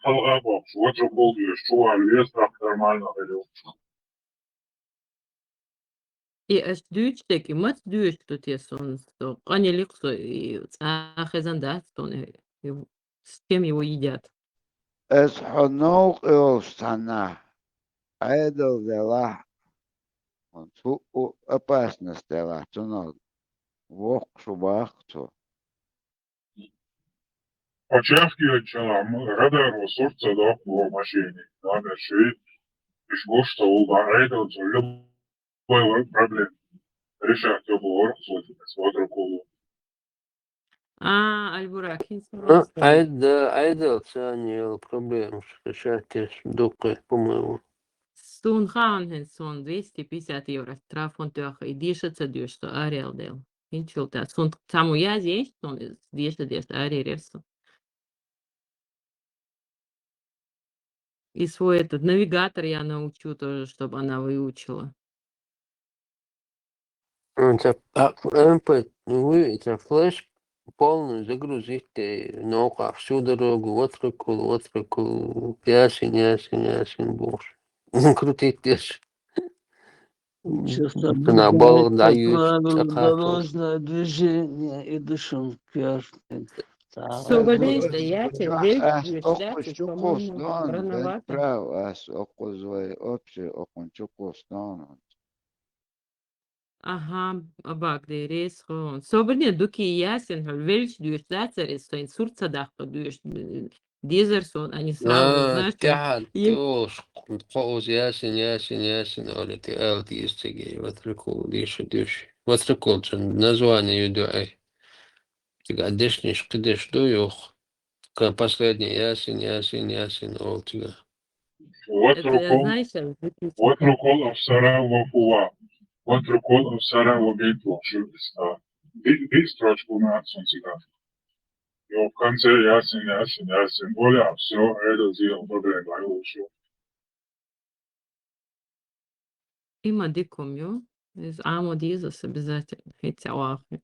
Halga şu çok oluyor. Şu var. Lez nормально говорил. И аш дүүчтэйг мас дүүчтүтээс онсто аниликсо и ахезандас он с кем его едят. Es honouq ilstana. Айдл дела. Он су опасность дела. Туно вок шубахту. Почавки açalam. Radar o sortsa da bu машине. Надо швид. Пришло, что у Айдл любой проблем. Решать его смотрю колу. Альбуракин Айдл ثاني проблем решать докой, по-моему. Сунхан сон 250 евро штраф он тёха и дишется дюшто ариал дел. Инчилта сон саму я здесь он дешта арирерсо. И свой этот навигатор я научу тоже, чтобы она выучила. Это флеш полную загрузить наука всю дорогу, отрыкул, ясен, боже. Крутить дальше. Чисто На бал дают правила чакату. дорожное движение и дышим пьяшным. Соболезно, я тебе Ас верю, окус кстати, чукус по-моему, нон. Бен рановато. прав. Ас окус вай опси окун чукус нон. Ага, abāk рейсхон. Соболезно, дуки ясен, вельч дюш дацарис, то инсурца дахпа дюш дизерсон, они сразу, знаешь, تحت им توش قوس ياسين أولتي ألتي يستجي واتركوا ديش واتركوا название юдуай. قديش نش قديش دويوخ كان последний ясин олтига. это, знаешь, Otro kol Sarajevo Fuva. Otro kol Sarajevo Gateway. Две строчку на солнцега. И в конце ясен. Более все это сделал доброе лучше. има диком, ё? Из амо дизас обязательно, хотя вахи.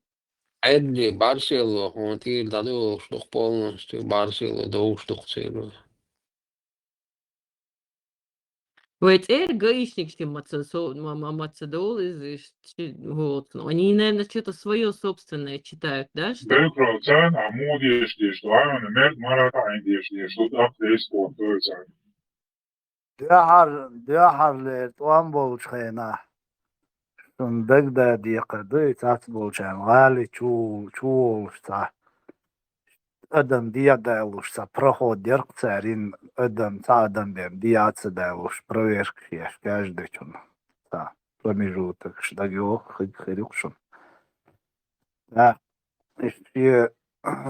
عدلي Барсело, он тил дадо штук полностью Барсело до штук целую. Ведь гаишник, что Мацедол вот. Они, наверное, что-то свое собственное читают, да? Что... Belgrad amudieši tieši to ainu mērķi tieši to apteisko to ir. دحر لطوان بولشخينا شون دقدا ديقة دي تات بولشان غالي شو شتا أدم ديا دايلوش تا проход дерк царин أدم تا أدم бем диаца дايلوش проверка шеш каждый чун та промежуток штагио хырюкшун. Да, и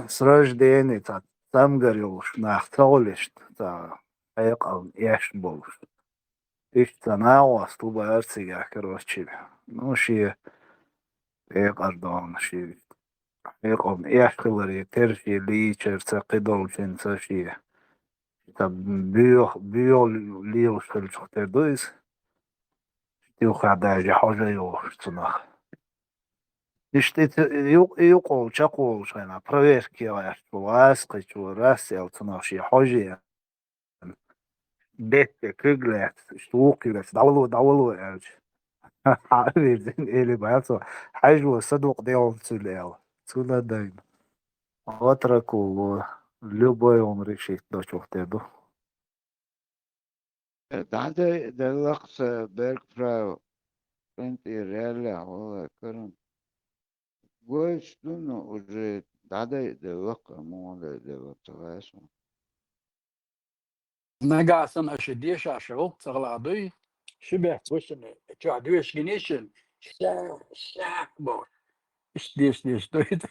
с рождения та сам горюш нахтолишь та أيقظ إيش بولش. إيش تناوى طوبة أرتجع كروتشي نو شيء أردون شيء يقوم إيش خلري ترشي لي ترتقدول شنسا شيء تب بيو ليو شخل شختر دويس تيو خداجة حاجة يوش تناخ إشتيت يقول شقول شينا проверки واسقي وراسي تناخ شيء حاجة بيت كجلات شوقي بس دولو يعني عارف اللي بيحصل حاجة وصدق ديهم تسول تسول دايما واتركوا любой он решит до чего-то. Тада делакс берг прав. Пенти реально вот корон. Гойш ну уже тада делак мода делак. نقاسن أشديش عشرو تغلاضي شبه وشن تعدوش جنيشن شاك بور إيش ديش دويت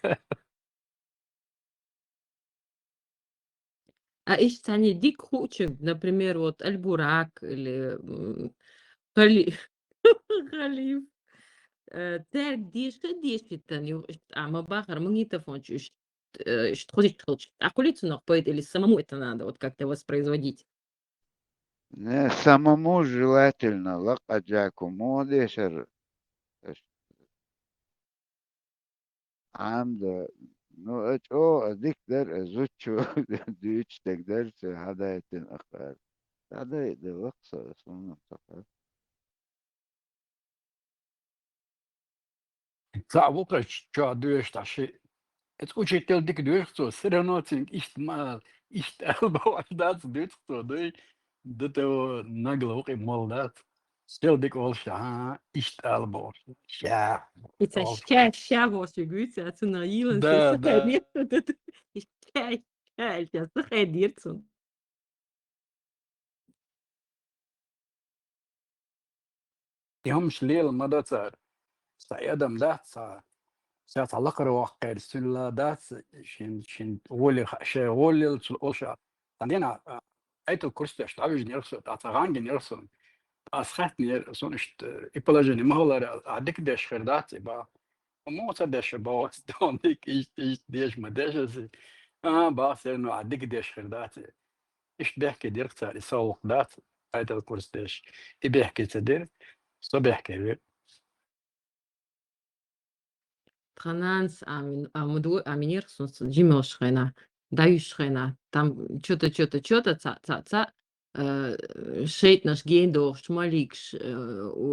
А ищ они дик хучек, например, вот Альбурак или Халиф. Халиф. Тер дишь, а Мабахар магнитофон чуть что окулицу нахпоет или самому это надо, вот как-то воспроизводить. Не самому желательно лакаджаку модешер. Амда Ну, о, диктер, зучу, дүйч дегдер, хадайтын акар. Хадайды вакса, сонун такар. Завука чё дуешь таши. Это учитель дик дуешь, что все равно цинк ишт алба дат дуешь, что да то нагло молдат. Stel dik wel sha, ишт алба. Ща. Это ща ваши говорите, а цена Илон Да, да. нет, вот это ща, сейчас заходится. يهم شليل مدى صار سيادم ده صار ساعة لقر وقر سلا ده شن ولي شيء ولي الأشياء عندنا أيتو كرسي أشتغل نيرسون أتغان نيرسون أسخت نيرسون إشت إبلاجني ما هو عندك دش خردات با مو صدش با استون ديك إيش ديش ما دش بس إنه عندك دش خردات إيش بيحكي ديرك صار يسوق دات أيتو الكرسي دش يبيحكي تدير صبيح كبير Трананс, аминир, Джимошхена, Даюшхена, там что-то, ца, шейт наш гейндо, шмаликш,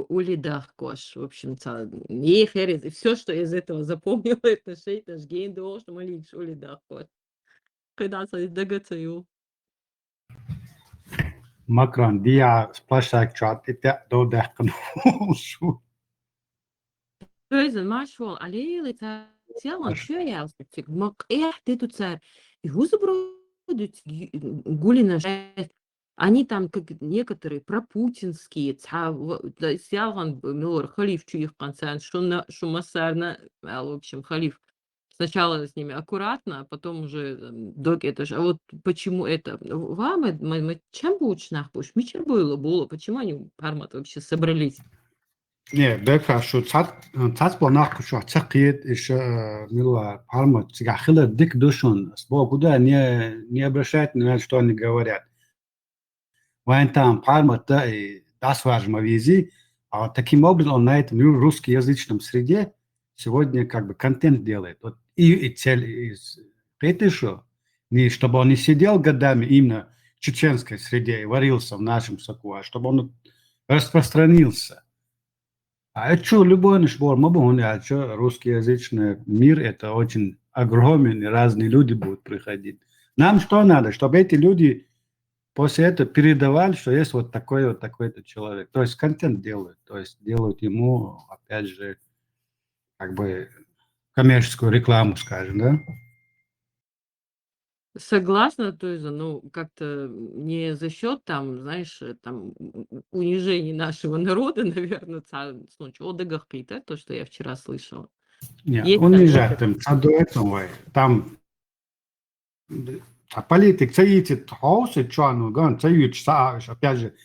улидахкош, в общем, ца, ехерез, все, что я из этого запомнила, это шейт наш гейндо, шмаликш, улидахкош. Когда са дагацаю. Макрон, дия сплошак чат, это до дахкан. Keuze marshall аллея целом что я фиг мог ты тут царь и гузобродут гулина они там как некоторые пропутинские сялган милор халиф чуих концерн что массарна в общем халиф сначала с ними аккуратно а потом уже док это же а вот почему это вам мы чем лучше нахуй мичер было почему они пармат вообще собрались. Не, бека шо цат понах шо цакиет иш мила парма цигахила дик душон. Сбо куда не обращать на что они говорят. Вайн там парма-то и das важно вези, а таким образом он на этом русскоязычном среде сегодня как бы контент делает. Вот и цель из этой шо, не чтобы он не сидел годами именно в чеченской среде и варился в нашем соку, а чтобы он распространился. А это что, любой наш бор, а что русскоязычный мир, это очень огромен, и разные люди будут приходить. Нам что надо? Чтобы эти люди после этого передавали, что есть вот такой-то человек. То есть контент делают, то есть делают ему, опять же, как бы коммерческую рекламу, скажем, да? Согласна, то есть, ну, как-то не за счет там, знаешь, там унижений нашего народа, наверное, ну, отдыхах какие-то, то, что я вчера слышала. Нет, Есть он не такое. жать, до этого, там политик, цаите хаусы, что оно, гон, цають, опять же,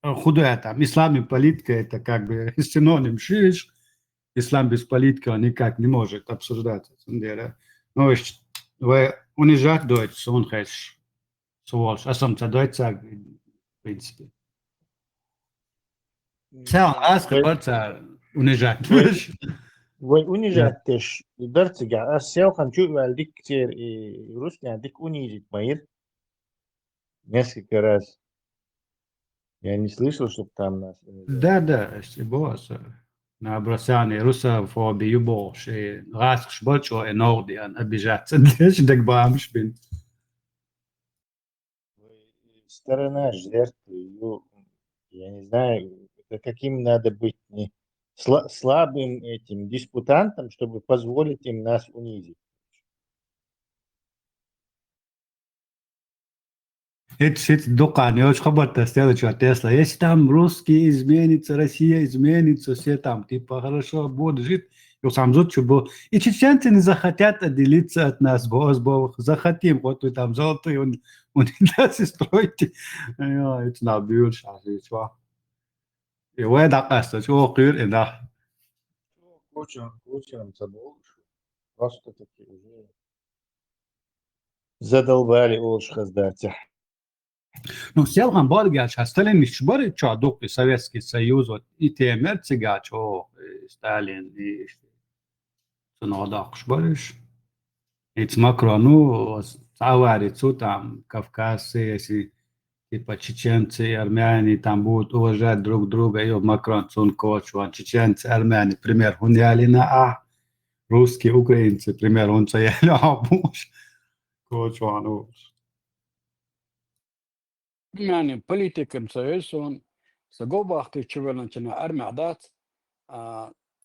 худая там, ислам и политика, это как бы синоним шиш, ислам без политики он никак не может обсуждаться. Ну, вы унижать Deutsch, он хочет сволочь, а сам Deutsch sagt, в принципе. Сам аска унижать. ونيجاتش درتجع السياو كان شو والديك كتير روس يعني ديك унизить моир несколько раз. Я не слышал, чтобы там нас... Да, босс. На бросание русофобию больше. Раз больше энордиан обижаться. Здесь так бамш бин. Сторона жертвы, я не знаю, каким надо быть не слабым этим диспутантом, чтобы позволить им нас унизить. Это докан, я очень хабар-то сделать, что Тесла. Если там русские изменится, Россия изменится, все там, типа, хорошо будут жить, и сам зут, чтобы... И чеченцы не захотят отделиться от нас, захотим, вот вы там золотые, он нас и строите. Это на бюр сейчас, и что? И вы так что кыр, и да. Кучером забыл, просто таки уже задолбали Олшхаздarte. Ну, Селхан Боргач, Сталин не шбори, что док Советский Союз, вот и ТМР цыгач, Сталин, и Сонодак шбориш. It's Macron, ну, аварицу там, Кавказцы, если типа чеченцы, армяне там будут уважать друг друга, и Макрон, он коч, чеченцы, армяне, пример, он ялина, русские, украинцы, пример, он цаяля, буш, коч, он. يعني politikum سيسون سجوبا اختي تشوفنا كنا أرمي عدات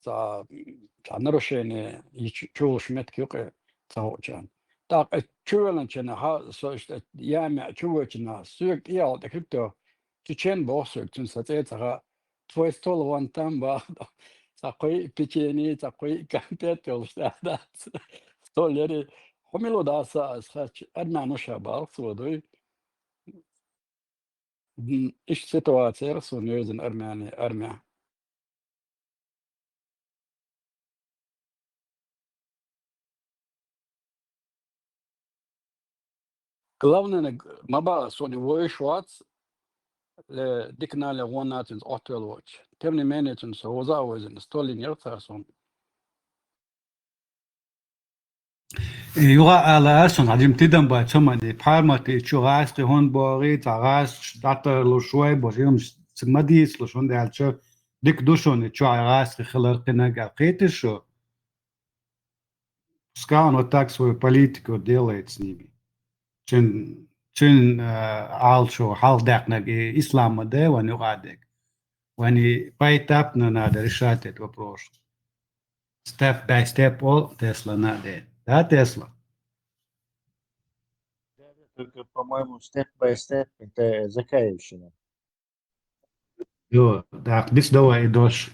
تا نروشين يشوش متكيوك تاو كان تا تشوفنا كنا ها سوش يامع تشوف كنا سوق يال دكتور تشين بوسك تنسى تها تويستول وان تام با تقوي بيتيني تقوي كانتات يلشتات تولي حملوا داسا اسخاتش أرمي نشابا سودوي إيش سيتواتير سونيوزن أرماني أرميا Главное, маба сони воишвац дикна ле вонатин отел watch. Тем не менее, тун соза уизен столин яртасон. يوغا على أسون عديم تدم بعد سمعني بحرمتي شو غاست هون باغي تعاست داتر لو شوي بوشيهم سمديس لو شون ده شو ديك دوشون شو غاست خلقنا قاقيت شو скан вот так свою политику делает с ними. Чин алчо халдакнаг ислама да вани гадек. Вани поэтапно надо решать этот вопрос. Step by step all Тесла надо. Да, Тесла? Только, по-моему, степ-бай-степ это Закаевщина. Jo, так, bis давай идешь.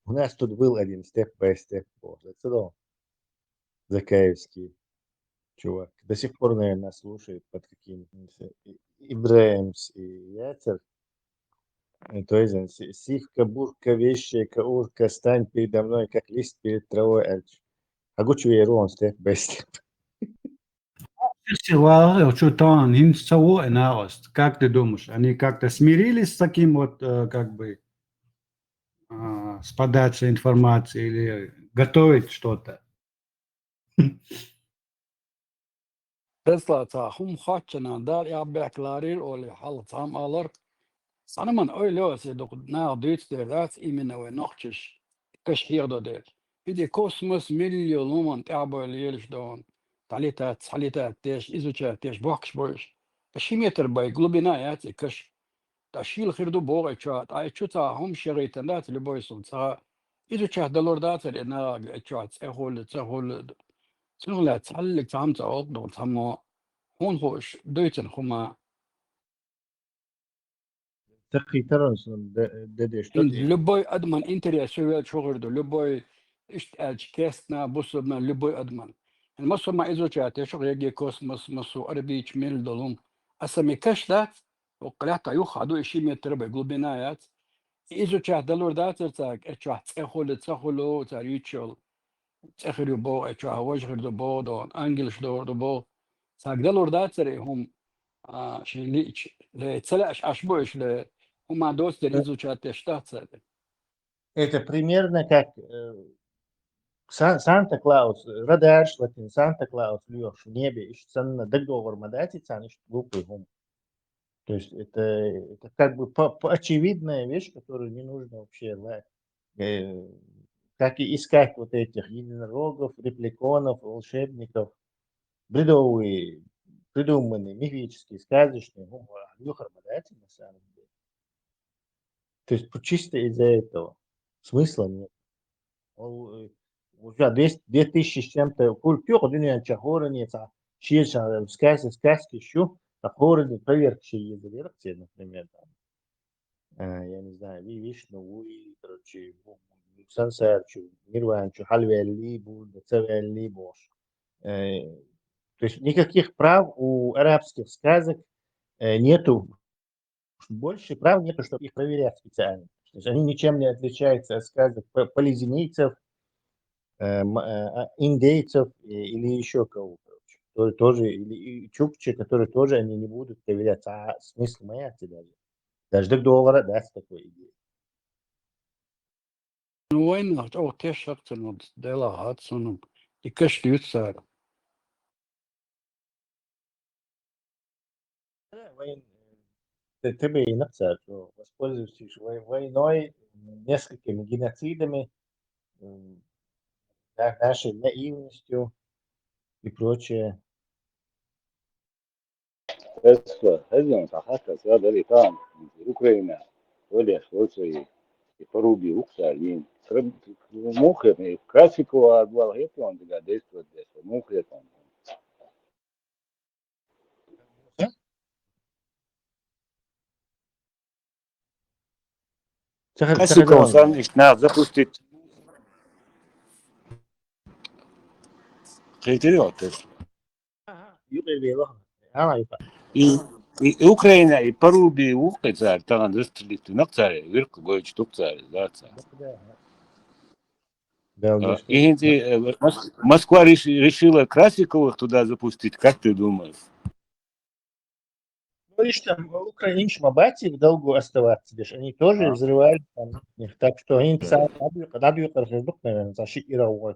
У нас тут был один степ-бай-степ. Это Закаевский чувак. До сих пор, наверное, нас слушает под каким-то Ибраимс и Яцер. То есть, сивка, бурка, вещейка, урка, стань передо мной, как лист перед травой. Агучу он степ-бай-степ. Фестиваль, что-то он инсталлирует на рост. Как ты думаешь, они как-то смирились с таким вот, как бы, с подачей информации или готовить что-то? Tesla ta hum khachna dar ya beklarir oli halt ham alır. Sanman öyle olsa na düt der imena ve nochtisch. Kaş hirdo der. Bir de kosmos milyon تعبوا يلش دون. تعليتات تيش إزوجات تيش بوكش بوش. بشيمتر باي глубина ياتي كش. تشيل خيردو بوغي تشات اي تشوتا هم شريتن دات اللي بويسون تا إزوجات دلور دات انا تشات تهول سنغلا تعلق تعمت عقد تما هون خوش دويتن خما تقي ترنس ددش تدي. لبوي ادمن انتريا سويل شغردو لبوي اشت اج كاستنا بوسو ما لبوي ادمن المصر ما إزوجات شغل يجي كوسموس مسو أربيش ميل دولم أسمي كشتا وقلعت يوخ عدو إشي متر بقلبنايات إزوجات دلور داتر تاك اتشوح تسخلو تاريتشل تأخروا بو اتشوح وجهر دو بو دون أنجلش دور دو بو تاك دلور داتر هم شي ليش لتسلعش عشبوش هم دوست إزوجات تشتات Это примерно как Санта-Клаус, радарш, латин, Санта-Клаус, льешь в небе, ищет ценна договор мадати, цанишь глупый гум. То есть это как бы очевидная вещь, которую не нужно вообще, как и искать вот этих единорогов, репликонов, волшебников, бредовые, придуманные, мифические, сказочные, льюхар мадати на самом деле. То есть чисто из-за этого смысла нет. Уже 2000 с чем-то культура, дунья чахорница, чья сказки еще, такое проверки языки, например, я не знаю, Вишну, короче, Сансарчу, Нирванчу, Хальвелли, Будда, Цавелли, Бош. То есть никаких прав у арабских сказок нету, больше прав нету, чтобы их проверять специально. То есть они ничем не отличаются от сказок полизинейцев, индейцев или еще кого, короче. Тоже, или чукчи, которые тоже они не будут проверять. А смысл моя даже до доллара даст такой идеи. وين أو تشرت إنه دلا هاتسون يكشف صار. Войн- Тебе нравится, что воспользуешься войной, несколькими геноцидами, нашей наивностью и прочее. هذه حتى هذا اللي كان في أوكرانيا ولا شوية يقربي أوكرانيين ممكن كلاسيكو أدوار هيكون ده действует ممكن كلاسيكو صار إشنا запустить критериоты يقل بيضخ يقع и Украина и поруби Украина там застрелить нaqtare вирк гоч туqtare заца и Москва решила Красиковых туда запустить, как ты думаешь? Ну, видишь, там украинцы мабати в долгу оставаться, видишь, они тоже взрывают там их, так что они наверное, защитить Ирау,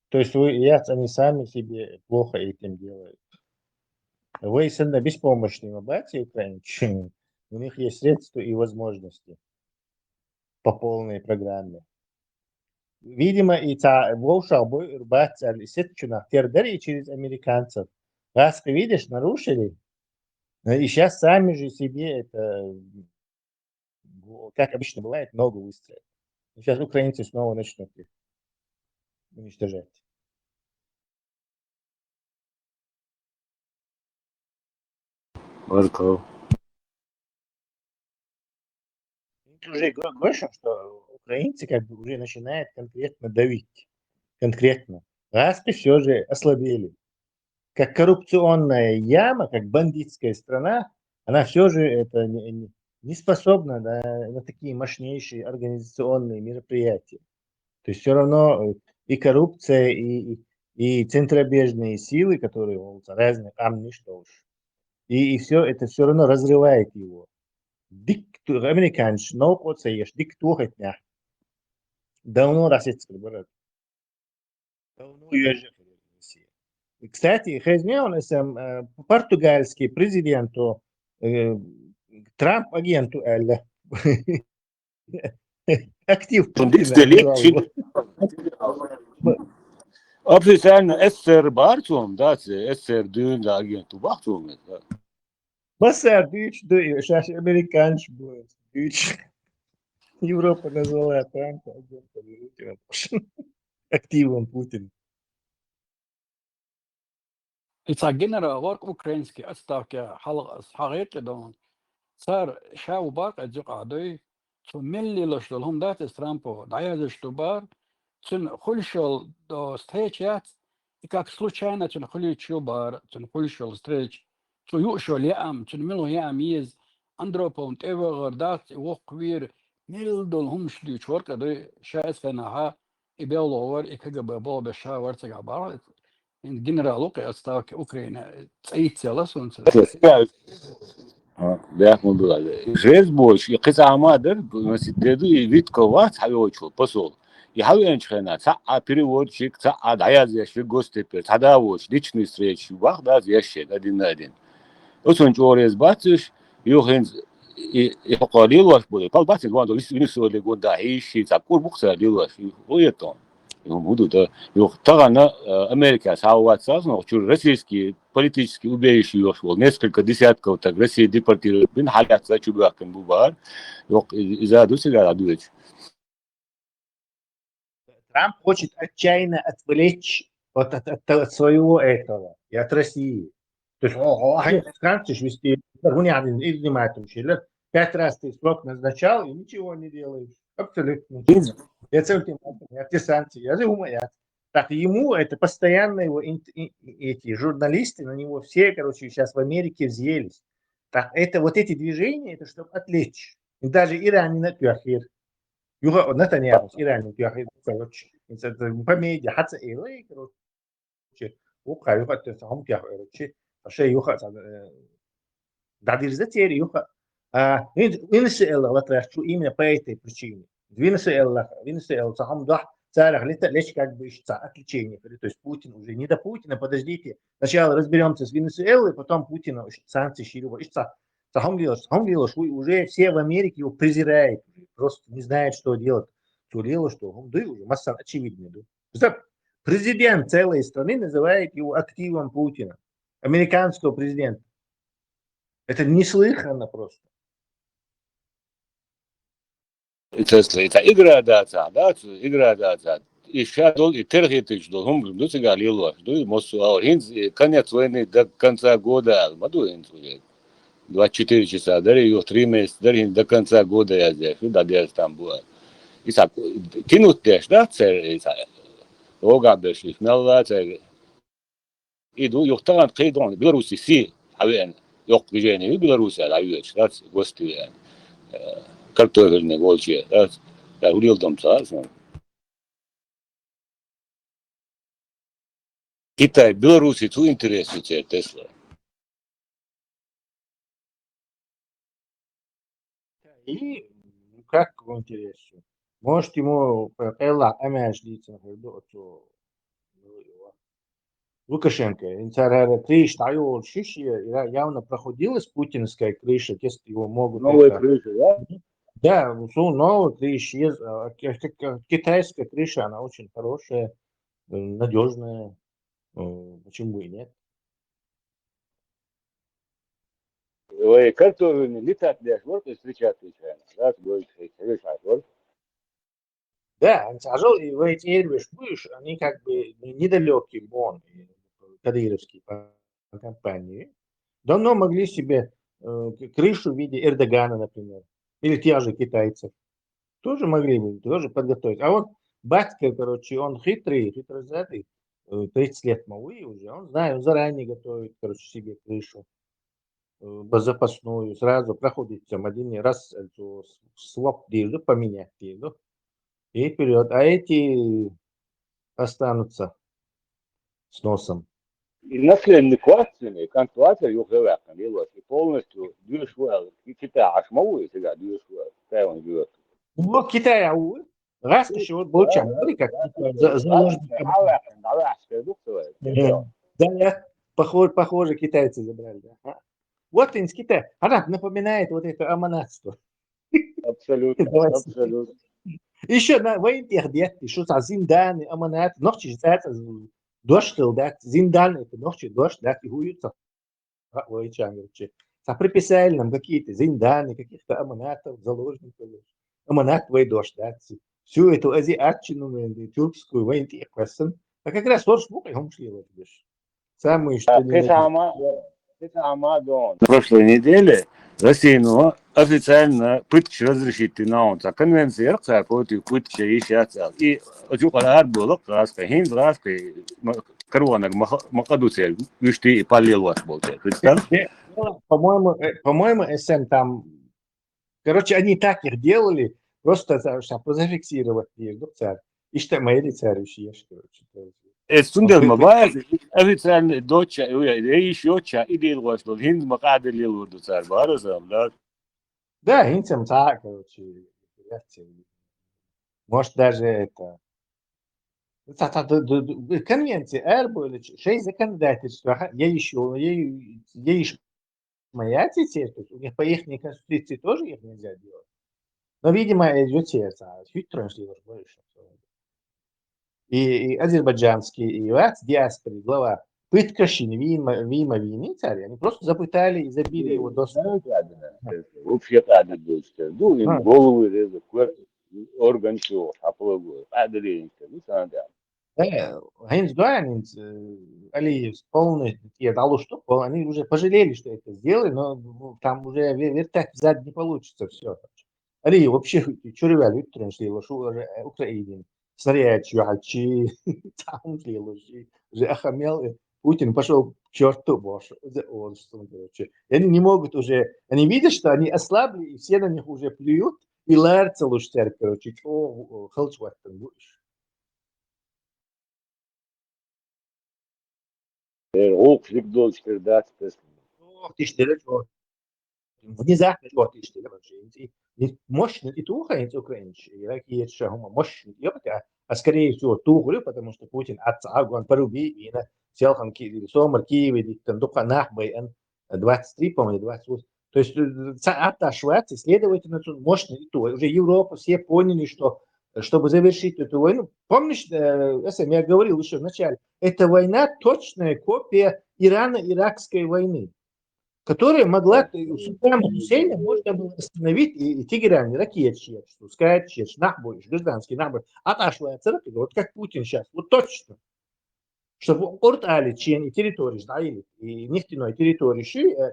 то есть они сами себе плохо этим делают. Вы сильно беспомощные мабати украинцы, у них есть средства и возможности по полной программе. Видимо, и та волша бой рубать сетчуна тердери через американцев. Раз ты видишь, нарушили, и сейчас сами же себе это, как обычно бывает, ногу выстрелят. Сейчас украинцы снова начнут их уничтожать. Марков. Уже говоришь, что украинцы как бы уже начинают конкретно давить. Конкретно. Распи все же ослабели. Как коррупционная яма, как бандитская страна, она все же это не способна на такие мощнейшие организационные мероприятия. То есть все равно и коррупция, и центробежные силы, которые разные камни, что уж. И все это все равно разрывает его. Американцы, но вот сеешь, диктует меня. Давно расистский город. Давно уезжал в Россию. Кстати, хозяин сам португальский президент Трамп агенту Элла. Актив Путина. Официально СССР Барцум, да, СССР düğünde agentu Barcum. Басар, сейчас американцы будут. Европа назвала Трампа агентом активом Путина. إذا جنرا ورق أوكرانسكي أستاك حلقة حقيقة دون صار شاو بارك أجيق عدوي تو ملي لشتلهم دات استرامبو دعيا شتوبار تن خلشل до встречат и как случайно тен хлючубар тен хлющел встреч то юшел ям тен мило ям из андропом тевер дат воквир милдол хумшлю чворка до шаэс фенаха и беловар и КГБ бол бешавар цагабар in general отставки Украины цейцела солнце. Да, мы были. Жесть больше. И когда амадер, значит, деду и витковать, хавиочу, посол. И хавиочхена, а переводчик, а даязвящий гостепер, тогда вот личный встречи, вах, да, звящий, один на один. Вот он чорез бачишь, юхен и поклонил вас будет. Пал бачишь, вон, винисуали года, ищи, закур букса, лилась, и уетон. Буду, да. Тогда Америка сауатся, но российские политические убежища вошел. Несколько десятков так России депортируют. Бин халят за чубаком бубар. Из-за дусига адует. Трамп хочет отчаянно отвлечь от своего этого и от России. То есть Трамп вести, не занимается учили. 5 раз ты срок назначал и ничего не делаешь. Абсолютно. Это ультиматум, это санкции. Я думаю, так ему это постоянно его эти журналисты на него все, короче, сейчас в Америке взъелись. Так это вот эти движения, это чтобы отвлечь. И даже Иран не напьяхир. Юга Натаньяху, Иран не напьяхир, короче. Это по медиа, хатса илей, короче. Уха, юха, то есть он пьяху, короче. Аше юха, дадир затери, юха. Венесуэла, вот именно по этой причине. Венесуэла, сахам да, царях лишь как бы отвлечение. То есть Путин уже не до Путина, подождите. Сначала разберемся с Венесуэлой, потом Путина санкции широко. Уже все в Америке его презирают, просто не знают, что делать. Что делать, что он, да, уже масса очевидно. Да. Президент целой страны называет его активом Путина. Американского президента. Это неслыханно просто. Это игра дата, да, игра дата. И сейчас и терхитыч должен быть, ну сега лило, ну и мосу, конец войны до конца года, маду 24 часа, дари его 3 месяца, дари до конца года я здесь, ну да, где там было. И так, кинуть дешь, да, цель, рога бешь, их мелла, цель. Иду, юхтаган кайдон, Беларуси, си, авен, юх движение, Беларуси, авен, да, гости, картофельные волчьи, да, урил дом, Китай, Беларусь, tu интересует тебя Тесла? И как интересно. Может ему Элла Амеш лица Лукашенко. Крыша, явно проходилась путинская крыша, если его могут Новая это... крыша, да? Да, новая крыша, китайская крыша, она очень хорошая, надежная. Почему и нет? Ой, картофельный, летать дешь, вот и встречать случайно, да, говорит, решать, вот. Да, скажу, и в эти Эрбиш будешь, они как бы недалекие, вон, кадыровские по компании. Давно могли себе крышу в виде Эрдогана, например, или тех же китайцев. Тоже могли бы, тоже подготовить. А вот батька, короче, он хитрый, хитрозадый, 30 лет малый уже, он знает, он заранее готовит, короче, себе крышу запасную, сразу проходит там один раз своп дилду, поменять дилду, и вперед. А эти останутся с носом. И наследный квартирный, контуация, юхевака, лилось, и полностью дюшвел, и Китай, аж малую себя дюшвел, Китай он живет. Ну, Китай, раз еще вот был чем, как заложник. Да, похоже, китайцы забрали. Да. Вот из Китая. Она напоминает вот это аманатство. Абсолютно, абсолютно. Еще на военных что за зиндан, аманат, ночи это дождь, да, зиндан, это ночи дождь, да, и хуются. Ой, чангерчи. Приписали нам какие-то зинданы, каких-то аманатов, заложников. Аманат твой дождь, да. Всю эту азиатчину, тюркскую военных квесон. А как раз вот штука, он шли вот видишь. Самые что не На прошлой неделе Россия официально пытки разрешить на он. Конвенция РЦА против пытки и сейчас. И отюкалар было краска, хин краска, карванок макадуцель, вишти и полил вас болте. По-моему, СМ там, короче, они так их делали, просто чтобы зафиксировать их, царь. И что мои царь еще, короче. السندر مباز официально дочь и еще ча и делал что хин макады лил до царь баразам да. Да, интим так, короче. Может даже это. Конвенция Эрбу, 6 законодательств, я еще моя теперь, у них по их конституции тоже их нельзя делать. Но, видимо, идет сердце, чуть троньше больше. И азербайджанский, и диаспоры, глава, пыткашин, вима вини царь, они просто запытали и забили его до смерти. Вообще падает дочка. Ну, им голову резать, орган чего, аполлогу, падает, ну, санада. Хейнс Дуанинс, Алиев, полный, я дал что, они уже пожалели, что это сделали, но там уже вертать взад не получится, все. Алиев вообще чуревали, Викторович, уже Украине. Снаряд, чувачи, там уже охамел, Путин пошел к черту, боже, короче. Они не могут уже, они видят, что они ослабли, и все на них уже плюют, и ларцы лучше, короче, о, халчваттен будешь. Ок, флик дочка, да, Ох, ты что, внезапно вот и что вообще мощно и туха и украинцы какие еще мощно а скорее всего тухлю потому что Путин отцагон поруби и на селхан сомар Киеве там духа нахбай 23 по-моему 28 то есть отошваться следовательно тут мощно и то уже Европа все поняли что чтобы завершить эту войну помнишь я говорил еще в начале эта война точная копия Ирано-Иракской войны которая могла Саддама Хусейна можно было остановить и Тегеран, ракетчик, скачешь, нахбой, гражданский нахбой, отошвается ракета, вот как Путин сейчас, вот точно. Чтобы Орт-Али, чьи территории, да, или нефтяной территории,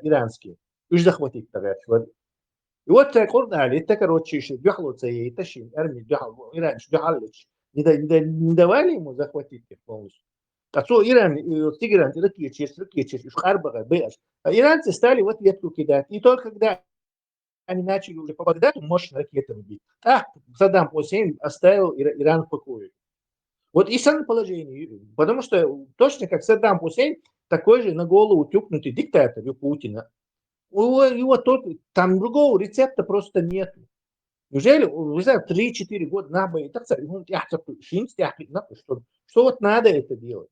иранские, уж захватить тогда. И вот так Орт-Али, это, короче, еще дюхлоца ей тащим, армии дюхл, Иран, дюхалыч, не давали ему захватить их полностью. Отцу Иран, Тегеран, ракетчик, уж Харбага, Бэш. Иранцы стали в ответку кидать. И только когда они начали уже по Багдаду мощно ракетами бить, Саддам Хусейн оставил Иран в покое. Вот и самое положение. Потому что точно как Саддам Хусейн, такой же на голову тюкнутый диктатор у Путина. Его только, там другого рецепта просто нет. Неужели, вы знаете, 3-4 года на бой, что вот надо это делать?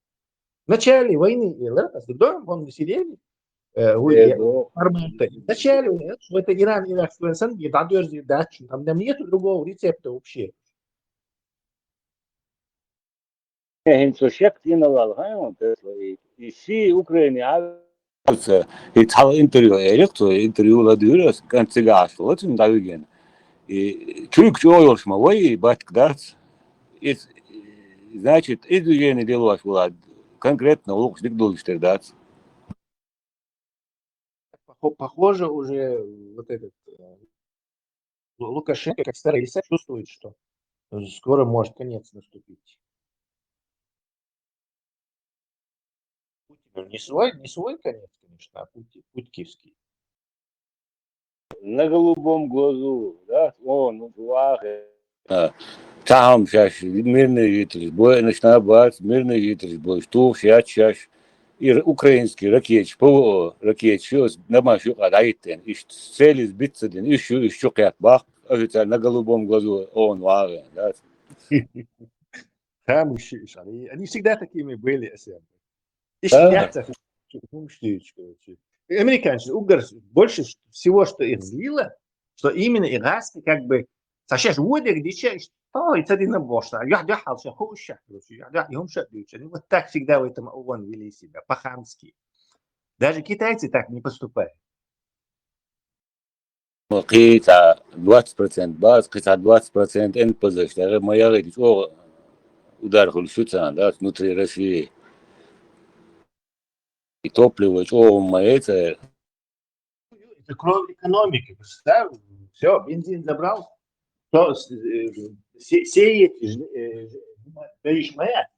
В начале войны, он сидели, в начале, что это Иран, Ирак, там нет другого рецепта вообще. Хинцошек тинавал, и си Украине и тал интервью эрикто интервью ладюрас канцегаш вот им давиген и чук чуешь мовой баткдац и значит идугены делать влад конкретно лук дикдулштер дац. Похоже уже вот этот Лукашенко как старый лиса чувствует, что скоро может конец наступить. Не свой конец, конечно, а путькивский. На голубом глазу, да, он там сейчас мирные жители, бой начинает бать, мирные жители, бой, что сейчас и украинский ракет, ПВО ракет, что на машу кадайтен, и цели сбиться, еще как бах, официально на голубом глазу он варен, да. Там еще, они всегда такими были, и снятся, американцы, больше всего, что их злило, что именно иракцы как бы, сейчас водят, где это не бошта, я дяхался, хуже, они вот так всегда в этом ООН вели себя, по-хамски. Даже китайцы так не поступают. Какие-то 20% баз, какие-то 20% НПЗ, что моя говорит, о, удар хульшуца, да, внутри России. И топливо, что моется. Это кровь экономики, представь, все, бензин забрал, то сеять, моя,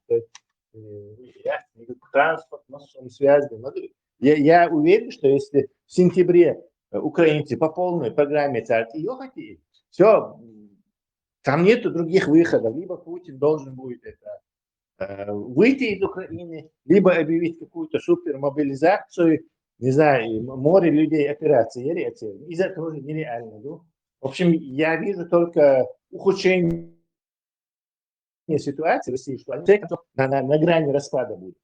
транспорт, он связан. Я уверен, что если в сентябре украинцы по полной программе ехать, все, там нету других выходов. Либо Путин должен будет выйти из Украины, либо объявить какую-то супермобилизацию, не знаю, море людей операции. Из этого уже нереально. Да? В общем, я вижу только ухудшение ситуации в России, что они на грани распада будут.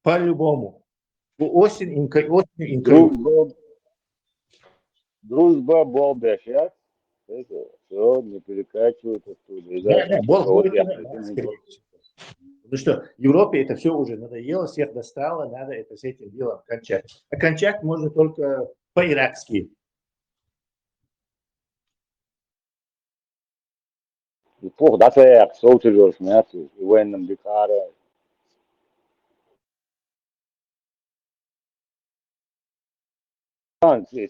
По-любому. Осень. Дружба Болбяшат. Это все не перекачивают оттуда. Ну что, Европе это все уже надоело, всех достало, надо это с этим делом кончать. А кончать можно только по-иракски. Пух, да, так, соутилёшь, мясо, и военным дикара.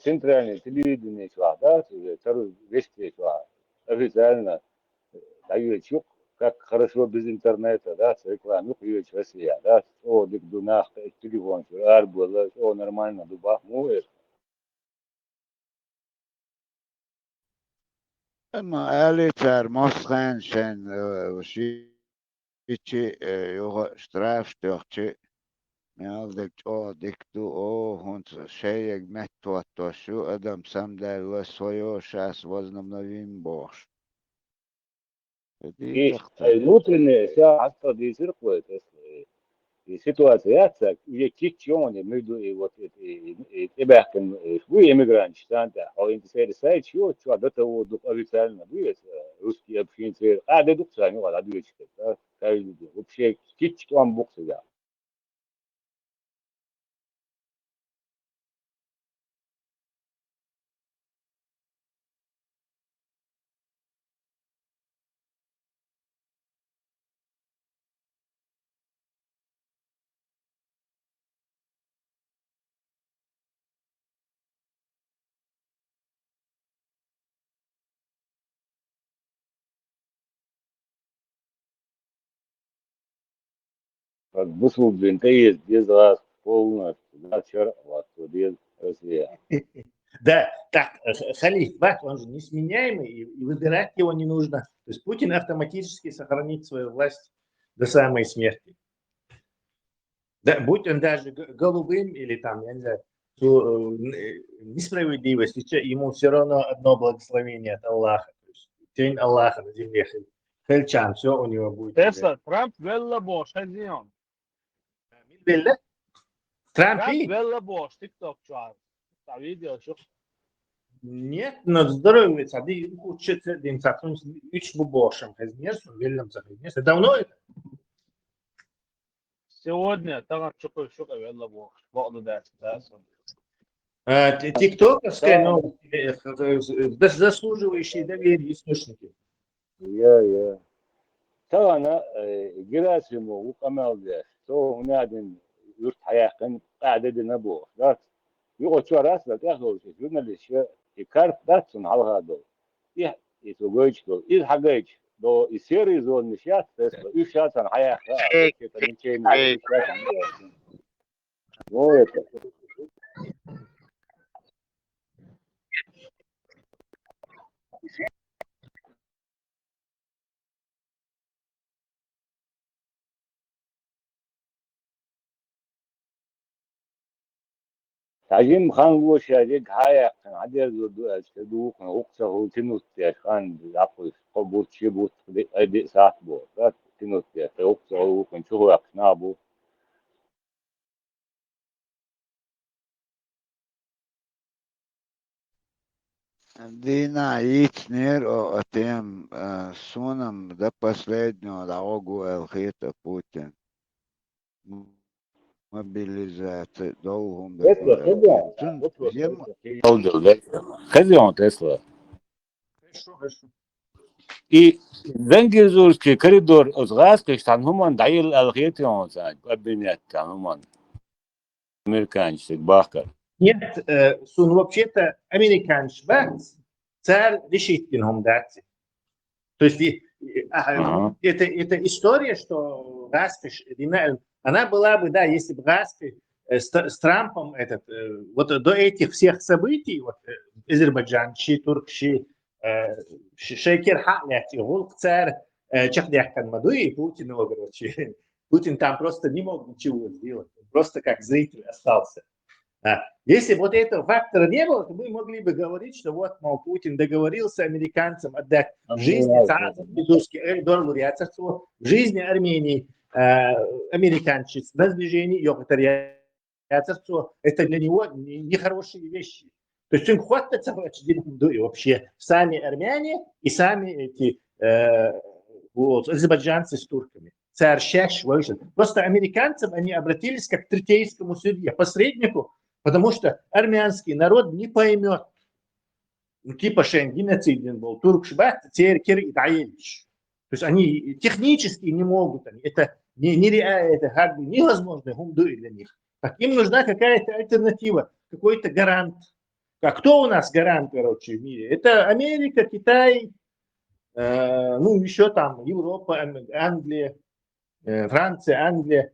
Центральное телевидение, да, второй вести, официально дают чук, как хорошо без интернета, да, с рекламой, Россия, да, о, дикдунах, телефон, арбула, о, нормально, дубах, муешь. اما آلی فرماسخن شن وشی چی یوغا اشتراف شتوخ چی Mealdik o diktu o hunt şeyek mettuatto şu adam samder ve soyo şas возобновим boş. И Diyecekti. внутренняя вся автодизирует ситуация, где кичоне между и вот тебя вы эмигрант, что-то, а интересует, что до того официально будет русский общение, а до духа не надо двигаться, да, вообще кичон боксы, да. Как бусул бинтеет без вас полностью, да, вчера вот без Россия. Да, так, халиф, он же несменяемый, и выбирать его не нужно. То есть Путин автоматически сохранит свою власть до самой смерти. Да, будь он даже голубым или там, я не знаю, несправедливость, ему все равно одно благословение от Аллаха. То есть тень Аллаха на земле. Хельчан, все у него будет. Tesla, Trump vella boş هزيون. Belli. Трамп Trump vella boş TikTok şu an. Видео şu. Нет, но здоровье, сады учатся, день сатун, üç bu boşum, хазмерсу, веллам сахазмерсу. Давно это? Сегодня طبعا شو vella boş. بعض ده. Тиктоковская, но заслуживающие доверия источники. Я. طبعا جراسمه وقمال ده تو نادن يرت حياقن قاعدة نبوه ذات يقعد شو راس ذات ياخذ شيء يقولنا الاشياء يكارت ذاتهم على هذا يه يسويش دو إذا حاجة دو يصير يزول نشاط بس يشاط عن حياة كده نشين يشاط عن موت تعجين خان وش هذيك هاي عدد دوق وقصه هو تنوت يا خان يعقل قبوت شبوت أدي ساعة بو لا تنوت يا وقصه هو كن شو هو أقنابه Dina Ичнер о тем суном до последнего дорогу Элхита Путин. Мобилизация долгом до خزيون تسلا и венгерзурский коридор озгаск штан хуман дайыл алгетион сан кабинет там хуман американский бахкар. Нет, сун вообще-то американцы, царь решит им дать. То есть это история, что Распиш, она была бы, да, если бы Распиш с Трампом, вот до этих всех событий, вот Азербайджан, Турк, Шейкер Хатляти, Гулк царь, Чахдяхкан Мадуи, Путин его, короче, Путин там просто не мог ничего сделать, просто как зритель остался. Если вот этого фактора не было, то мы могли бы говорить, что вот, мол, Путин договорился американцам отдать в жизни в жизни Армении американцы на сближение это для него нехорошие вещи. То есть он хватается вообще сами армяне и сами эти азербайджанцы с турками. Царь Шеш вышел. Просто американцам они обратились как к третейскому судье, посреднику, потому что армянский народ не поймет. Ну, типа геноциден был, турк-шбат, теркер и таевич. То есть они технически не могут, это нереально, это как бы невозможно для них. Так им нужна какая-то альтернатива, какой-то гарант. А кто у нас гарант, короче, в мире? Это Америка, Китай, ну еще там Европа, Англия, Франция, Англия.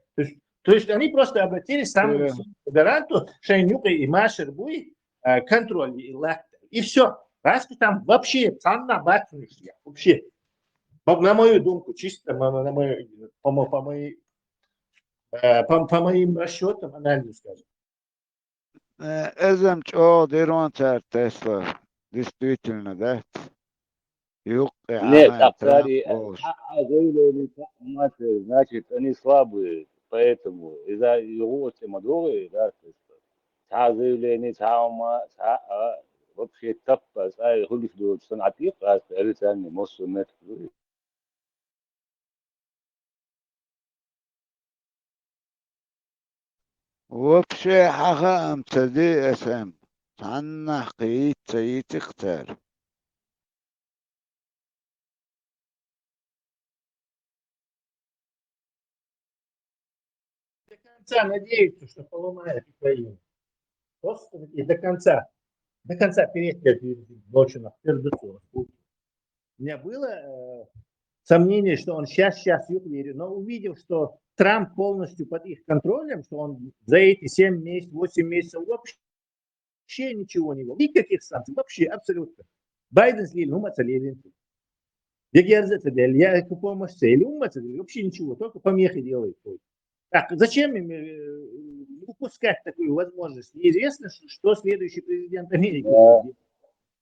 То есть они просто обратились к гаранту Шайнюка и Машер Буй, контроль и все. Раз там вообще ценна батюшка, вообще, на мою думку, чисто по моей По моим расчетам, анализу скажем. Ezem çoğu deron Tesla. Действительно, да? يوقع Нет, عن так, Трамп смотри, بوش. заявление информации, значит, они слабые, поэтому из-за его темадоры, да, то есть, заявление, вообще тапа, хулиф дочь, сон атик, элитарный мост нет. وبشي حقا امتدي اسم عنا قيت سيت اختار До конца надеются, что поломает Украину. Просто и до конца перед ночью на пердуцу. У меня было сомнение, что он сейчас их верит, но увидев, что Трамп полностью под их контролем, что он за эти 7 месяцев, 8 месяцев вообще ничего не было, никаких санкций, вообще абсолютно. Байден слил, мацалевин. Я герзется, я помощь цели, вообще ничего, только помехи делает. Так, зачем им упускать такую возможность? Неизвестно, что следующий президент Америки будет.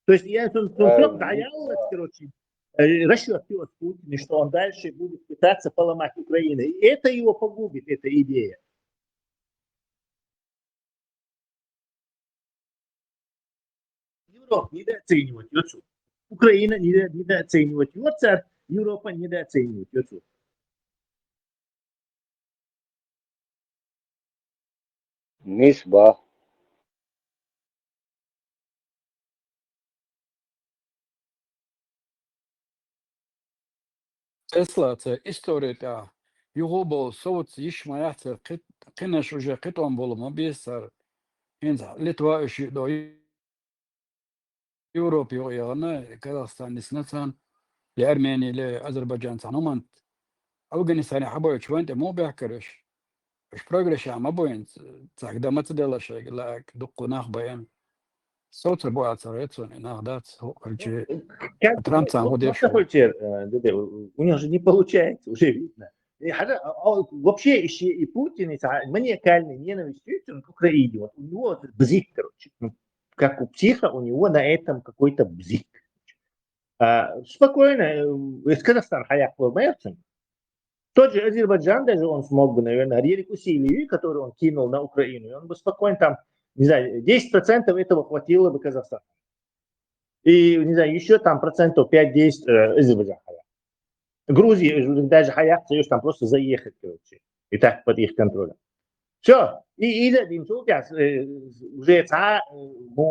То есть я короче, расчет Путина, что он дальше будет пытаться поломать Украину. И это его погубит, эта идея. Европа недооценивает отсюда. Украина недооценивает Европа недооценивает отсюда. Нисба. Tesla история يغوبو صوت يشمع يحتر قنا شجع قطعا بولو ما بيسر إنزا لتوا إشي دو يوروبي ويانا كازاخستان نسنتان لأرمينيا لأذربيجان تانومانت أفغانستان حبوي شوانت مو بيحكرش إش بروغرش عم بوين تاكدا ما تدلش لك دقو ناخ بيان صوت ربوع تريتون ناخدات هو كلشي Трамп сам вот у него же не получается, уже видно. Вообще еще и Путин маниакальный ненавистью к Украине. Вот у него бзик, короче. Как у психа, у него на этом какой-то бзик. Спокойно, из Казахстана хаяк полмерцем. Тот же Азербайджан, даже он смог бы, наверное, реку Сирии, которую он кинул на Украину, и он бы спокойно там, не знаю, 10% этого хватило бы Казахстану. И, не знаю, еще там процентов 5-10 Азербайджан хаяк. Грузия, даже хаяк, там просто заехать, короче. И так под их контролем. Все. И уже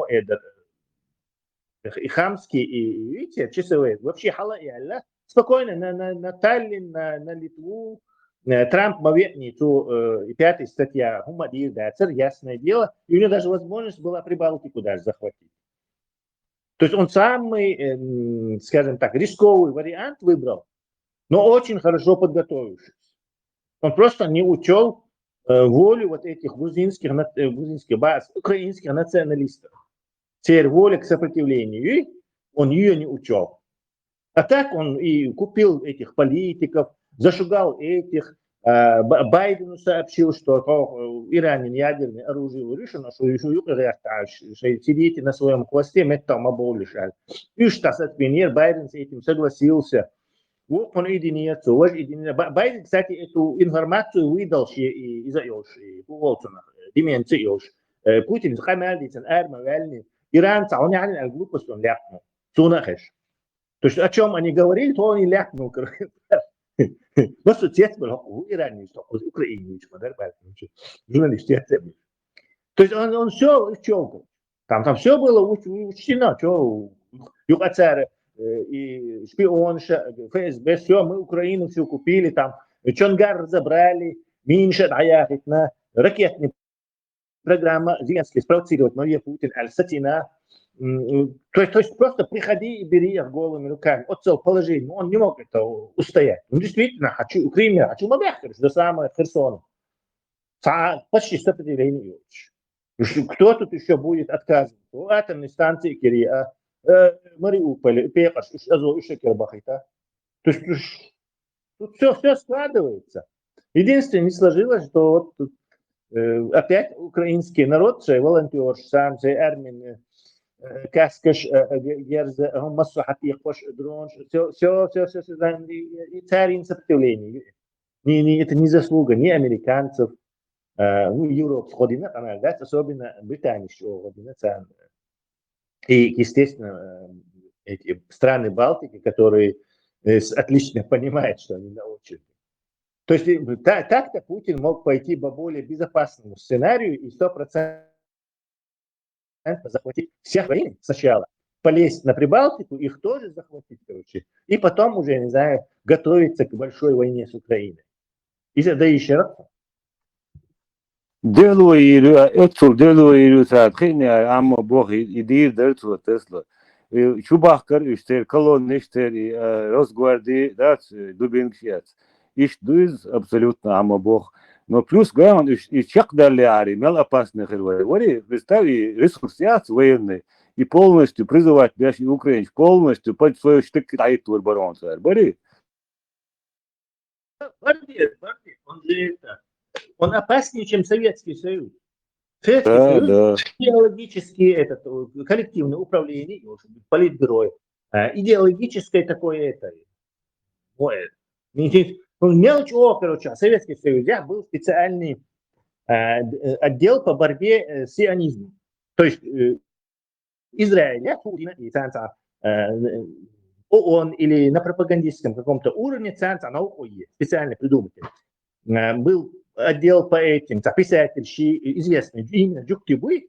этот и хамский, и видите, часовые. Вообще хала и алла. Спокойно на Таллин, на Литву. Трамп моветницу, 5 статья, Хумадир, Дацер, ясное дело. И у него даже возможность была Прибалтику даже захватить. То есть он самый, скажем так, рисковый вариант выбрал, но очень хорошо подготовившись. Он просто не учел волю вот этих грузинских баз, украинских националистов. Теперь воля к сопротивлению, он ее не учел. А так он и купил этих политиков, зашугал этих. Байдену сообщил, что Иран ядерное оружие решено, что сидите на своем хвосте, метам оболишь. И что, например, Байден с этим согласился. Вот он единица. Байден, кстати, эту информацию выдал из-за деменции. Путин хамадицен, арма, вальни. Иран, он не глупость, он ляпнул. Сунахеш. То есть о чем они говорили, то он и ляпнул. بس تيتبل هو إيراني يستقبل أوكراني مش مدار بعد مش журналист تيتبل. То есть он все учел. Там все было учтено, что ЮКЦР и шпионша, ФСБ, все, мы Украину все купили, там Чонгар разобрали, Минша даяхит на ракетные программы Зеленский спровоцировать Мария Путин, Аль-Сатина. То есть просто приходи и бери их голыми руками. От целого положения. Он не мог это устоять. Ну, действительно, хочу Украину, хочу Мабахарш, до самого Херсона. Почти сопротивление. Кто тут еще будет отказывать? У атомной станции Кирия, Мариуполь, Пекаш, Азов, Шекербахита. То есть тут все складывается. Единственное, не сложилось, что вот тут, опять украинский народ, шей волонтер, сам, шей армин, каскаш, герза, массу хатиқош, дронш, все, и царин сопротивление. Это не заслуга ни американцев, ну, Европа сходина, особенно Британия, и, естественно, эти страны Балтики, которые отлично понимают, что они на очереди. То есть так-то Путин мог пойти по более безопасному сценарию и 100% захватить всех Украины сначала, полезть на Прибалтику, их тоже захватить, короче, и потом уже, не знаю, готовиться к большой войне с Украиной. И да еще раз. دلوقتي ساعات خيني عم بوخ يدير درتو تسلا شو بحكر يشتري كلون نشتري Росгвардии دات дубинг сейчас иш дуз абсолютно عم بوخ но плюс главное и чек дали ари мел опасных вори представи ресурсиат военный и полностью призывать наших украинцев полностью под свой штык айтур барон царь бори Он же это, он опаснее, чем Советский Союз. Советский да, Союз да. идеологически коллективное управление, политбюро, идеологическое такое это. Мелочь, короче, в Советском Союзе был специальный отдел по борьбе с сионизмом. То есть Израиль, ООН или на пропагандистском каком-то уровне специально придумали. Был отдел по этим, писатель, известный, именно Джуктибуй,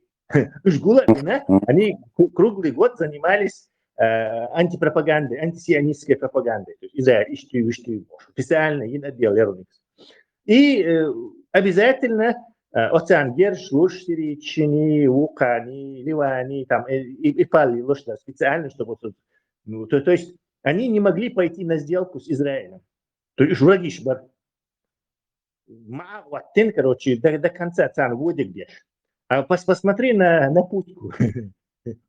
они круглый год занимались антипропагандой, антисионистской пропагандой. То есть Израиль, специально отдел. И обязательно Оцан Герш, Лушсери, Чини, Вукани, Ливани, там, и Пали, специально, чтобы... То есть они не могли пойти на сделку с Израилем. То есть враги шбар. Короче, до конца цан водик бьешь. А посмотри на Путьку.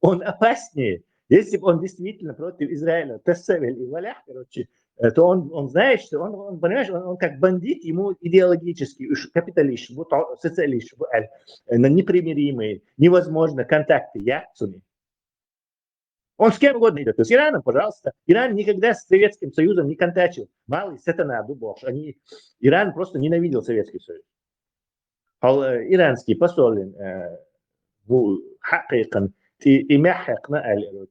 Он опаснее. Если бы он действительно против Израиля Тессевель и Валях, короче, то он знает, что он понимаешь, он как бандит, ему идеологически, капиталист, социалист, непримиримые, невозможно контакты яцуми. Он с кем угодно идет. То есть Ираном, пожалуйста. Иран никогда с Советским Союзом не контачил. Малый сатана, дубош. Иран просто ненавидел Советский Союз. Иранский посол حقيقا يمحق نقل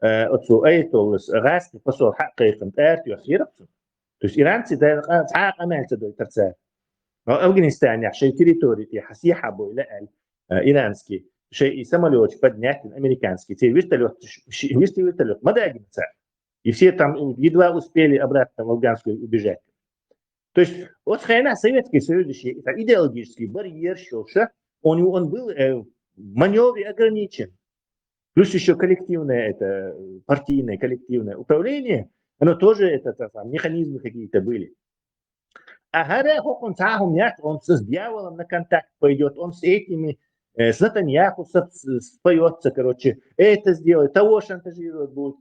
أتو أيتولس غاسي посол حقيقا تأتي أخيرا. То есть иранцы да عامل تدوي ترسال. أفغانستان يعني территории حسيحة بولا иранский. شيء самолет поднять американский, вертолет, мадагинца. И все там едва успели обратно в Афганскую убежать. То есть вот Советский Союз это идеологический барьер, он был в маневре ограничен. Плюс еще коллективное, это партийное коллективное управление, оно тоже механизмы какие-то были. А он с дьяволом на контакт пойдет, он с этими с Натаньяху споется, короче, это сделает, того шантажировать будет,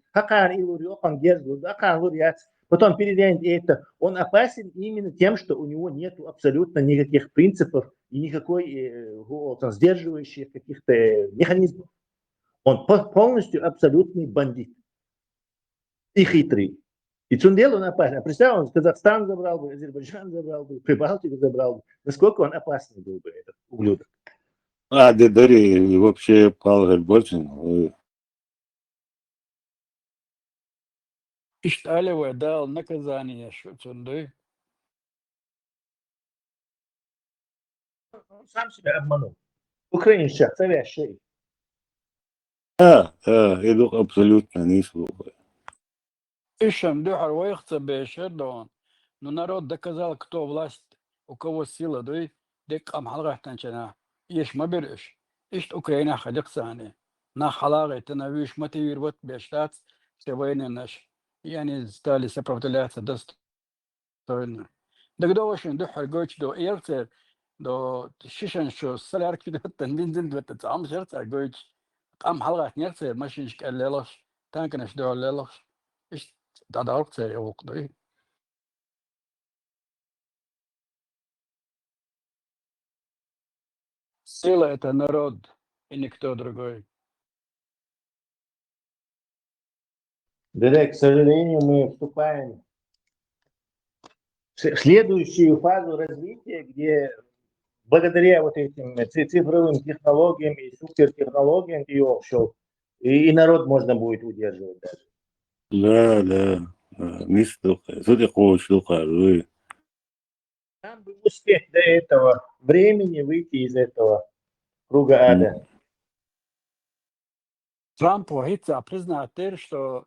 потом передает это. Он опасен именно тем, что у него нет абсолютно никаких принципов и никакой сдерживающих каких-то механизмов. Он полностью абсолютный бандит и хитрый. И Цундел он опасен. Представь, он Казахстан забрал бы, Азербайджан забрал бы, Прибалтику забрал бы. Насколько он опасный был бы, этот ублюдок. Дари вообще Павел Борчин. Ишталева дал наказание, что Цунды. Он сам себя обманул. Украинщик, царящий. Это абсолютно не слухай. Ишам духар выехаться бешердон. Но народ доказал, кто власть, у кого сила, да дик амхалгах танчана. Иш мабириш. Ишт Украина хадик сани. На халаги тенавиш мотивир вот бештат, сегодня наш. يعني стали сопротивляться достойно. Тогда очень духар гоч до эрцер, до шишан шо саляр кидо тандинзин двет цам шерцер гоч. Ам халгах нерцер машиншк аллелош. Танкнаш до аллелош. Иш дадалцер явук дой. Сила — это народ, и никто другой. Да, к сожалению, мы вступаем в следующую фазу развития, где благодаря вот этим цифровым технологиям и супертехнологиям и offshore, и народ можно будет удерживать даже. Да. Мистер, что ты хочешь, вы? Нам бы успеть до этого времени выйти из этого круга ада. Трамп وهيتسا признает, что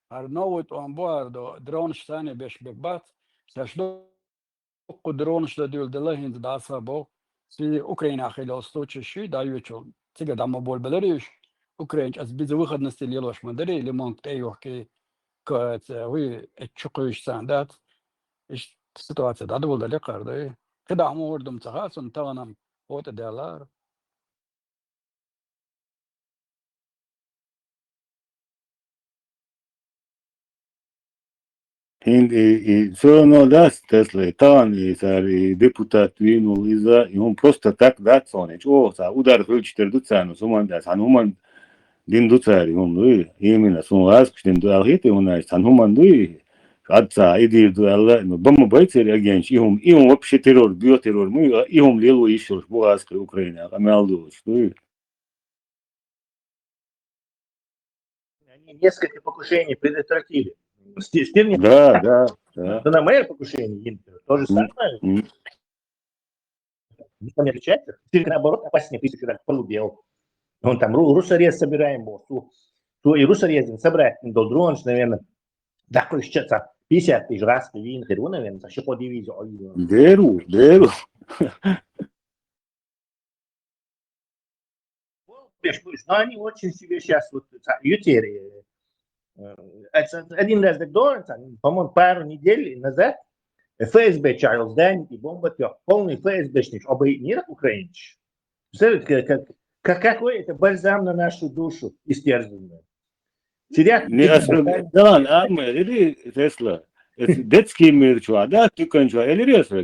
новый он бордо дрон штаны беш бекбат, что дрон что дил делахин да сабо, си Украина хило сточиши даючу. Тига дама бол белериш, Украинч аз без выходности лилош модели или монг тейохки кат вы чукуш сандат. Иш ситуация да был далеко карды. Когда мы ордом цагасон таванам вот делар. Все равно даст Тесла, Тан и депутат винул из-за, и он просто так даст сонич. О, удар включит дуцану, суман даст, ануман дин дуцари, он именно сум аск, что ду алхит, и он даст, ануман дуи, отца, иди ду алла, но бомба бойцы реагенч, и он вообще террор, биотеррор, мы, и он лилу еще, буаск Украина, амялду, что Они несколько покушений предотвратили. Стирни, да. на мое покушение, Интер, то же самое. Никто не отличается. Стирни, наоборот, опаснее 1000 раз полубел. Он там русорез собираем, и русорез собрать до дрон, наверное, да, еще 50 тысяч раз, наверное, еще по дивизию. Деру. Но они очень себе сейчас вот ютери. Один раз по-моему, пару недель назад ФСБ Чарльз Дайник и бомбатер, полный ФСБшник, оба не украинец. Представляете, какой это бальзам на нашу душу истерзанную. Сидят... Да, или Тесла. Детский мир, да, тюкан, или резко,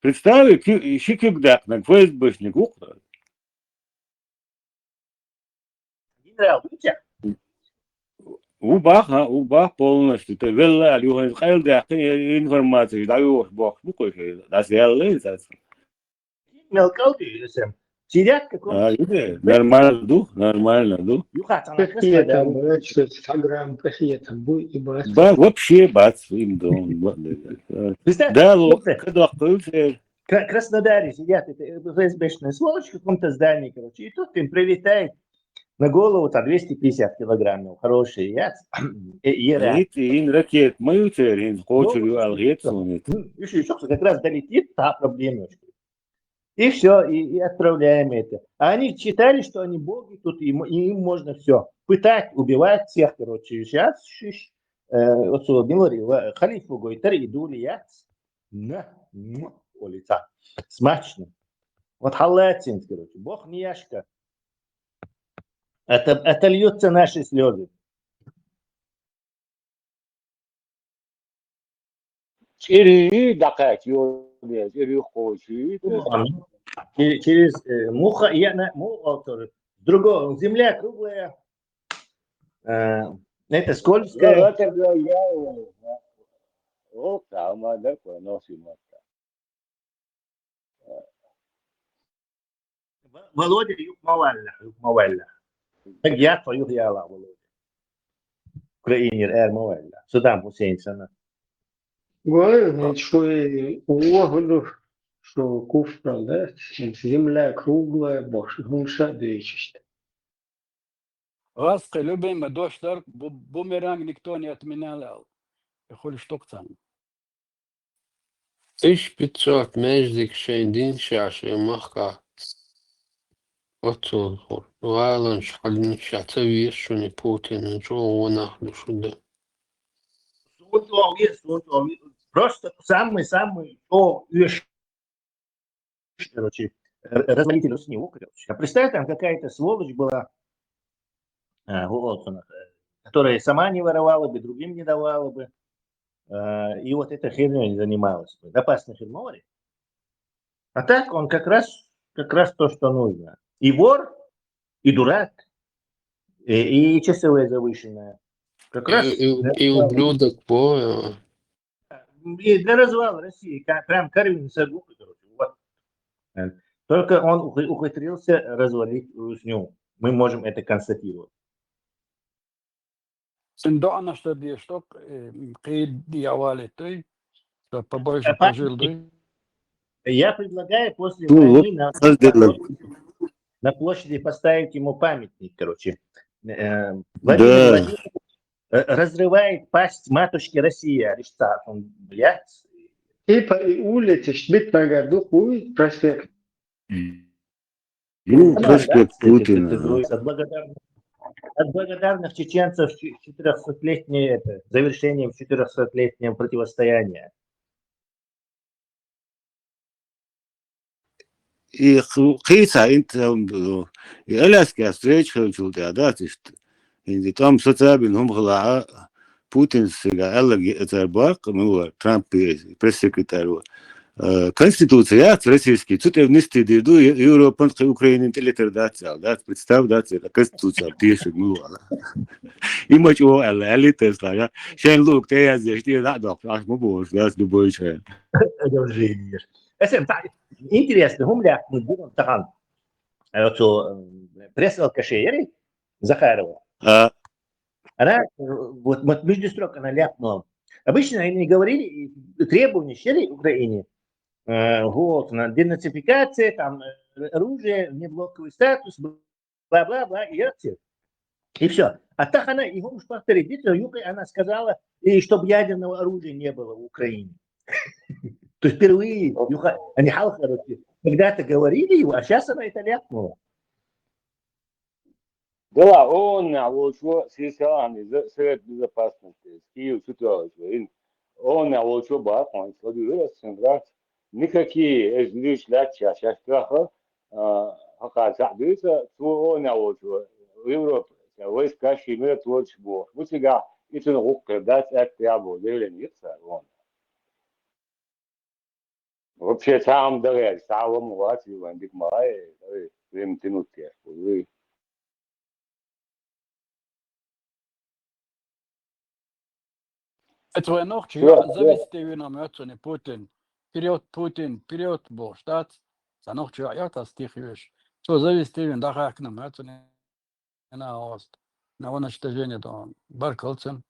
представь, щикигдак, на ФСБшник, генерал, убах полностью. Ты велла, алюхан, хайл дак, информацию, даешь бог, да, сделай, мелкалки, сидят в каком-то... Нормально, ду. Вообще, бац, им дом. Да, когда кто-то... Краснодаре сидят, это ФСБшная сволочь в каком-то здании, короче, и тут им прилетает на голову 250 килограммов, хороший яд. Ин ракет, мою цель, хочу алгет, еще как раз долетит, та проблема. И все, и отправляем это. А они читали, что они боги тут, и им можно все пытать, убивать всех, короче. Сейчас, вот говорил, халифу Гойтер и дули яд. Улица. Смачно. Вот халатин, короче, бог не яшка. Это льются наши слезы. Через муха, другого, земля круглая, это скользкая. Володя Юкмавалля. Я твою яла, Володя. Украинер Мавалля. Саддам Хусейн sana. Говорю, что куфра, да, земля круглая, больше гумша движется. Ласка, любимый дождь, бумеранг никто не отменял. Я хочу что там. 1500 междик шейдин шаши махка. Отцу, вайлан шалин шата вешуни Путин, Джо нахлю шуда. Просто самый, короче, размолитель снегу, короче. А представь, там какая-то сволочь была, которая сама не воровала бы, другим не давала бы. И вот эта херней занималась. Опасный хермовари. А так он как раз то, что нужно. И вор, и дурак, и часовая завышенная. Как раз И ублюдок, понял. и для развала России, прям Карвин Сагука, короче. Вот. Только он ухитрился развалить Русню. Мы можем это констатировать. Sen до она что делаешь, что قيد дьяволы, ты побольше пожил, да? Я предлагаю после Ну, вот, войны сделали. на площади поставить ему памятник, короче. Владимир Да. Владимирович разрывает пасть матушки России, Аристарх. Он, блядь. И по улице Шмидт-Нагар, хуй, проспект. Ну, Да, проспект ты Путина. говоришь, от благодарных чеченцев 400-летнее завершение 400-летнего противостояния. И قيسها انت الاسكا ستريتش خلصوا تعدات انت там соцабин هم خلاعة Путин сега элла зарбак ну Трамп пресс-секретарь Конституция российский тут внести деду Европан Украина телетердация да представь да Конституция пишет ну има чего элли тесла шен лук те я здесь ты да док аж мобос да любой шен Это уже есть. Интересно, гумля будем тахан. Пресс-алкашей Захарова. Она вот между строк она ляпнула. Обычно они говорили требования щели Украине. Вот, на денацификация, там, оружие, неблоковый статус, бла-бла-бла, и все. А так она, его уж повторить, она сказала, и чтобы ядерного оружия не было в Украине. То есть впервые они когда-то говорили его, а сейчас она это ляпнула. Да, он вот что сейчас Совет Безопасности, Киев ситуация, он вот что бак, он следует, никакие лишь лача, сейчас страха, оказывается, что он вот что Европа, войска Шимира творчество бог. Вот сега это рука дать от прямо, заявление он. Вообще там дорог, самому латвии, вандик май, время тянуть тех, Это вы ночью завести вином отцу Путин. Вперед, бог, штат. За ночью я то стихиваешь. Что завести вин, да как нам отцу на ост. На уничтожение то Баркалцем.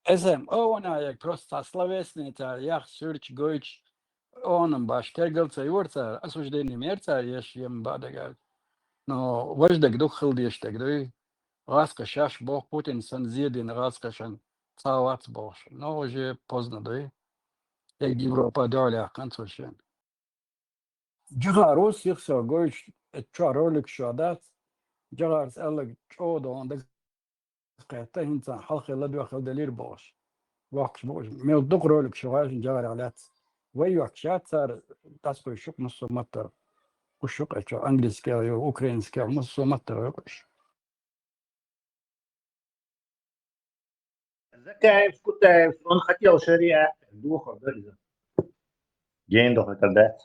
Она як просто словесница, як Сюрч Гойч, он баш тегелца и ворца, осуждение мерца, еш ем бадагал. Но вождак дух хилдиш тогда. Раска шаш бог Путин санзидин раска шан цавац бог. Но уже поздно, да? Як Европа доля концушен. Джага Россия все Гойч, это ролик шадат. Джага с элэг чодо он так сказать, инсан халхи ладва халдалир бог. وقت ميل دقرولك شغال جار علات ويوك شات صار تاسكو شوك نص متر وشوك اشو انجليزكي او اوكرانسكي نص متر يقش Закаев, Кутаев, он хотел шариат, духов, да? Гендох это да.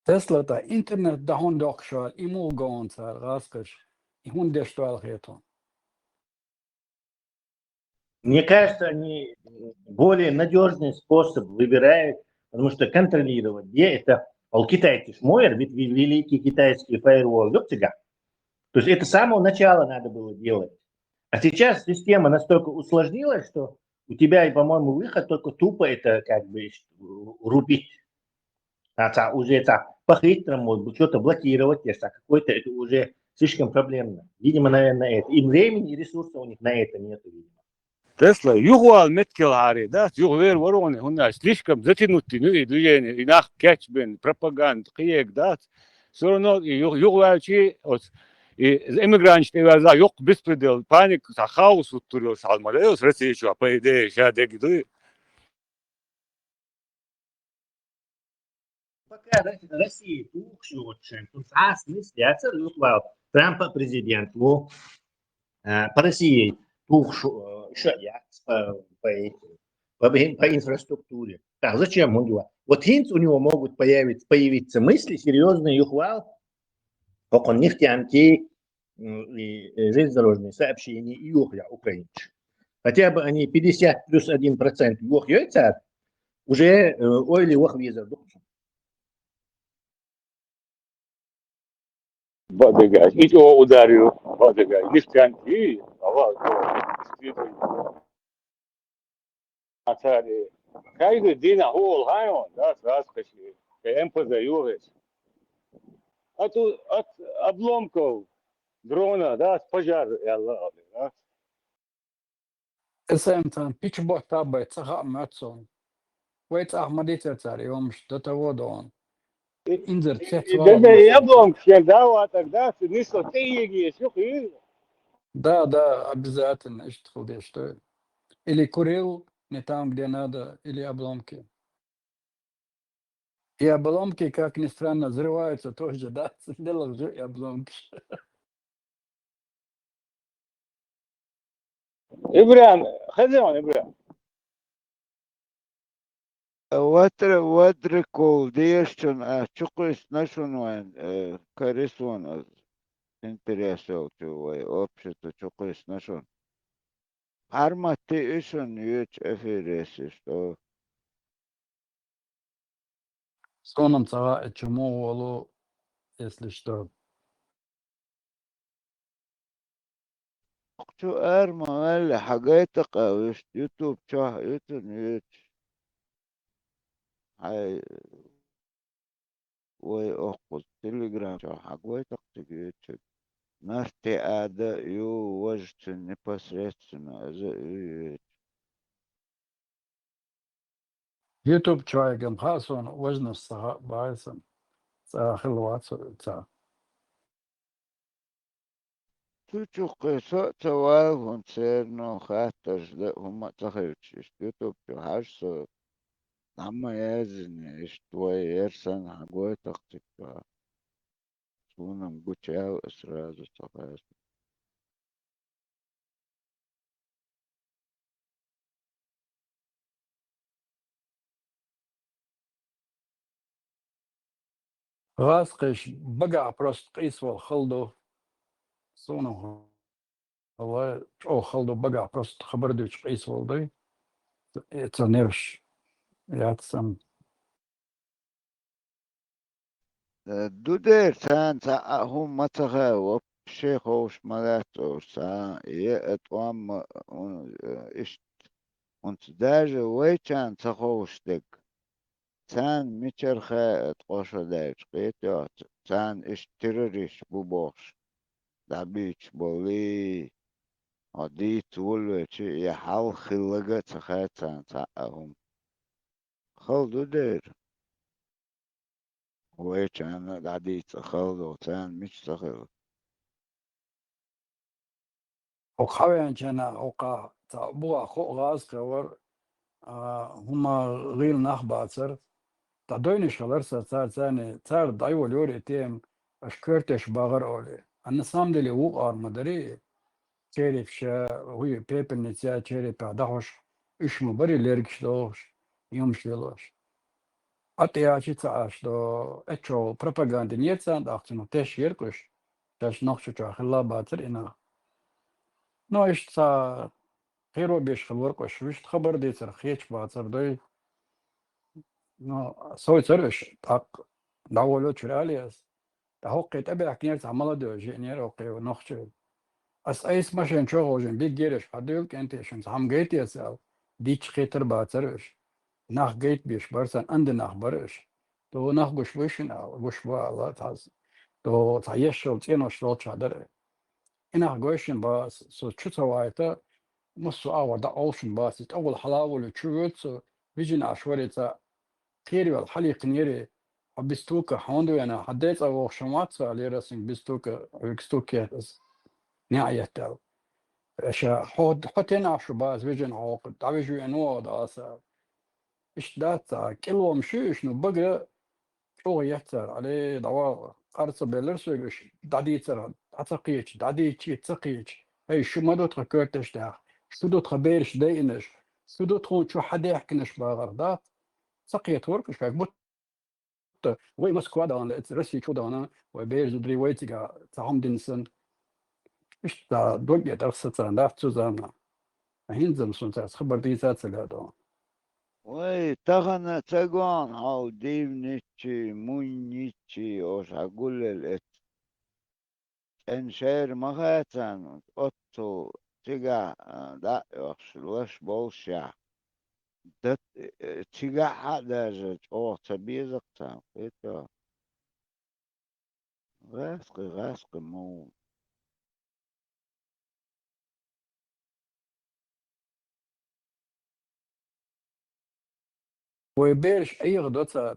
تسلا تا интернет да хон докшал ему гон цар раскаш и хун дештал хетон. Мне кажется, они более надежный способ выбирают, потому что контролировать, где это китайский шмойер, ведь великий китайский фаервол, то есть это с самого начала надо было делать. А сейчас система настолько усложнилась, что у тебя, по-моему, выход только тупо это как бы рубить. Уже это по-хитрому что-то блокировать, какой-то это уже слишком проблемно. Видимо, наверное, это. И времени, и ресурсов у них на это нет, видимо. Tesla yuhwal metkel hari da yuhver warone hunna slishkam zatinutti nu iduyene inach catchben propaganda qiyek da sorno yuhwalchi os immigrant evza yok беспредел паник хаос уттурил салмалеус Россия что по идее шаде гиду Пока Россия ухшут, смыслятся, Трампа президент, по России шаять по инфраструктуре. Так, зачем он его? Вот хинц у него могут появиться мысли серьезные, юхвал, как он нефтянки, железнодорожные сообщения и юхля украинцы. Хотя бы они 50 плюс 1% юхьёйца, уже ойли ух виза. Бадыгай. И то ударил. Бадыгай. Нефтянки. Атари. Кайды дина хол хайон. Да, раз кашли. КМП заёвец. А тут от обломков дрона, да, пожар. Да. اسمتان بيش بوح تابع تخا ماتسون ويت أحمديت تاري يومش تتودون إنزر تسوال Да, и مثلا обломки всем дала тогда, не стратегии, все. да обязательно اشتغل دي что или курил не там где надо или обломки и обломки как ни странно взрываются тоже да делал же и обломки Ибран, хозяин, Ибран. واتركول ديشتون чукуис нашун вайн карисвон аз интересел чувай общество чукуис нашун арматы ишун юч эфиреси что соном цара чему волу если что شو ارما ولا حاجاتك اوش يوتيوب شو يوتيوب يوتش هاي وي اخذ تليجرام شو حاجاتك تجيتش ناستي ادا يو وجت непосредственно يوتيوب شوية جم خاصون وزن الصغار بايسن خلوات تا شو قصة سوال هون سيرنو خاطر ده هم تخيلش يوتيوب شو حاجة عم يازن اشتوي يرسن حاجاتك تبقى سونم قوتشاو اسراز الصفاس غاسقش بقع بروست قيس والخلدو صونو والله او خلدو بقع بروست خبر دوش قيس والدي تنيرش ياتسم دودير سان تا هم متغاوب شيخ وش ملاتو سان يأتوام اش انت داجة ويشان تخوش دك سان ميشر خايت قوشو دايش قيتيات سان اش ترريش بوبوش دابيش بولي عديت ولوشي يحال خلقة تخايت سان تاهم خل دودير ويشان دعديت خلدو سان مش تخل وخوين جنا وقع بوا خو غاز كور هما غيل نخباتر تدوين شغلر سار ثاني صار دايو لوري تيم اشكرتش باغر اولي انا سام دلي وو ارمدري تعرف شا هو بيبل نتيا تعرف بعدهش ايش مبري ليركش دوش يومش لوش اتياچي تعاش دو اتشو بروباغاندا نيتسان داختنو تش يركش تش نخشو خلا باتر انا نو ايش تا خيرو بيش خلوركش وش خبر ديتر خيش باتر دوي نو سوي سرش تاق داولو تشراليس تهوقي تبع كنيرت عملا دو جينير اوكي ونخشو اس ايس ماشين شوغوجن بيج جيرش حدوك انت شنز هم جيت يسال ديش خيتر باترش nach geht bis barsan ande nach barish to nach gushwishin gushwa Allah tas to tayeshol tseno shlo chadar ina goshin bas so chutawaita musu awa da ocean bas it awal halawul churut so vision ashwarita khiri wal haliq niri bistuka hondo yana hadayt aw shmatsa lirasin bistuka ekstuka نهاية أشياء حتى شو باز فيجن عقد تعرفوا إنه هذا إيش داتا كلهم شو إنه بقى شو يحتر عليه دواء قرص بيلرسو إيش دادي ترى أتقيش دادي شيء تقيش هاي شو ما دوت ركورتش ده سودو خبيرش داينش سودو تخون شو حدا يحكنش باغردات سقيت وركش فاك بوت وي مسكوا دان رسي شو دانا وبيرز دري ويتيغا تعم دينسن مش دا دوجي درستان دافت سوزانا هينزل سونتاس خبر دي ذات هذا وي تغنى تقوان هاو ديف نيتشي مون نيتشي اوش اقول الات انشير مغاتان اوتو تيغا دا يوش بولشا دت تيغا حدا او تبيزك تام ايتو غاسق مو وبيرش اي غدوتا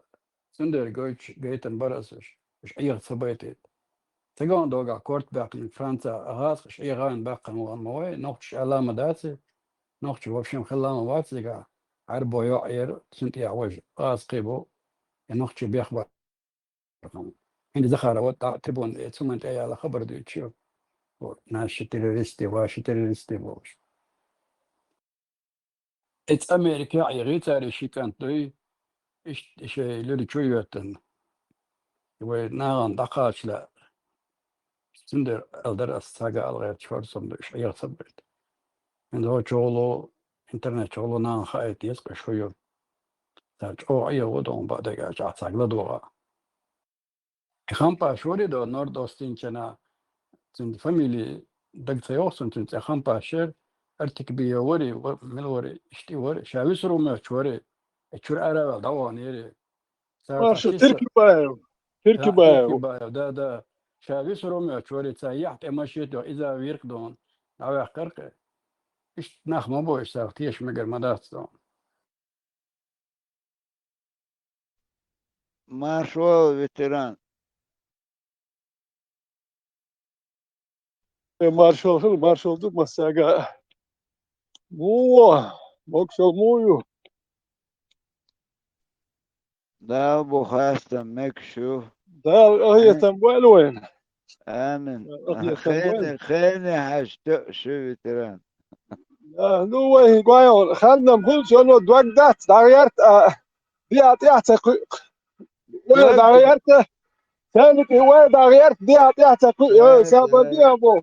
سندر جويتش جيتن براسش مش اي صبيتي تقون دوغا كورت باق من فرنسا اغاس مش اي غان باق موي نوختش علامه داتي نوختش وبشم خلامه واتيغا عربو يعير سنتي عوج غاس قيبو نوختش بيخبر عندي زخارة وطا تبون تسمنت اي على خبر دي تشوف ناس تيروريستي واش تيروريستي بوش ات امريكا عيغي تاري شي كانت دوي ايش لوري تشويوتن وناغن دقاش لا سندر الدر استاغا الغير تشورسون دوش ايغ صبرت من هو شغلو انترنت شغلو نان خايت يسقى شويو تاج او ايغ ودون بعدك جات ساغلا دوغا خامبا شوري دو نورد اوستين كنا تند فاميلي دقت يوصن تند خامبا شير ارتك بي وري من وري اشتي وري شاويس روما شوري اشور ارا دوان يري ساعة ماشي شيس تركي بايو تركي لا تركي بايو بايو دا شاويس روما شوري تسيحت اماشيتو اذا ويرقدون او قرقه ايش ناخ ما بوش ساعتيش مقر مداستون مارشو فيتران مارشال دو مساقا مو موكسل مويو دا ابو خاستم مكشو دا هي تنبوال وين امن هي تنبوال خيني حشتق شو فيتران نو وين بايو خلنا نقول شنو دوك دات داغيرت دي اعطيها وين داغيرت ثاني وين داغيرت دي اعطيها سابدي ابو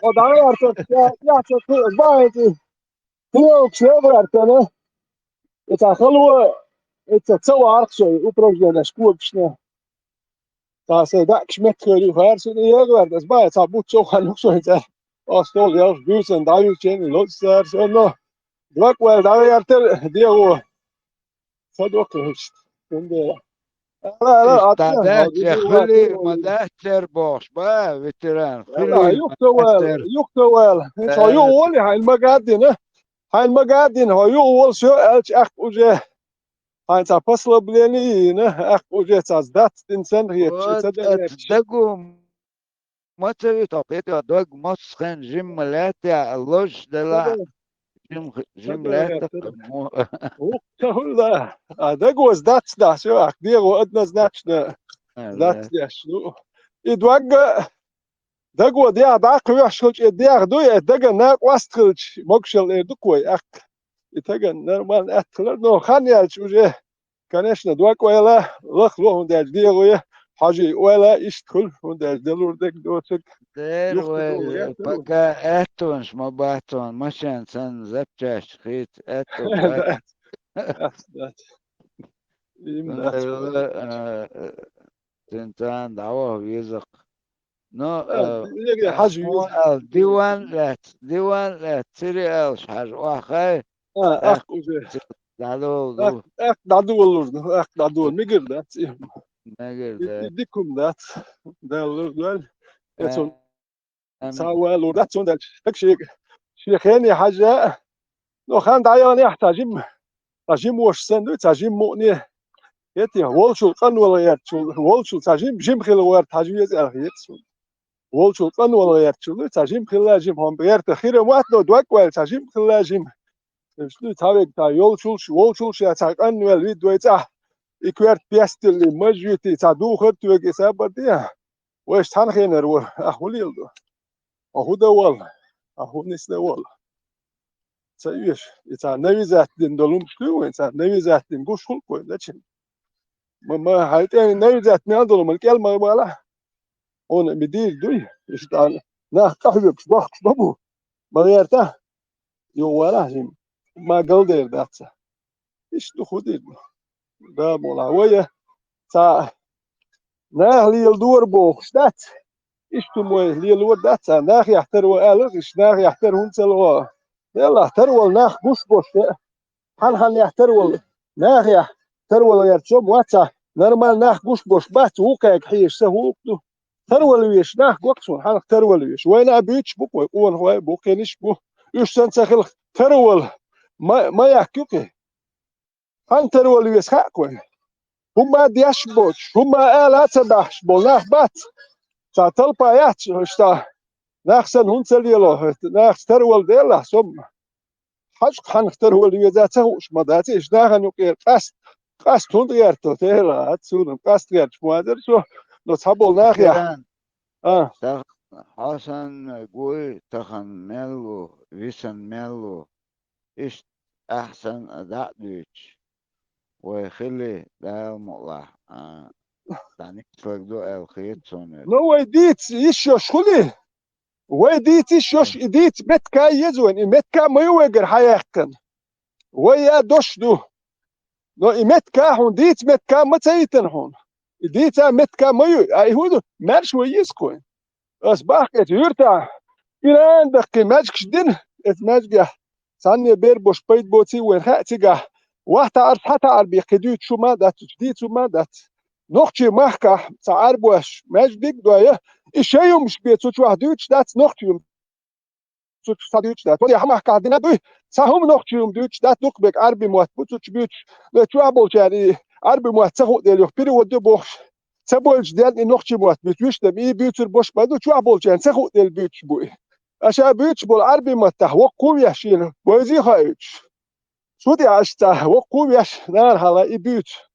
وداغيرت دي بايتي هو كشوفرت انا يتخلوا تسوى عرق شوي وبروجنا شكوك شنا تاسه داكش متخري فارسون يغور das باي صابوت شو خلوك شو انت استول ياس بوسن دايو تشين لوتسر سنو دوك ويل دايرت ديو صدوك هشت لا استعداد خلي مدهتر بوش با فيتران لا خلي يكتوال انت يقول هاي المقادين هو يقول شو الش اخ وجه هاي تفصل بليني نه اخ وجه تزدات انسان هي دقو ما تبي تعطيت دوق مسخن جيم لاتع اللوج دلع جيم لاتع وكهلا دقو زدات دا شو اخ ديغو ادنا زداتش زدات شو يدوق دقو دي عداق ويحشلش ديغ دوي دقا ناق واستخلش مقشل دقوي اخ يتقن نرمان اتخلر نو خانيالش وجه كانشنا دوك ولا لخلو هنداج ديغوي حاجي ولا يشتغل هنداج دلور دك دوتك دير بقى اتونش ما باتون مشان سن زبجاش خيت اتو تنتان دعوه بيزق نو حاجي ديوان لا تري الش حاجة واخاي اخ وجه دعدول اخ دعدول اخ دعدول ميجر دات ماجر ده يديكم دات دول يتون ساوال وداتون دات شيء شيخين حاجة لو خان دعيان يحتاجم تاجم وش سندو تاجم مؤني يتي والشو قن ولا يرتشو والشو تاجم جيم خيل وير تاجم يزال يتشو والشو قن ولا يرتشو تاجم خيل جيم هم بير تخير وقت لو دوك ويل تاجم خيل جيم شنو تابك تا والشو يا تاقن ويل ويد ويتا يكويرت بيستل اللي مجيتي تادو خدت ويجي سابديها ويش تان خينر اخو ليلدو اخو دوال اخو نس دوال تسويش إذا نبي ذات دين دلهم شلو إذا نبي ذات دين قش خلق وين لكن ما حالتين نبي ذات نادلهم الكلمة ولا هون بدير دوي إيش تعال نه كحيب بخ بابو ما يرتاح يو ولا جيم ما قلدر داتسا إيش تخودي ده مولا ويا تا نه ليل دور بوخ دات إيش تموي ليل ود داتسا نه يحتر وقالق إيش نه يحتر هونسلوا يلا احترول ناخ بوش هن يحترول ناخ يحترول يرتشوم واتسا نرمال ناخ بوش بات وكاك حيش سهوكتو ترول ويش ناخ وقتون هن ترول ويش وين أبيتش بوك ويقول هو بوكينش بو يش سنسخل ترول ما يحكوكي هن ترول ويش حقوي هما دياش بوش هما آلات سباحش بول ناخ بات تا تلقى ياتش هشتا ناخ سن هونسليلو ناخ ترول ديلا سم حاج حنختار هو اللي ذاته وش ما ذاته إيش ناخ نقير قاس تون غيرته تهلا هتسون قاس غير شو هذا شو لو تحبوا ناخ يا حسن قوي تخن ملو ويسن ملو إيش أحسن دعوتش ويخلي ده مقلع يعني تلقدو الخيط سونر نو يديت إيش شغلي ويديت إيش يديت متكا يزون متكا ما يوجر حياكن ويا دوش دو نو متكا هون ديت متكا ما تيتن هون ديت متكا ما يو أي هو مارش ويسكون أصبح كتيرتا إلى عندك ماجكش دين ماجك ثانية بير بوش بيت بوتي وين خاتجا واحدة عرف حتى عربي قديت شو ما دات جديد شو ما دات نختي محكة تعربوش ماجدك دوية إشيو مش بيتوش واحدوش دات نختي تادوش دات ودي هم حكادنا دوي سهم نختي دوش دات نقبك عربي موت بوتوش بيتش لتوابل يعني عربي موت سهو ديلو بيري ودي بوش سبولج ديال نختي موت بيتوش دم بيتر بوش بدو توابل يعني سهو ديل بيتش بوي أشا بيتش بول عربي متح وقوم يشين بوزي خايتش شو دي عشتا وقوم يش نار هلا بيتش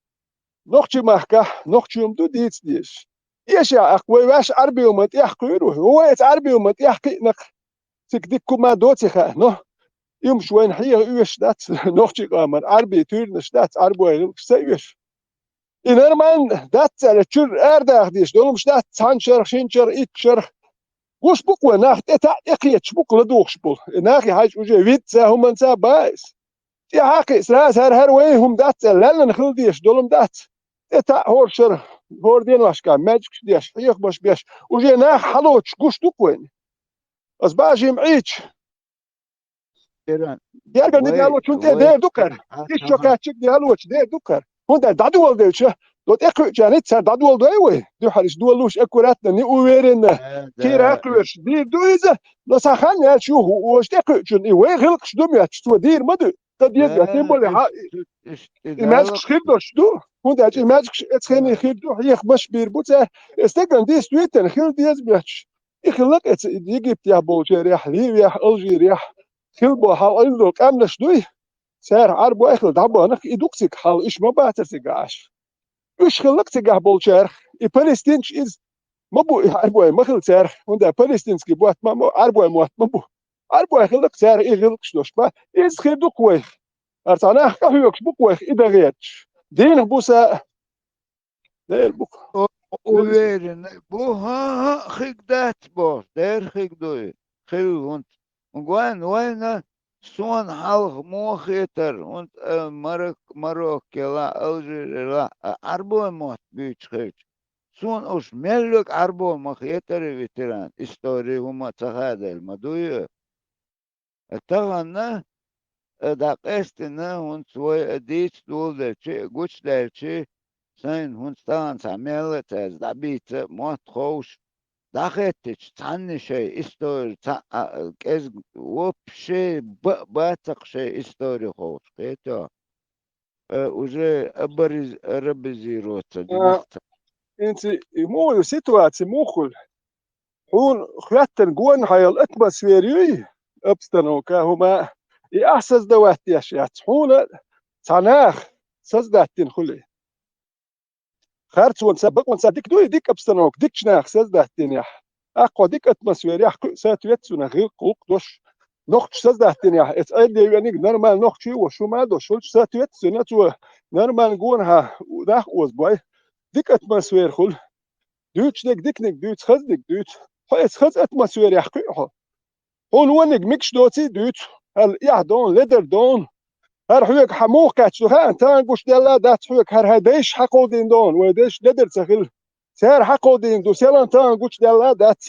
نختي محكة نختي دو ديت ديش إيش يا أخوي واش عربي ومت يحكي روح هو عربي ومت يحكي نق تكديك كما دوتي خا نو يوم شوين حيه إيش دات نختي قامر عربي تير نشدات عربي سيش إن من دات على شر أردا خديش دول مش دات سانشر شينشر إكشر وش بقوا ناخد إقيتش بقوا لدوخش بول ناخي حاج وجه فيت ساهم من سابايس يا حقي سلاس هر وينهم دات لا نخل ديش دولم دات إتا هورشر هور دين واشكا ماجك ديش حيخ باش بيش وجه ناخ حلوش قوش دوكوين بس باجي معيش يرجع نديالو شو دير دوكر إيش شو كاتشك ديالو دير دوكر هون دادو والديش دوت إكو جانيت سر دادو والدو أيوه دو حرش دولوش إكوراتنا نيويرن كير أكلوش دير دويزة بس أخاني شو هو وش إكو جن إيوه غلقش دمية شو دير مدو قد يزجع تيمبولي ها إماجك خيردوش دو هون داج إماجك إتخيني خيردو حيخ باش بيربوتة استكن دي سويتن خير ديز بيش يخلق يجيب تيا بولجي ريح ليبيا ألجي ريح خلبو حال أيضو كاملش دوي سار عربو إخل دعبو نخ إدوكسك حال إيش ما باتسيقاش إيش خلق تيقاه بولجير فلسطينش إز مبو عربو مخل سار هون دا فلسطينسكي بوات ما عربو موات مبو عربو خلق سار إيه خلقش دوش با إز خير دوك ويخ أرتانا كافيوكس بوك ويخ إذا غيرش دين بوسا دير بوك ويرن بو ها خيك دات بو دير خيك دوي خيل ونت وين سون حلق موخيتر ونت مروك لا ألجير لا عربو موت بيتش خيك سون أوش ملك عربو مخيتر فيتران استوري هما تخادل المدوية التغنى دقيستنا هون سوي أديت دول دلشي قوش دلشي سين هون ستان سعميلة تاز دعبيت موت خوش داخلتش تعني شيء استوري كز وب شيء باتق شيء استوري خوش قيتو وجه أبرز ربزي روتا دي مخت انت مو سيتواتي موخل هون خلاتن قوان هاي الاتموسفيري ابستنو كهما احساس دواتي اشياء هون تناخ سزداتين خلي خارج ونسبق ونسديك دوي ديك ابستنوك ديك شناخ سزداتين يح اقوى ديك اتموسفيري احكو ساتويتسونا غير قوق دوش noch stattdessen ja jetzt eigentlich wenig normal noch chiu schon mal do schuld statt jetzt nicht so normal gehen ha nach aus bei dik atmosphäre khul Deutsch dik Deutsch khazdik Deutsch jetzt khaz atmosphäre يحكي هون ونك ميكش دوتي Deutsch هل يهدون لدر دون هر حوك حموق كاتشو ها تان قوش دلا دات حوك هر هديش حقو دين دون وديش لدر تخل سير حقو دين دو سيلان تان قوش دلا دات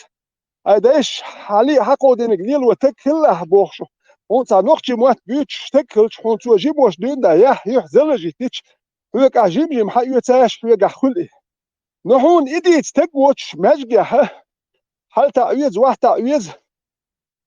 هديش حالي حقو دين قليل وتكله بوخشو هون تا نوخشي موات بيوتش تكلش هون تو جيبوش دين دا يح زلجي تيتش حوك عجيب جيم حيو تاش حوك خلي نحون إديت تكوتش مجگه هل تعويز واحد تعويز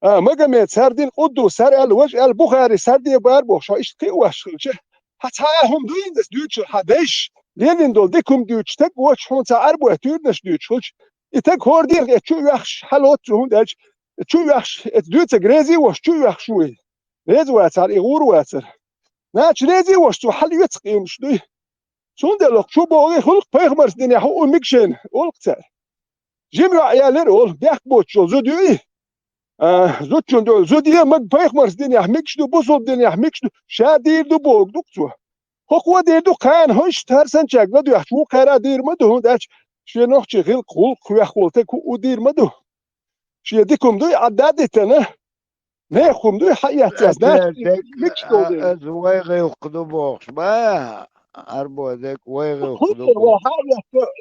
مجمع سردين قدو سر الوجه البخاري سردي باربو شو إيش كيوش خلشه حتى هم دوين دس دوتش حدش لين دول ديكم دوتش تكوتش هون تعربو تودنش دوتش خلش إتك هوردير إتشو يخش حلوت هون دج إتشو يخش إتدوت جريزي وش شو يخشوي ريز واتر إغور واتر ناتش ريزي وش تو حل يتقيم شدوي شون دلوك شو بوغي خلق بيغمرس دنيا هو ميكشين أولقتر جيميو عيالير أول بيحكبوت شو زودوي زوتشون دول زوديا مج بيغمرس دنيا ميكشدو بوصل دنيا ميكشدو شادير دو بوغ دوكتو هو دير دو كان هوش ترسن شاك بدو يحشو قرا دير مدو داش شي نوخشي غيل خلق ويخولتك ودير مدو شي ديكم دوي عدادتنا ناخم دوي حياتي ناس ميكشدو دير از ويغي وقدو ما أربو ذاك ويغي وقدو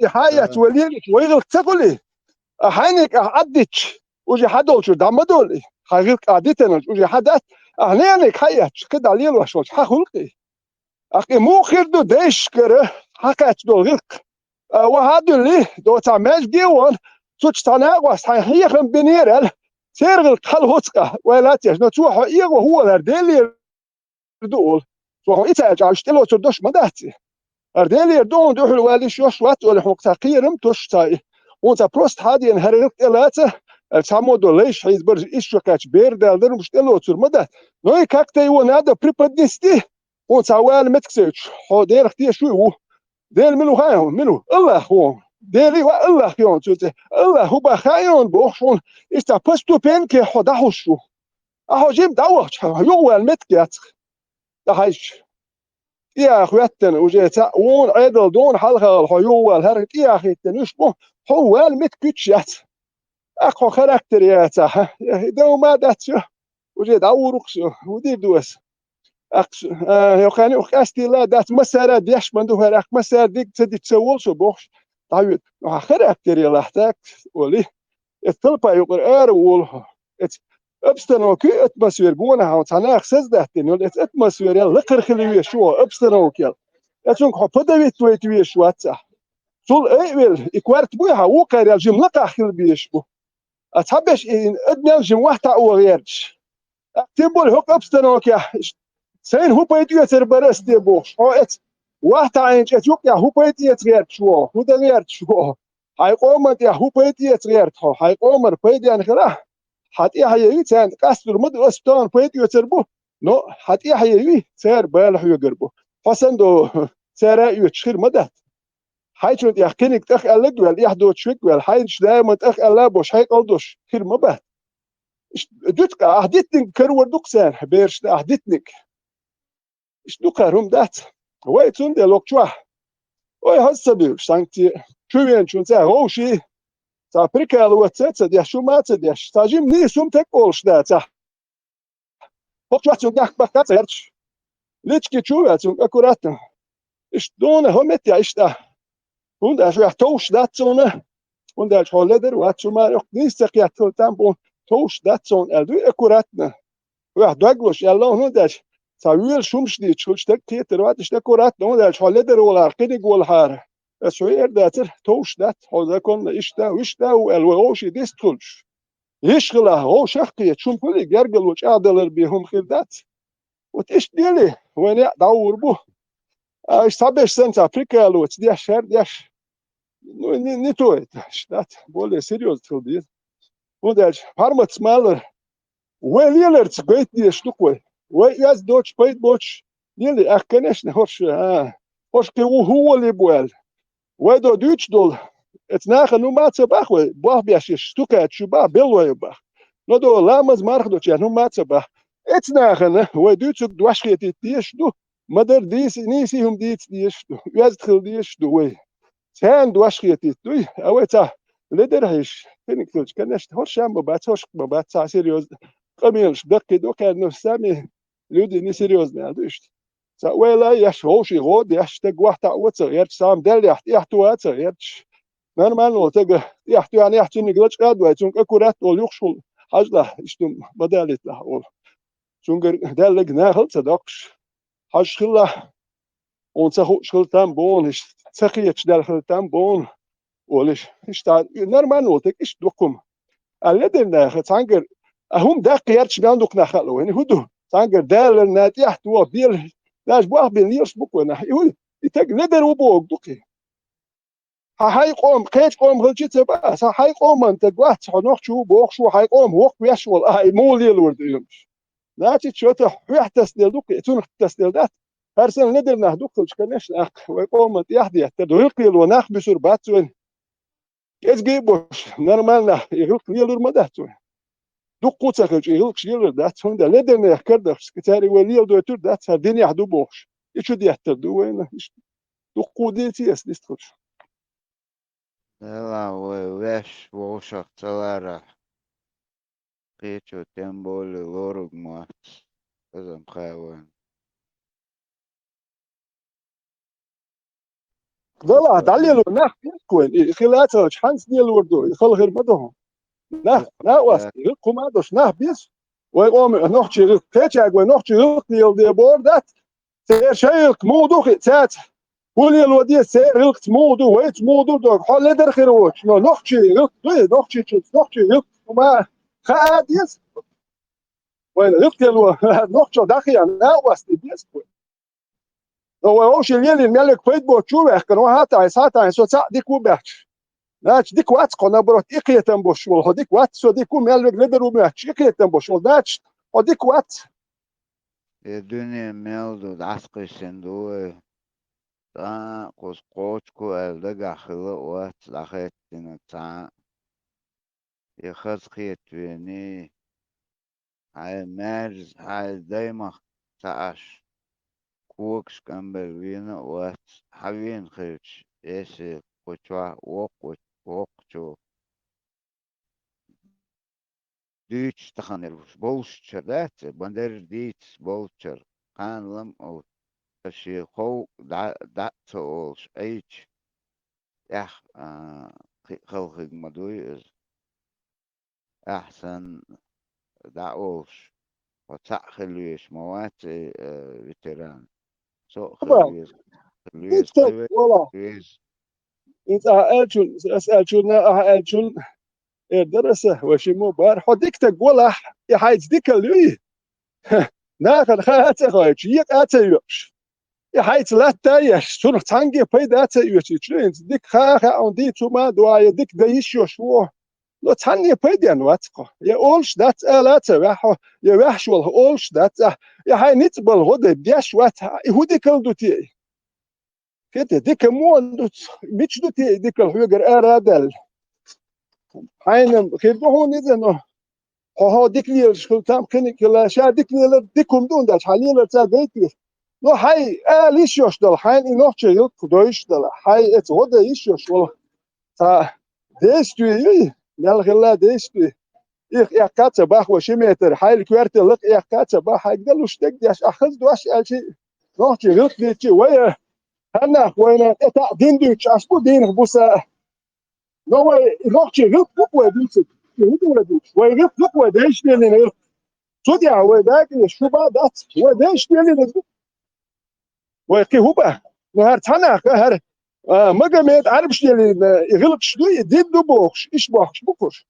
حياة وليلك ويغل تقولي حينك عدتش وجي حدول شو دمدولي حقيق عدتنا وجي حدات أهنينك حياة كده عليل وشوش حخلقي أخي مو خير دو ديش كره حكات دو غلق وهادو اللي دو تعمل جيوان سوش تناقوس حيخم بنيرل سيرغل قلوتك ولا تيجنا توحو إيغو هو لرديلي دول سو إتاج عشتلو تردوش مداتي أرديلي دون دوح الوالي شوش وات ولا حق تقيرم توش تاي وانت بروست هادي انهرق إلاته التامو دوليش حيث برج إيشو كاتش بير دالدر مشتلو تر مدات نوي كاكتاي ونادا بريبادنستي وانت وال متكسيتش حو دير اختي شو دير منو خايون منو الله هون ديري والله خيون توتي الله هو بخايون بوخشون إستا بستو بين كي حدا شو أهو جيم داوخش يو المتكات هايش يا أخواتن وجيتا وون عدل دون حلقة الحيوة الهرق يا أخي تنشبه هو المتكتشات أخو خراكترياتا دو ما داتشو وجيت عورقشو ودي دوس أقش يوخاني أخاستي لا دات مسارة ديش من دو هرق مسارة ديك تدي تسولشو بوخش طيب خراكتريا لحتاك ولي الطلبة يقر أرول ابستنوكي اتمسوير بونا هاو تناخ سزدهتين يقول اتمسوير يلا لقر خليوية شو ابستنوك يلا اتشونك حبدا تويتوية شو اتسح شول ايويل اكوارت بويها وقار يلجم لقا خل بيشبو اتحبش ادنى الجم واحدة او غيرش تنبول هوك ابستنوك يا سين هو بيتوية تربرس دي بوش هو ات واحدة عينش اتيوك يا هو بيتوية غير شو هو دا غير شو هاي قومت يا هو بيتوية غير هاي قومر بيتوية نخراه حتى هي يتان كاستر مد أسبتان بيت يتربو نو حتى هي سير بالح يقربو حسن دو سير يتشخير مدة حيث يحكينك تخ ألد ولا يحدو تشوك ولا حيث دائما تخ ألا بوش حيث قلدوش خير مبات دوتك أحدتنك كرور دوكسان بيرش أحدتنك إيش دوكارهم دات ويتون دي لوكشوا وي هالسبيل شانتي شوين شون سا روشي تابريكا الواتسات دي شو ما تديش تاجيم ني سوم تقولش داتا وقت وقت داك بقات يرش ليش كي شو وقت اكورات ايش دون همت يا اشتا und شو توش داتونه und هولدر وقت شو ما نيستك يا تامبون توش داتون الدو اكوراتنا واحد داغلوش يلا هون داش ساويل شومش دي تشلشتك تيتر وقت اشتكورات نو هولدر ولا قيد جول حار سوير داتر توش دات هذا كون إشتا وإشتا والوغوش ديستولش يشغله هو شخصية شوم كل جرجل وش عدل بيهم خدات وتش ديلي وين دور بو إيش سبش سنت أفريقيا لو تديش شر ديش نتوه دات بقول سيريوس تودي وداش هرمت سمالر ويليلر تقيت ديش تقوي وياز دوتش بيت بوتش يلي أكنش نهوش هوش كي هو اللي بوال ويدو دوتش دول اتناخ نو ما تباخ بواه بياش شتوكا تشوبا بيلو يباخ no do lamaz markdo chen hum matzaba etsnachen we dutsuk dwashket dies du madar dies nisi hum dies du yazt khil dies du we sen dwashket du aweta لدرهش فينك توش كناش هرش ما باتوش ما باتسا سيريوز قميلش دقي دو كان نفسامي لودي ني سيريوز نادوش سا ولا يش هوشي غود يش تقوحتا وتر يرش سام دل يحتو واتر يرش نورمال نو تق يحتو يعني يحتو نقلش قاد ويتون اكورات ول يخشل حاجله اشتم بدالت له ول شونغر دلق ناخل صدقش حاج خلا اون سخو شلتام بون سخيتش دل خلتام بون ولش اشتا نورمال نو تق اش دوكم الذين خطانجر هم ده قيادش بياندوك نخلو يعني هدو تانجر دال ناتي احتو بيل لاش بواه بيليرش بوكونا يقول يتق ندر وبوك دوكي هاي قوم قيت قوم غلجت تبا هاي قوم انت قوات حنوخ شو بوخ شو هاي قوم وق بيشول هاي مولي الورد يمش ناتي شوته ويح تسدل دوكي تون تسدل ذات هرسن ندر نهدوك كنش اخ ويقوم انت يحدي تدويقي وناخ بسور باتوين يزجيبوش نورمال يغلق ليلور مداتوين دقو تاخج يغلق شيلور دات هوندا لدن يكردش كتاري وليل دو تور دات الدنيا حدو بوش يشو دي يحتدو وين دقو ديتي يسدستخش لا وش وشق تلارا قيتشو تنبول لورق موات لازم خاوان لا تعليلو ناخ كوين خلاتها حنس ديال الوردو يخل غير مدهم ناخ ناقص يلقوا ما دوش ناخ بيس ويقوم نوحشي يلق تيتشاق ونوحشي يلق ديال بوردات سير شيلق مودو خيتات ولي الوديه سير يلق مودو ويت مودو دوك حول لدر خيروش نوحشي يلق نوحشي يلق وما خاديس وين يلق نوحشي داخي ناقص بيس هو وش اللي الملك فيدبو تشوف كانوا هاتا سو ديك وباتش ناتش ديك وات قنا بروت اقيه تنبوش ولا ديك وات سو ديك ملك لدر وباتش اقيه تنبوش ولا ناتش وديك وات الدنيا ميلدو دعسقي سندو تا قوس قوتكو الدقا خلق وات دخيت تا يخز خيتويني هاي مارز هاي دايما تاش كوكس كامبل وينا وات حوين خيرش ايسي قوتوا وقتو ديتش تخانلوش بولشتر دات بندر ديتش بولشتر قان لم او تشي خو دا تولش ايش اح خلق مدوي از احسن دعوش وتأخلوش موات فيتران سو خلويز ديك ولا انت اسال شو درسه وشمو بار حديك تقول يا حاج ديك اللي ناخذ خاطر خايش يك اتيوش يا حاج لا تايش شنو تانجي بيدا اتيوش تشينز ديك خا عندي توما دوايا ديك دايش شو لو تاني بيدا نواتقو يا اولش دات لا تباح يا وحش ولا اولش دات يا هاي نتبل هدي بياش وات هدي كلدوتي كده ديك مو مش دوتي ديك الحجر ارادل حين كيف هو نزنه هو ديك لي شغل تام كنك لا شا ديك لي ديكم دون داش حاليا تا بيتي لو هاي ليش يوش دل حين نوح شيء كدويش دل هاي اتودا ايش يوش والله تا ديستوي نال غلا ديستوي يا كاتsa باخ وشميتر هاي الكوارت لق يا كاتsa باخ قالوش تقداش اخذ دوش شيء نوح شيء ديتي ويا انا وين اتا دين دوش اسبو دين بوسا نو نوحشي غلط بقوة ديسك يهدو ودوش ويغلط بقوة دايش ديالي صديع وداك الشوبا دات ودايش ديالي ندوك ويقي هوبا نهار تانا هر مقامات عربش ديالي يغلط شدوي دين دو بوخش ايش بوخش بوخش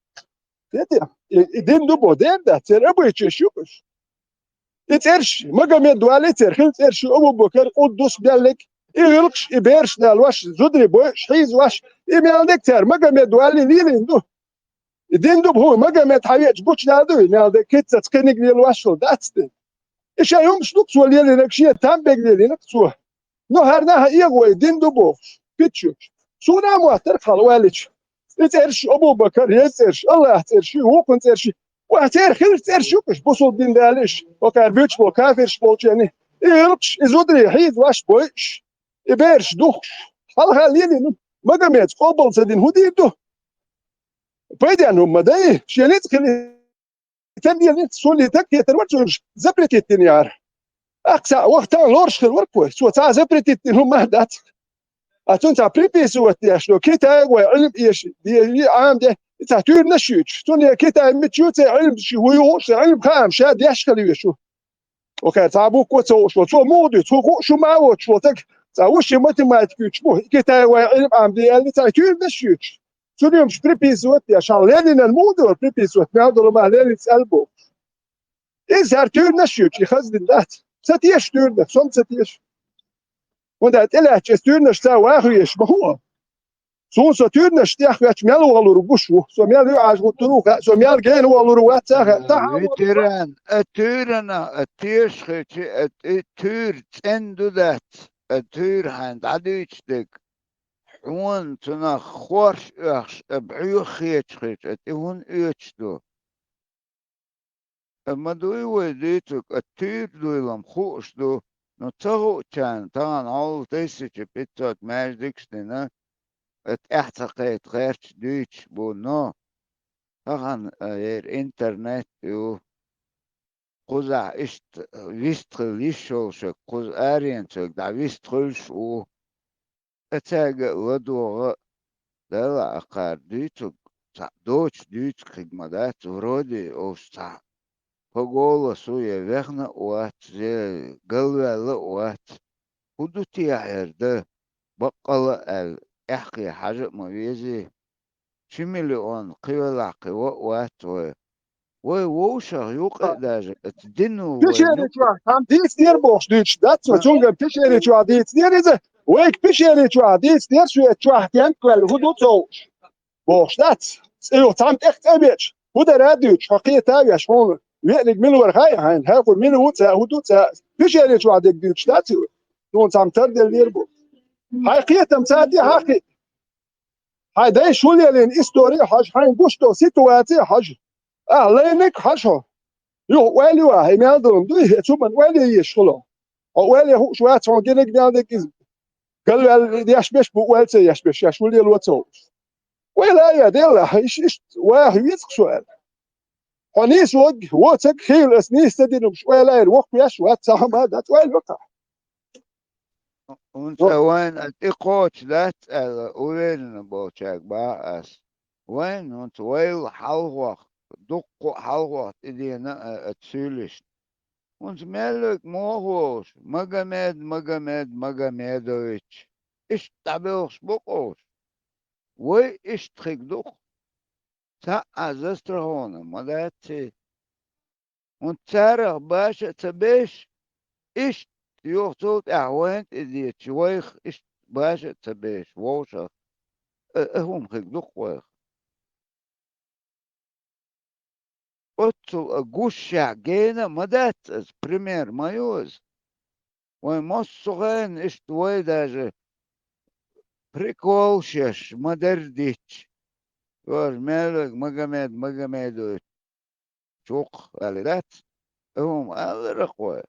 دين دو بو دين دا تير ابو يتشوكش يترش مقامات دوالي تير ترش ابو بكر قدوس بيالك يغلقش يبيرش نالواش زدري بوش حيز واش يميل دكتور مقامات دوالي ليلين دو دين دو هو مقامات حياج بوش نادو يميل دكتور تقنق ليل واشل داتستي ايش يوم شلوكس وليلي نكشيه تامبق ليلي نكسوه نو هرناها ايغوي دين دو بوش بيتشوش سونا مواتر خالواليش يترش ابو بكر يترش الله يترشي هو كنت ترشي وهتير خير تير شوكش بوصل دين دالش وكان بيتش بو كافرش بولشاني إيرتش إزودري حيد واش بويش إبيرش دوخش هل خليني ما قمت قبل سدين هدي دو بيدي أنهم مداي شينيت خلي تندي اللي تسولي تك يتروتش زبرتي التنيار أقسى وقتها لورش خل وركوي سو تا زبرتي هم مهدات أتون تا بريبي سوتي أشلو كيتا وعلم إيش دي عام ده تحتور نشيش توني كيتا متشوت علم شي ويوش علم خام شاد يشخلي وشو وكان تعبوك وتوش وتو مودي تو شو ما وش وتك تعوش ماتيماتيك شو كيتا وعلم عام دي اللي تحتور نشيش توني مش بريبي سوتي عشان لين المودو بريبي سوتي نادر ما لين تسالبو إذا تور نشيش يخزن الذات ستيش تور ده صم ستيش وده تلا تشتور نشتا واخيش ما هو سون ستور نشتيخ واتش ميل والو بوشو سو ميل يعاج وتروخ سو ميل جين والو واتساخ ويتران أتورنا أتيشخش أتور تندودات أتور هند عديشتك حون تنا خوش أخش بعيوخيتشخش أتهون إيتشتو أما دوي وديتك أتور دويلم خوش دو نتغو كان طبعا عول تيسيش بيتوت ماجدكشتنا اتعتقد غيرش دويتش بونو طبعا الانترنت و قزع اشت ويستخليشوش قز ارينتك دا ويستخلش و اتاقى ودوغ دالا اقار دويتك دوتش دويتك خدمات ورودي اوشتا فقولا سويا ويخنا وات قلوة وات هدوتي عيرده بقلا احقي حاجة مويزي شمليون قيولا قيوة وات ووشا يوقع داجة تدنو بيشيري توا هم ديت دير بوش ديتش داتس وتونغ بيشيري توا ديت دير إذا ويك بيشيري توا ديت دير شوية توا كان كوال هدوتو بوش داتس ايو تام اخت ابيتش وده راديوش حقيقة تاويش هون ويقلق من ورخاي هاين هاكل من وطا هدوتا بيشيري توا ديك ديتش داتس دون تام تردل دير بو حقيقة تمتادي حقيقة هاي داي شولي لين استوري حاج هاين بوشتو سيتواتي حاج لينك حاجه يو ويلي واهي ميادرم دوي شومن ويلي يشغلو او ويلي هو شويه تونجينك داندك قال دياش بيش بو ويلتي ياش بيش ياش ولي الوتو ولا يا ديلا ايش واه يسق سؤال حنيس وق وتك خيل اسنيس تدين مش ولا الوقت ياش وات ما دات ويل وقع وانت وين التقوش ذات وين بوشاك باس وين وانت ويل حلوة دقو حلوة إدينا تسولش وانت مالك موهوش مجمدوش إيش تعبيرش بقوش وي إيش تخيك دق ساعة زسترهونا مداتي وانت سارغ باشا تبيش إيش يوصوت أعوانت إدي تشويخ إيش باشا تبيش ووشا هم خيك دق ويخ Otto guscia gena madat as primer maios. Ой моссоген ist way даже приколшеш модердич. Var melek Magomed чук алидат. الرقوة.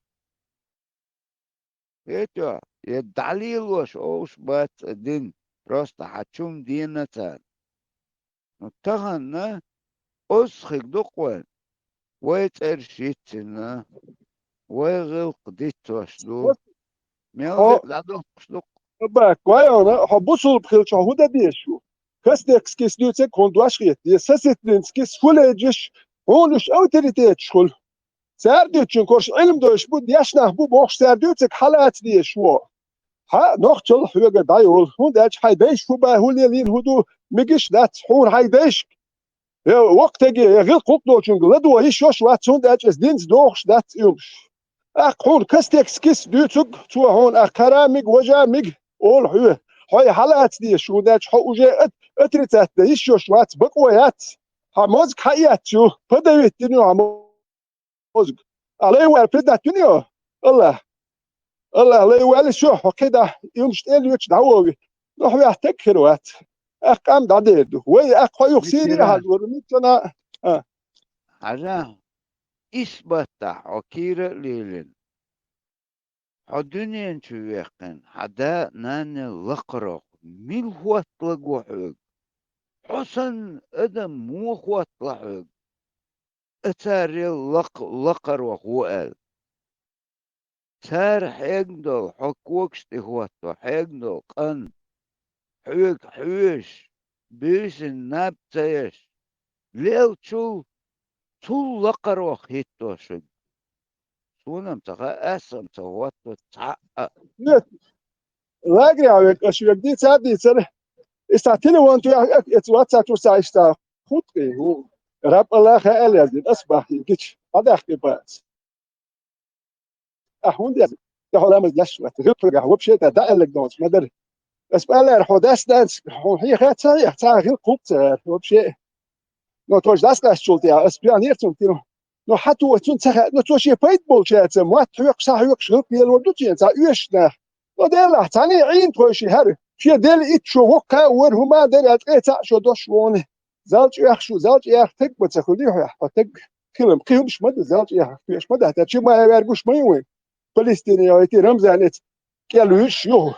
يتوا الدليل وش أوش بات الدين راست حتشوم دينتان. نتغنى أسخك دقوان. ويترشيتنا ويغلق ديت وشلو ميلغق لعدو شلو باك وانا حبوصل بخيل شهودة ديشو كستكس كيس دوتك كوندواش خيت دي ساسيتنس كيس فوليجش هونش اوتوريتيت شكل ساردوتشن كورش علم دوش بود يشنه بو بوخش ساردوتك حالات ديشو ها نوختل حوغة دايول هون داج حيديش فوبا هولي لين هدو ميجش دات حون حيديش وقتها غير قطلو چون لدو هيش يوش واتسون داج اس دينز دوخش دات يومش اقول كستكس كيس دوتك تو هون اكراميك وجاميك اول حوه هاي حالات دي شو داج حوجه اتريتات هيش يوش وات بقويات هموزك حياتو بدويت دنيو هموزك علي وار بدا دنيو الله علي وار شو كده يومش تيل يوش دعوه نحو يحتكر وات أقام داديدو وي أقوى يخسيري هاد ورميتنا حاجة إثبات عكيرة ليلن حدنيا شويقن حدا نان لقرق مين هو طلقوحك حسن أدم مو هو طلقوحك أتاري لقر وقوال تار حيقدل حكوكش تهوتو حيقدل قن حيق حيش بيس الناب تيش ليل شو لقر وخيتوشك سونم تغا أسم تهوتو تعقى لاقري عليك أشوف دي تعدي سنة استعتني وانتو اتواتسا سايستا خطري هو رب الله خيال يزيد أصبح يجيش هذا أحكي بس أحون دي تقول أمز لشوة تغلق وبشيء تدعلك دوش ما دري بس بقى حداس دانس هي خيات صحيح تاع غير قوبت وبشيء نو توش داس داس شولتي اس بيان يرتم تينو نو حتى وتون تخ نو توش يبيت بولشات ما تحيق صح يق شغل يل ودوتي انت يشنا نو دير تاني عين توش هر شي دير ايت شو وقا ور هما دير اتقيتا شو دوش وون زالج يخشو زالج يختك بتخدي يحتك كلم قيمش مد زالج يخش مد حتى شي ما يرجوش ما يوين فلسطيني يتي رمزانت قالوش يو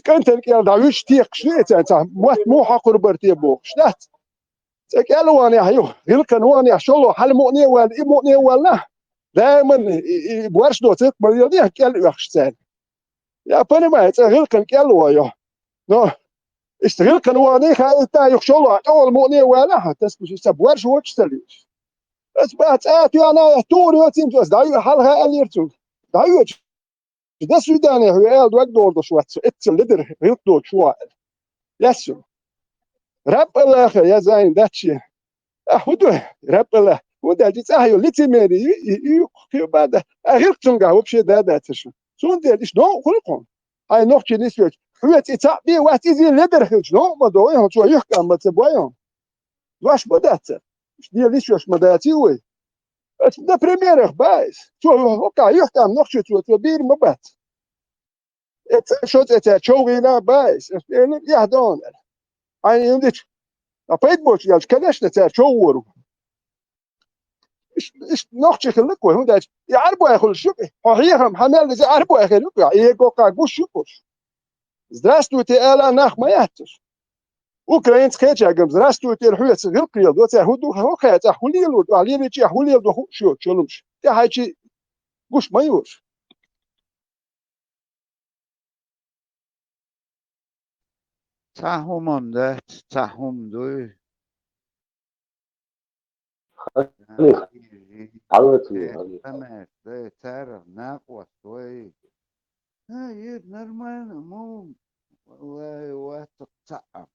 كانت قال داوش تيق شنيت انت مو حق برتي بو شنات قالوا انا هيو يلقن وانا شلو حل مؤني ولا مؤني ولا دائما بورش دو تك مليوني قال يخشتان يا بني ما يلقن قالوا يا نو اشتغل كان وانا تا يخشلو اول مؤني ولا تسمش بورش وش تليش بس بات انا توري تيمتوس دايو حلها اليرتو دايو ده سوداني هو قال وقت دور شوات اتل لدر يطلع شوات يسو رب الله خير يا زين داتشي أخذه رب الله وده جيت أهيو لتي ميري يو بعد أغير تونجا وبشي ده تشو سون ده إيش نو كلكم هاي نوختي نسيت حويت إتعبي وقت إزي لدر خلج نو ما دويهم شو يحكم ما تبويهم واش بدات إيش دي ليش مداتي وي ده بريمير بايس شو هوكا يحكم نوختي تو بير مبات شوت شوغينا بايس يهدون هاي يندش أبيت بوش يالش كدش شوورو إيش نوختي خلك وين ده يعربوا يا خل شوكي هيهم حمل زي يعربوا يا خلك يجو كاغوش شوكوش Здравствуйте, Эла Нахмаятиш. Украинский чагам, здравствуйте, Рхуец, Гилкрил, доця худу хохац, ахулилу, алиричи, ахулил до хушо, чолумш. Те хайчи гуш майуш. تحهم ده تحهم دوي سمعت ده تعرف ناقوة شوي هاي نرمال مو والله واتقطع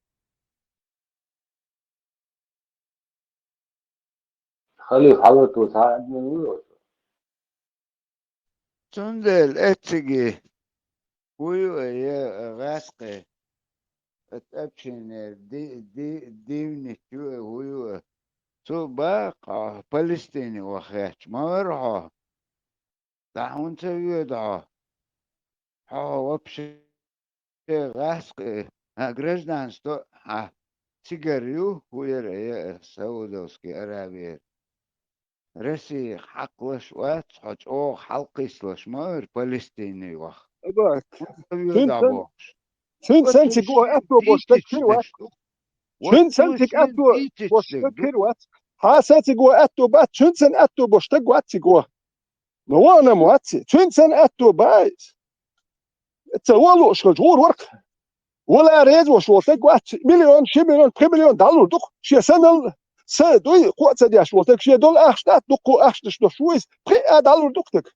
خليك حضرته تعال من تندل اتجي ويو يا غاسقي اتأبشن ديوني شو ويو تو باقع فلسطيني وخيش ما ورحو دعون تبيو دعو حو وبشي غاسقي граждан что سيجاريو ويا سودوسكي أرابير رسي حقلش وات حج أو حلقيسلش مار فلسطيني وخ أباك دعوش شن سنتك أتو بوشتك كيروات شن سنتك أتو بوشتك كيروات ها سنتك أتو بات شن سن أتو بوشتك واتي جوا نوانا مواتي شن سن أتو بايز تولو شكل جور ورك ولا ريز وشوتك وات مليون شي مليون 3 مليون دولار دوك شي سنه سدوي قوت دي شوتك شي دول اخشتات دوك اخشتش دو شويس 3 دولار دوكتك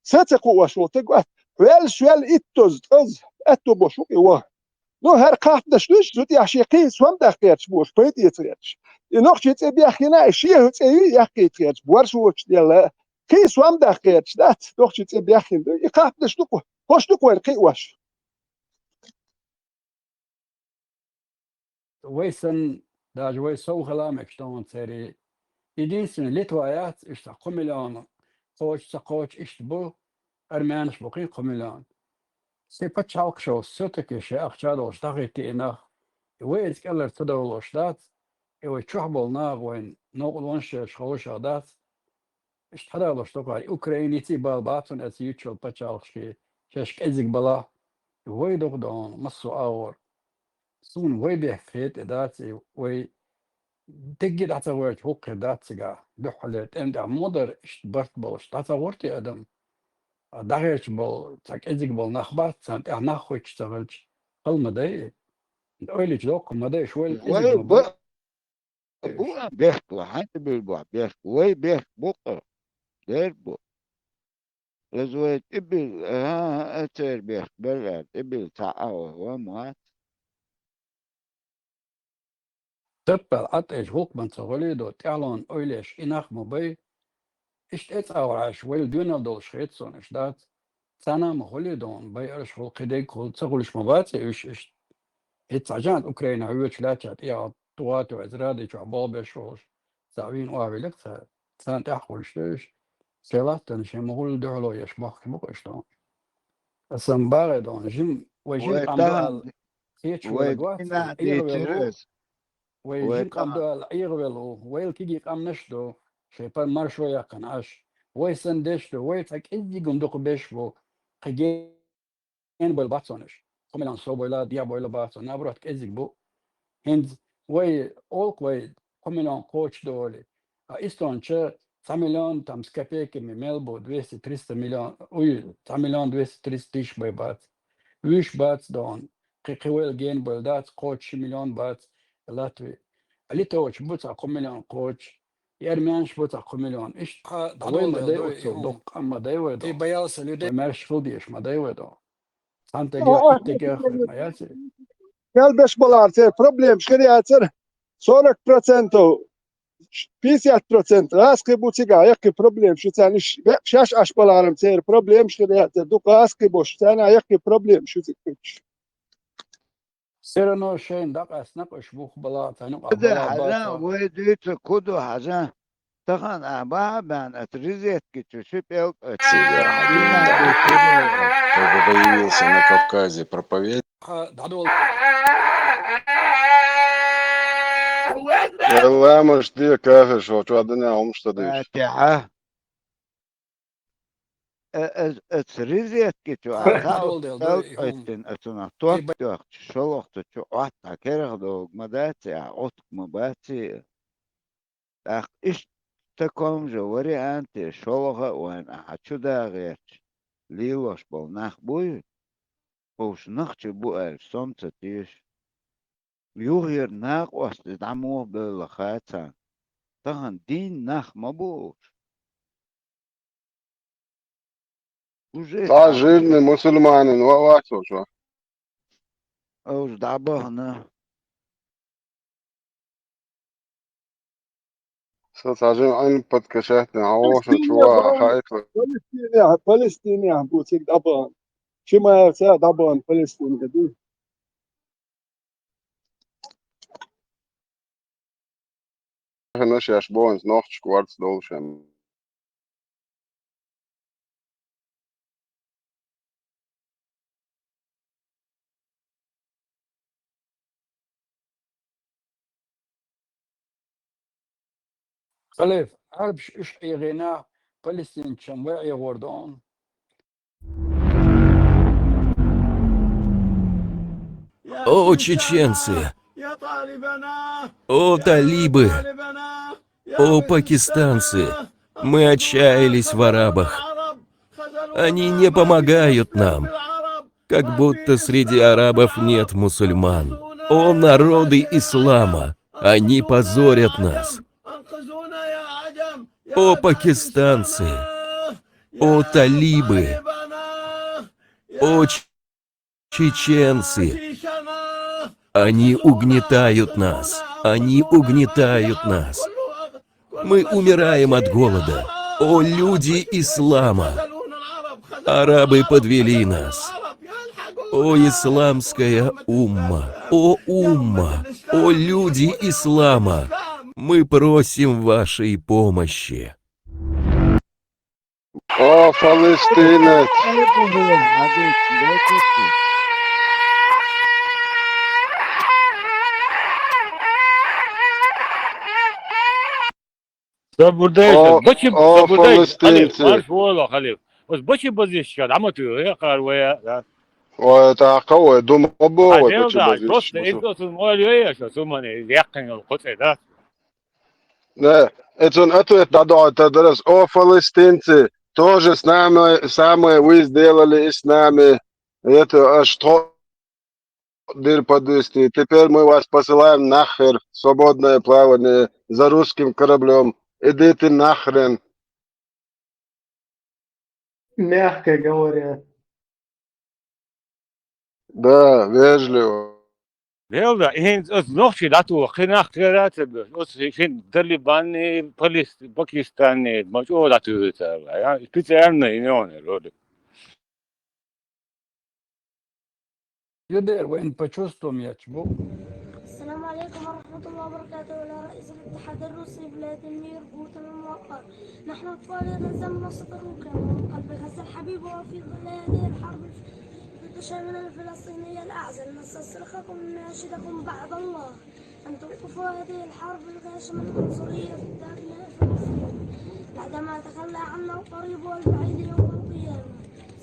ستقوا شوتك وات ويل شوال اتوز از اتو بوشوك و نو هر قاف دشلوش زوت يحشي قيس وم دخيرش بوش بيت يتريش ينوخ شي تبي اخينا شي هتي يحكي تريش بورشوش ديال قيس وم دخيرش دات دوخ شي تبي اخين يقاف دشلوك hoş دوك وين قي واش ويسن داج ويسو غلامك شلون تسيري يديسن لتوايات اشتا قميلان قوش تقوش اشتبو ارمانش بقين قميلان سيبا تشاوك شو سوتك يشي اخشادو اشتاقيتي اناخ ويز كالر تدولو اشتات وي تشوحبول ناغ وين نوغل وانش شخوش اغدات إيش هذا لو اشتغل أوكراني تي بالباتون أتيوتشل بتشالشي شاش كأزيك بلا وي دغدون مصو أور سون وي بيحفيت إداتي وي تجد حتى ويرت هوك إداتي دحلت أنت مودر إيش برت بوش حتى ورتي أدم داغيش بول تاك إزيك بول نخبات سانت نخوي تشتغلش قل مداي أولي جوك مداي شوي إزيك وي مباي بو بيحكوا حتى بالبوع بيحكوا وي بيحكوا بقر دير بو لزويت إبل أتر بيحكوا بلاد إبل تعاوه وموات تبل أتش هوك من سغوليدو تعلن أوليش إنخ مباي إيش أتعورش ويل دون دول شخيتسون إيش دات سنة مغوليدون باي إرش هو قديك كل تغولش مباتي إيش هتعجان أوكرانيا عيوش لا تشات إياه توات وعزرادي شعبابش وش ساوين وعبلك سنة تحول شتيش سيلاتن شي مغول دعلو يشبخ كبق إشتون أسم باردون جيم ويجيم قام ويتهم دو خيتش ولا قوات ويدينا دي إيغويلو ترس ويجيم قام ويتهم دو إيغويلو ويل كيجي قام نشدو شيبان مارشو يقنعش ويسندشتو ويتك إدي قندوق بيشبو قجين بالباتسونش خميلان صوبويلا ديابويلا باتسون نابروت كإزيك بو هند وي أولك وي خميلان كوتش دولي إستون شا 100 مليون تام سكابيك ميلبو 200 300 مليون وي 100 مليون 200 300 تيش باي بات ويش بات دون قيقويل جين بولدات كوتش مليون بات لاتوي اللي توش بوتا 1 مليون كوتش يرميانش بوتا 1 مليون إيش وي ما داي أوتسو دوك أما داي ودو إي بيالس اللي داي مارش فوديش ما داي ودو سانتا جا إتجاه خد ما ياسي Gel 5 dolar ter problem şkeriya ter 40% 50% aski bu tiga yakki problem şu sen iş şaş aş balarım ter problem şkeriya ter du aski boş sen yakki problem şu tikmiş سيرنو شين دق أسنق أشبوخ بلا تنق هذا بلا حزان باتا ويديت كودو حزان تخن أبا بان أتريزيت كتو شبيل Север دينا Хабиб دي Дали, ترس когда появился на Кавказе проповедник, دعدول والله مش دي كافر شو تودنا مش تديش فاتحة أتريزيت كتو أتاو دعدول ديل تاو دوي هم أتن أتنا توك توك شلوخ تشو أحتا كيرخ دوغ مداتي أعوتك مباتي أخ إيش تكون جواري أنت شلوخ وين أحتشو دا غيرش ليلوش بول ناخ بوي وش نخش بوئل سمت تيش يوغير ناق واستدعموه بالخاتان طهن دين ناخ مبوش وجيت تا عبد жирный мусульманин воватил что أوش دعبهنا ستعجين عين подкачать عوش فلسطينيا شو باو خايف فلسطينيا بوتيك دبان شما سا دبان فلسطين قدي نشيش بوينز نوخش كوارتز دولشن خليف عارف إيش غنى فلسطين شموعي وردون О, чеченцы! О, талибы! О, пакистанцы! Мы отчаялись в арабах. Они не помогают нам. Как будто среди арабов нет мусульман. О, народы ислама! Они позорят нас. О, пакистанцы! О, талибы! О, чеченцы! Они угнетают нас. Они угнетают нас. Мы умираем от голода. О, люди ислама! Арабы подвели нас. О, исламская умма! О, умма! О, люди ислама! Мы просим вашей помощи. О, фалестинец! О, بچی о خلیف فلسطینці. مارش والله خلیف بس بچی بازیش کرد اما تو هی قروه ويتعقوي دوم أبوه عزیز بچه داشت بازیش بس بسو. اینجا تو مالیه شو تو منی یقین القدس ده Не, это дадо тадерас. О фалестинцы, тоже с нами, самое вы сделали и с нами. Это что дыр подвести. Теперь мы вас посылаем нахер, свободное плавание за русским кораблем. Идите нахрен. Мягко говоря. Да, вежливо. Hilda, eens als nog je dat we geen achterraad hebben. Als geen Talibani, Pakistani, maar zo dat we het hebben. Ja, ik weet het niet, nee. يدير وين بتشوستم يا شبو. السلام عليكم ورحمة الله وبركاته. إلى رئيس الاتحاد الروسي فلاديمير بوتين الموقر. نحن أطفال يلزمنا سطروكا من قلب غزة الحبيب وفي ظل هذه الحرب ضد شعبنا الفلسطيني الأعزل نستصرخكم نناشدكم بعد الله أن توقفوا هذه الحرب الغاشمة العنصرية في أبناء فلسطين بعدما تخلى عنا القريب والبعيد يوم القيامة.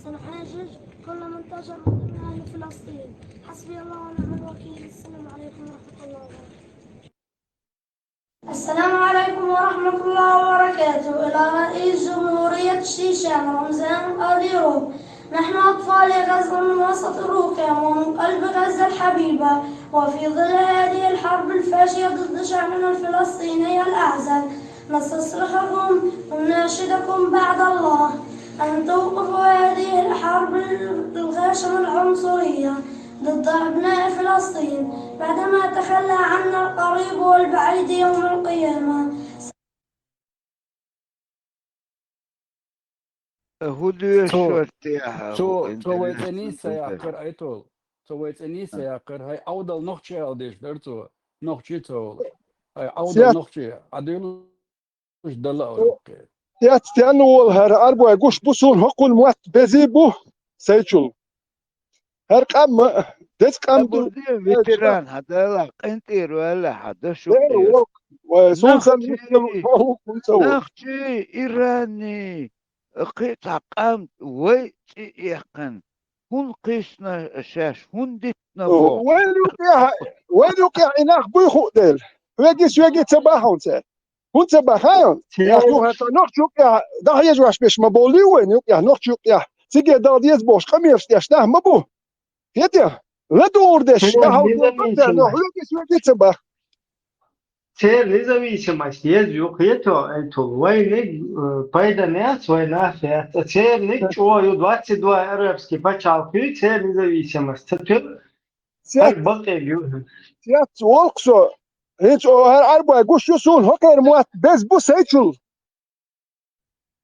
سنحاجج كل من تجر من أهل فلسطين. حسبي الله ونعم الوكيل. السلام عليكم ورحمة الله وبركاته. السلام عليكم ورحمة الله وبركاته. إلى رئيس جمهورية الشيشان رمزان قاديروف. نحن أطفال غزة من وسط روكا ومن قلب غزة الحبيبة وفي ظل هذه الحرب الفاشية ضد شعبنا الفلسطيني الأعزل نستصرخكم ونناشدكم بعد الله أن توقفوا هذه الحرب الغاشمة العنصرية ضد أبناء فلسطين بعدما تخلى عنا القريب والبعيد يوم القيامة. هدوء تو الشرطية تو ويتنيسا يا قر ايتول تو ويتنيسا يا قر هاي اودل نوختي الديش درتو نوختي تو هاي اودل نوختي اديل مش دلا اوكي يتستنوا هر أربعة جوش بسون هقول موت بزيبو سيجول هر كم دس كم دول فيتران هذا لا قنتير ولا هذا شو وسون سن نختي إيراني قطع قام ويقن هون قيسنا شاش هون دتنا بو وين يوقع إناخ بيخو ديل ويجي تباهون سال هون تباهون يا تو هتا نختي ده يجواش بيش مبولي وين يوقع نختي يوقع سيجي داديز باش خميرش يشته مبو هيدا لا دوردش ده هو ده نحلو تباه Це независимость єзю хето ето войни пайда не своя фета. Це не чую 22 арабські почалки, це независимость. Це так бакелю. Це олксо. Hiç o her arba guşusun hoker muat bez bu seyçul.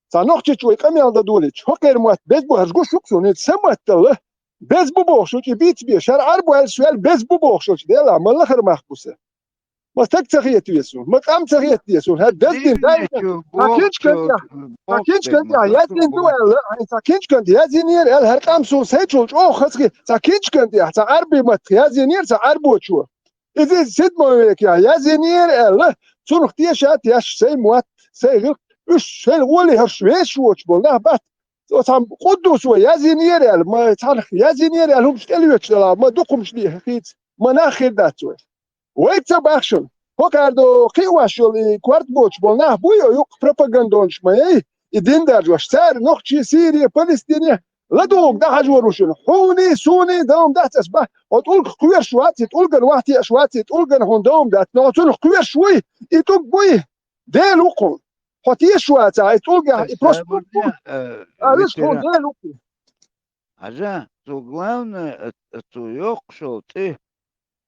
Sanoqçı çoy kamyalda doliç. Hoker muat bez bu her guşuksun hiç semattalı. Bez bu boşuç bit bir şer arba el sual bez bu boşuç değil ama Allah her mahbusa. ما تكتغيت يسون ما قام تغيت يسون هاد دزدين دايما تاكينش كنت تاكينش كنت يا دين دوال تاكينش كنت يا زينير ال هر قام سون سيتول او خسكي تاكينش كنت يا عربي مت يا زينير عربو شو اذا سيد مولك يا زينير ال سون اختياشات يا سي موات سي اش سي ولي هرشويش وش بولنا بات وتام قدوس يا زينير ال ما تعرف يا زينير ال هم شتلوش ما دوقمش ليه خيت مناخير داتوي Wait up action. Hokardo khiwashul kwart boch bolna buyo yok propagandonshmay idin darjosh sar noqchi Siriya Palestina la dog da hajwarushun huni suni dom da tasbah وتقول قوير شواتي تقول جن واحتي شواتي تقول جن هندوم ده تقول قوير شوي يتوق بوي ده لقون حتي شواتي تقول جن يبروسبو أريس هون ده لقون عجا تو главное تو يقشوتي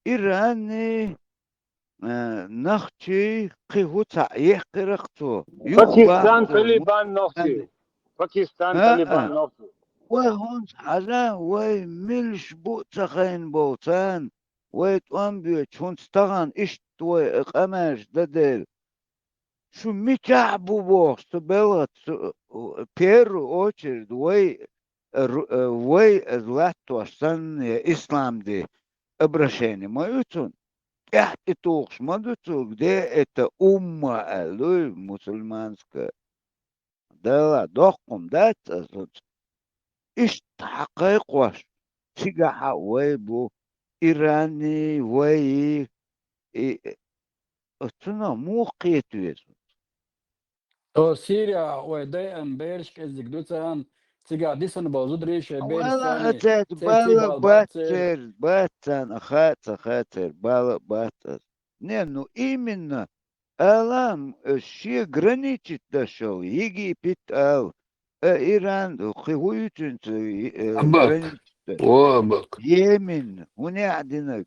إيراني نختي قهوة يحقرقتو باكستان طالبان نختي باكستان طالبان نختي وهون حالا وملش بوتخين بوتان ويتوان بيوت هون ستغان اشت وإقاماش دادل شو متعبو بوخ سبلغت بيرو اوچرد وي زلاتو أشتن إسلام دي ابرشيني ما يوتون احتتوخش مدوتوك ده это умма алуй мусульманская. Да дохком дат اشت حقائق واش سيجاحا ويبو إيراني وي اتنا مو قيتو يسو تو سيريا ودي امبيرش كزك دوتان تيجا ديسن بوزود ريش بير ولا الثاني أتات تي بالا بالباتر باتر باتن خاطر بالا باتر نенو именно Алам все граничит дошел, Египет, Иран, хуютин أبك граничит, وأبك Йемен, ونعدنك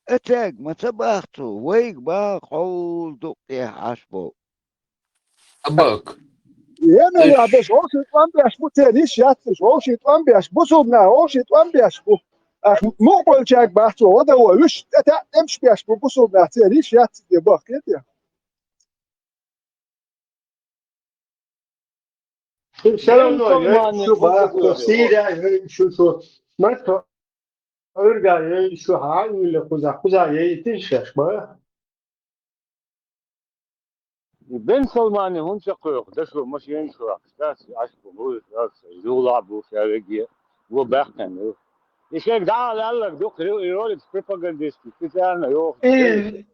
أتاك ما تباختو ويك با قول دقي حشبو أبك Yemen ya beş إيش o şey ambiyaş bu teriş yatmış o şey ambiyaş bu soruna o şey ambiyaş bu. Mu bolacak bahçe o da o üç demiş biyaş bu soruna teriş yat diye bak ya. سلام بن نوعي سلمان شو بقى منطقة سيرة شو ما أرجع شو هاي ولا خذا يتنشش بقى بن سلمان هون شقيق دشوا مش ينشوا استاس عشقوا هو استاس يلعبوا في رجيه هو بحكم يشيك دعا قال لك دوك يرول بروباغانديست في انا يو إيه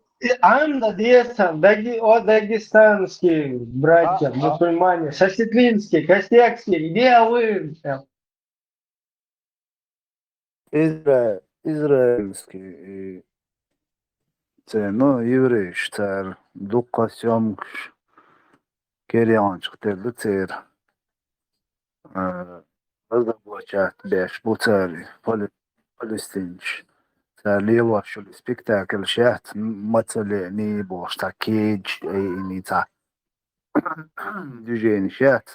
anda десен, дагестанские братья, ها мусульмане, сосетлинские, костякские, где вы? إسرائيلسكي تنو يوريش تار دوقا سيومكش كيريانش قتل تير разоблачать беш بوتاري فلسطينش تار ليوا شو السبيكتاكل شات مثل ني بوش تا كيج ني تا ديجين شات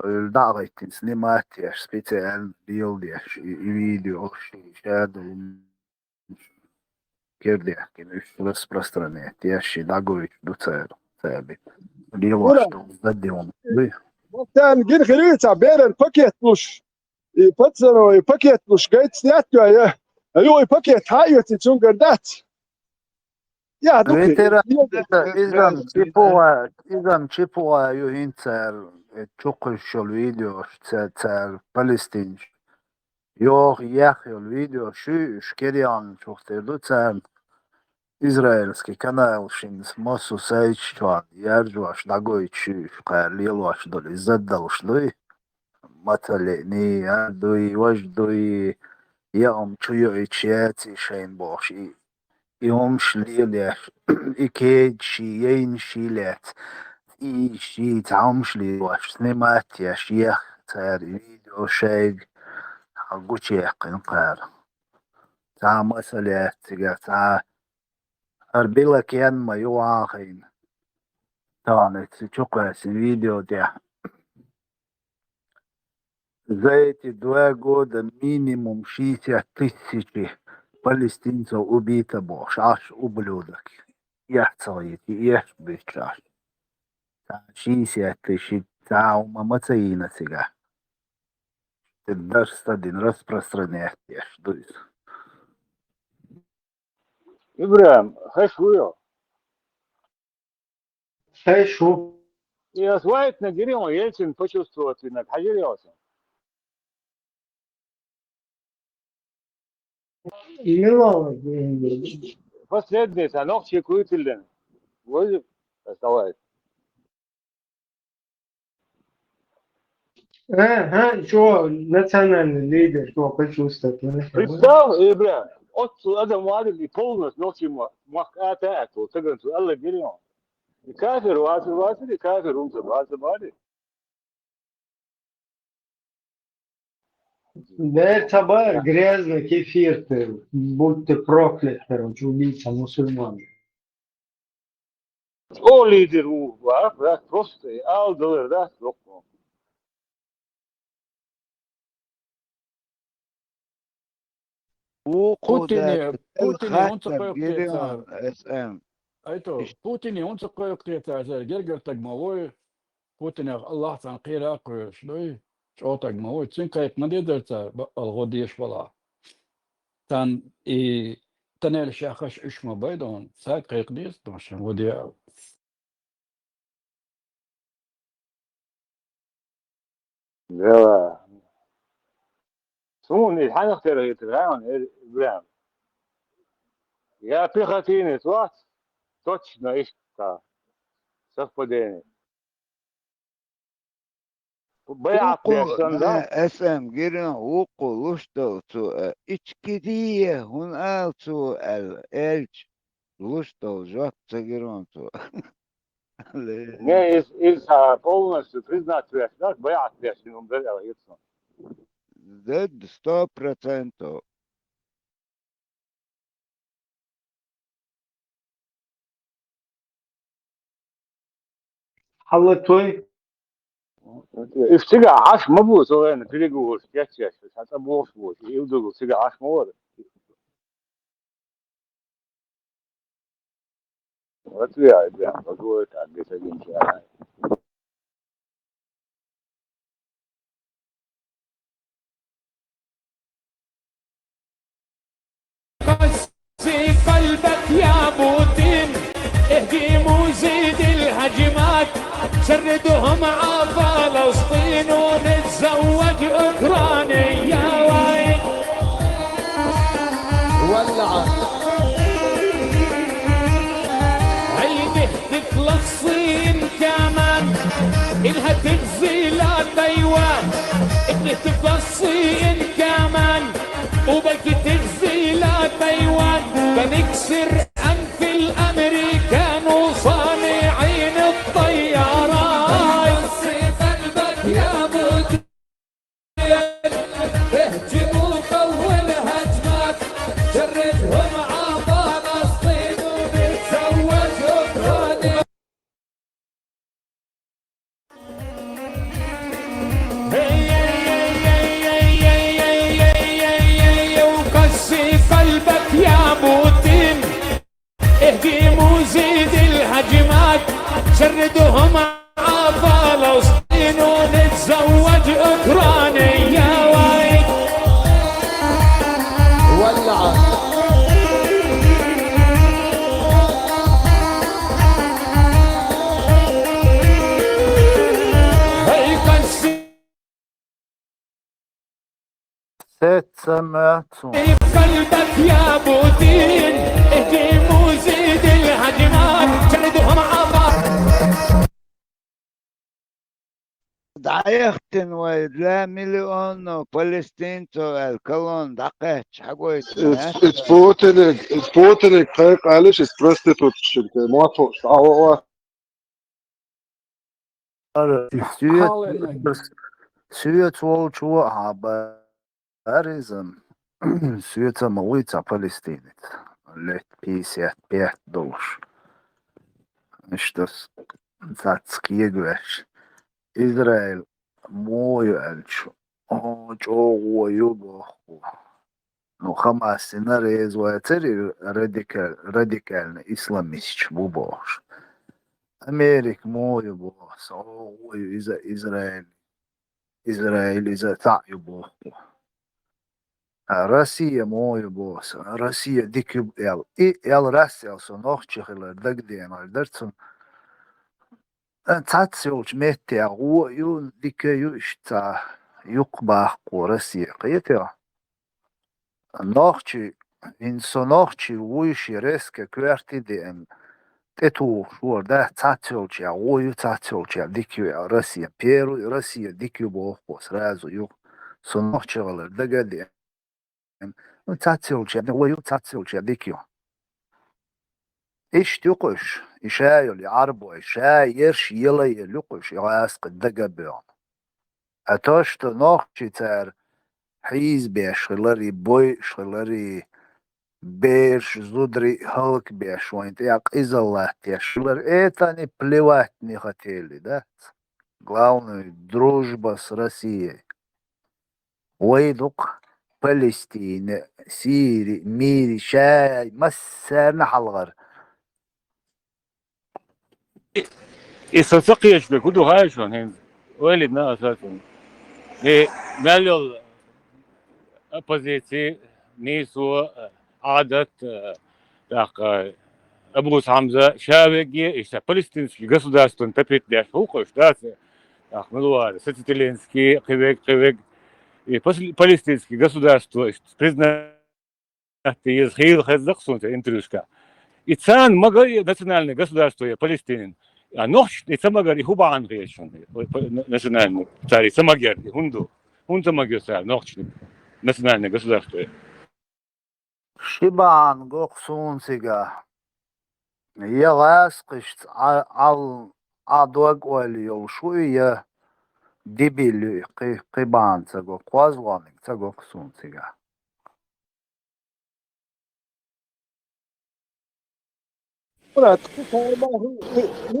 الدعغيتين سنيمات ياش سبيتال ديال دياش فيديو شي شاد كيرديح كينوش распространять ящи дагуич дуцер цеби Ura лилаш то задион вы sen gir khirita beren paketluş patsano paketluş gayet snattu ya. Ayo paket hayati çungardat. Ya duki. ветера изам чипуа юхинцер чукушол видео цер палестин ёх яхел видео шу шкериан чухтер дуцер израильский канал шинс мосу сайчуан яржуаш нагойчу шкар лилаш доли заддалшлы مثلا ني دوي وجدوي يوم تشيو اتشاتي شين بوشي يوم شليلح إكيد شيين شيلات شي تعوم شلي واش سنيمات يا شيخ تار فيديو شيق حقوش يقين قار تا مسألة تقا تا أربيلك ين ما يواخين تانت تشوقع فيديو دي زيت دواغو دا минимум 60 тысячи палестинцев убито бош, аж ублюдок. Я целый, я бычаш. 60 тысяч, ума мацаина сега. Ты даже стадин распространять, я ждусь. ابراهيم خشويو شو يا سوايت نجريهم يلسن почувствовать انك حاجه يوصل ملون последний санок чекует лен вот оставает ها شو национальный лидер, что почувствовать? представь ابراهيم отцу adam واحد полностью ночи مقاطعات وتقدر تقول جريهم الكافر واسد الكافر واسد Да табар грязный кефир ты, будь ты проклят, короче, убийца мусульман. او ليدر وعارف ذاك بروستي او دولار ذاك لقمه وقودات بوتين الخاتم ينطق جريان يقطع اس ام ايتو بوتين ينطق يقطع جرجر تجمعوي بوتين الله تنقير اكو شلوي شو تجمعوي تسين كيف ما يقدر الغوديش ولا تان تنال شاخش إشما بيضون ساعد قيقديس عشان ودي لا سموني حنا اختار يتغاون إبراهيم يا بيختيني توات توتش نايش تا سفديني بيعت بيشتن ده اسم girin uquluştu tu içkidiye hun altu el elç luştu jotça girin tu. не из полностью признать связь, да, бيعت بيشتن ومبرع يتصل Zed 100%. حلتوي افتقع عاش مبوس هو انا تريقوش ياتش حتى بوش بوش يودو افتقع عاش مور وتويا ابراهيم بقول تعدي سجن شاي قسي قلبك يا بوتين اهجم وزيد الهجمات شردهم ع فلسطين ونتزوج اوكرانيا وين ولع عيده فلسطين كمان إلها تنزل بيوان ابنة فلسطين كمان وبكي تنزل بيوان بنكسر أنف الأمريكان وصانعين الطيارات قصي قلبك يا بوتين اهجم وقول هجمات جردهم ع فلسطين ونتزوج اوكرانيا وقسي قلبك يا بوتين اهجم وزيد الهجمات شردهم ع فلسطين ونتزوج اوكرانيا وين ولع هي قسي سمعتم قلبك يا بوتين اهجم وزيد الهجمات شردهم ع Dayaktın ve 2 milyon Palestinto el kalon daqet حقويت It's Putin قيق عليش it's prostitute ما توش هو سويت والشو عبارزم سويت مويتا فلسطينت لت بيسيت بيت دوش اشتس تاتسكيجوش إسرائيل مويو الشو جو يبخو نو خمس سنة واتري راديكال إسلاميست بوبوش أمريك مويو بوس أو إذا إسرائيل إذا تعيو بوخو Россия mooju boos, Россия dik jal Russia on ohtšihile dagdien aldertsun. Tatsiolč metti ja ju dike juista jukbahku Россия qitja. Nohtši inso nohtši uiši reske kvartidien tetu šuor da tatsiolč ja uju tatsiolč ja dikju ja Россия pieru Россия dikju bohku srazu ju so nohtšihile dagdien. تاتسيولش يعني هو تاتسيولش ديكيو ايش تقش اشاي اللي عربو اشاي يرش يلي يلقش ياسق الدقبيون اتوش تنوخشي تار حيز بيش خلري بوي شلري بيرش زودري هلك بيش وانت ياق ازالات يشلر ايتاني плеватни хотели да главное дружба с Россией ويدق فلسطين سيري ميري شاي مسارنا حلغر يستطيعش بكودو هايشون هين ولدنا أساسا ماليول أبوزيتي نيسو عادت أبو حمزة شاوجي إيش فلسطينский государственный топит хуко да милуар сетителинский кивек и палестинский государство признать Израиль хазахсун интрижка и цан магай национальное государство Палестины а нож и самагар и хубан решен национальный царь самагар хунду магар царь нож национальное государство شبعان قوقسون سيقا يغاس قشت على عدوك وليو شوية ديبيلو قيبان تساقو قوازوانك تساقو قسون سيقا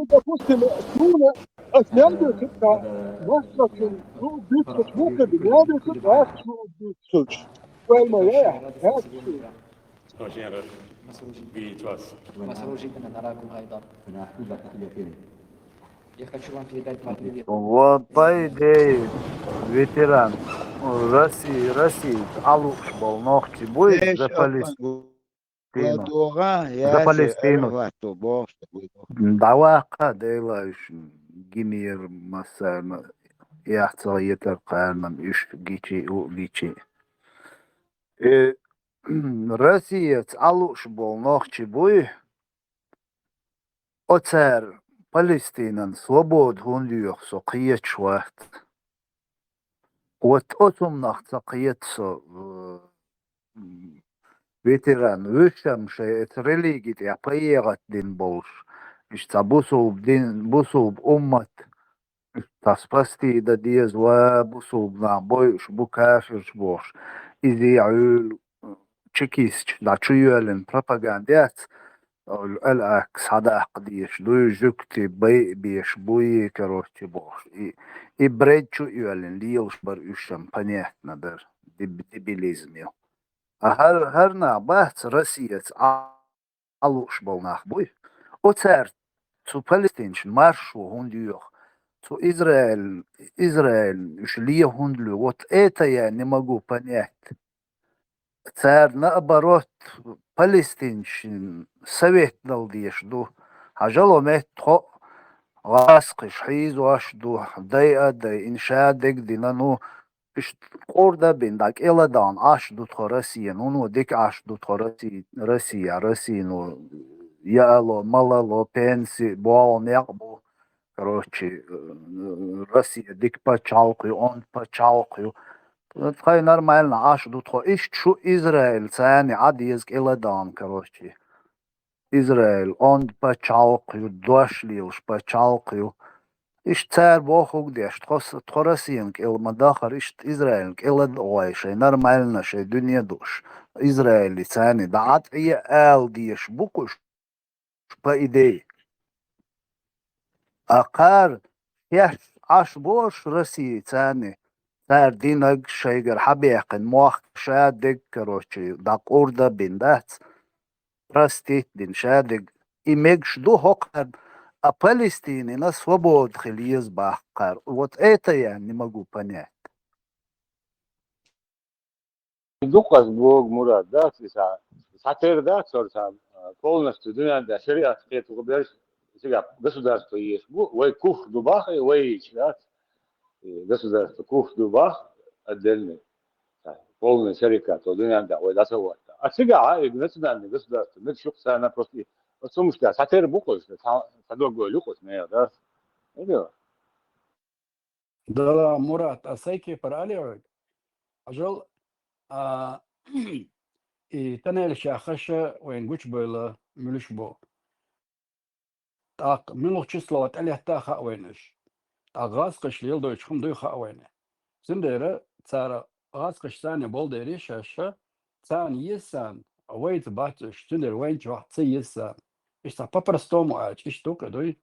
Допустим, Туна оснялся, Восточный, Битсуч, Мука, Бенядрисуч, Восточный, Битсуч. والملاح مسرور جدا أن أراكم أيضا. Я хочу вам передать мой привет. Вот по идее ветеран России Алуш был ногти будет за Палестину. За Палестину. Давака дейлаш гимир масана яхтса етер кайрнам иш гичи у гичи. Россия Алуш был ногти буй оцер Палестинан свобод хундюх со қиет шуат. Вот отум нахца қиет со ветеран вышам шеет религит я поегат дин болш. Ишта бусуб уммат. Ишта спасти да диез ва бусуб на бойш букашиш бош. Изи عيول чекист да чуюэлен пропагандиат. الأكس هذا قديش دو جوكتي بيش بوي كروتي بوش и بريتشو يولن ليوش بر يشم понятно در дебилизмио а هرنا بحث Россия алуш был нах буй оцер zu Palästinischen маршу хундюх zu Израиль уж лия хундлю вот это я не могу понять царь наоборот Палестинщин совет налдиш ду хажало метхо غاسقش حيز واشدو داي إنشادك دينانو إش قوردا بندك إلا دان أشدو تخرسي نونو ديك أشدو تخرسي رسي نو يالو مالالو بنسي بوال نيقبو короче Россия дик пачалкою он пачалкою تخيل нормально أشدو تخو إيش شو إسرائيل ثاني عديزك إلا دان короче إسرائيل он пачалкою дошлилш пачалкою إيش царь بوخوك ديش تخرسينك إل مداخر إيش إسرائيل إلا دوي شيء نورمально شيء دنيا دوش إسرائيل ثاني دعات إيه آل ديش بوكوش по идее أقار يش عش بوش России ثاني царь دينك شيء حبيقن موخ شادك короче داق أوردا بندات простить дин шадыг имег жду хокар а Палестине на свободу хильез бахкар. Вот это я не могу понять. Дукас Бог Мурат, да, сатер, да, полностью да, шариат, это сега государство есть, ой кух дубах и ой да, государство кух дубах отдельный, полный шарикат, да, ой да, вот. А сега национальное государство, это что она просто, потому что сатер буквы, садовый люкос, да, это. Да, Мурат, а сайки параллель, ажал и тоннель шахаша وين قوش بلا ملوش بو تاق منو число от алях та хауэнеш агас кышлил дойч хум дой хауэне зиндера цара агас кыштане бол дери шаша цан есан вейт батыш зиндер вейн чвах цы есан ишта по-простому ач иштука дой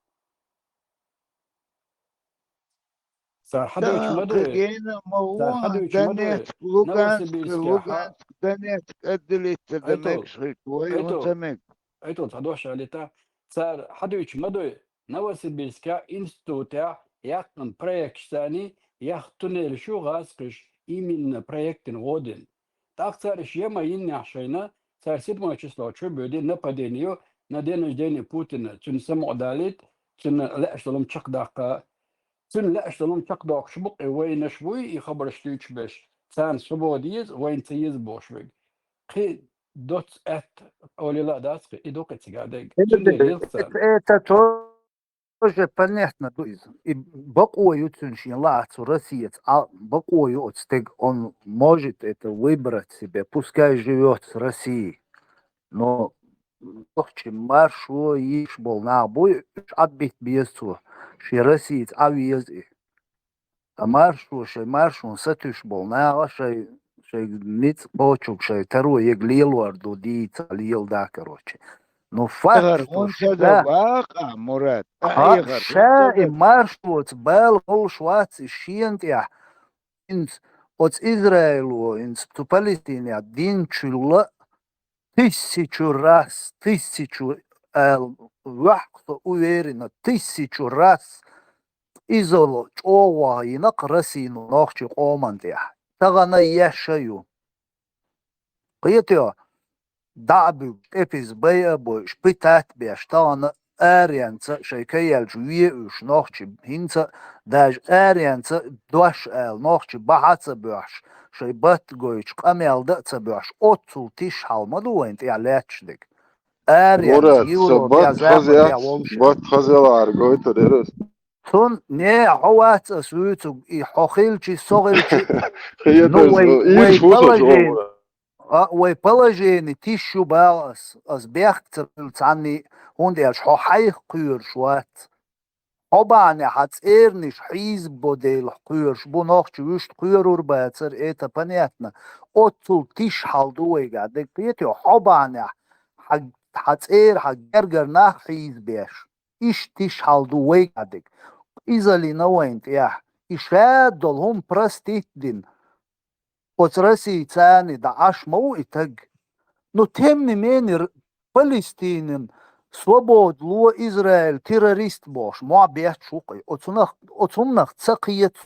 صار حدا يشمدوا صار حدا يشمدوا لوغانسك دانيتك أدلت دمشق ويونتمك أيتون صدوش عليتا صار حدا يشمدوا نوسبيسكا إنستوتا يقن проект ثاني يختنل شو غاسقش إيمن проектن غودن تأكثر شيء ما ينع شينا 7 число شو بدي نقدينيو ندينا جديني بوتين تن سمع داليت تن لا اشتلم شق دقة تن لا اشتلم شق دق شبق وين شوي يخبر شتيش بش ثان سبوديز وين تيز بوشوي خي دوت ات اولي لا داس идока тигадег تن ليلسان Это тоже понятно. То есть, и бакою цуншин лацу Россиец, а бакою отстег, он может это выбрать себе, пускай живет с Россией. Но чем маршу иш был на бой, отбить безцу, что Россиец авиазы. А маршу, сатуш был на, что ниц почук, что второй еглилу арду дица лил да, короче. Ну факт, إيغر что هون سدا واقع مراد إيغر هون شا سدا маршрут бел гол швац шиент я инс от Израилу инс ту Палестине один чула 1000 раз 1000 вахто уверенно 1000 раз изоло чова и на красину нахчи команде тагана яшаю قيتيو دعبو ابيز بيا بو شبيتات بيشتانا اريانتا شيكيال جوية وش نوخشي هنتا داج اريانتا دوش ال نوخشي بحاتsa بوش شي بات goyç قاميال دقتا بوش اوتو تيش حالمدو وانت يعلاتشدك اريانت Murat, يورو bat بيازاقو xaziyat, بيعوش bat xaziyalar goytu deriz. تون ني حوات اسويتو حوخيلچي صغيلچي نو Xiyetez, وي ilk fusa çoğu بلجين Murat. ويبلجيني تيشو باس از بيختر تعني هوندي اش حو حيخ قير شوات حباني حتس ايرنش حيز بوديل قير شبو نوخش وشت قير ورباتر ايتا بنياتنا اوتل تيش حالدوي قاعدك بيتيو حباني حتس اير حق جرجر ناح حيز بيش ايش تيش حالدوي قاعدك اذا لي نوينت ياح اشاد دولهم برستيتدين от России цаны да аж мау и так. Но тем не менее, Палестинин, свобод, ло Израиль, террорист бош, ма бех шукай. От сумнах цакиет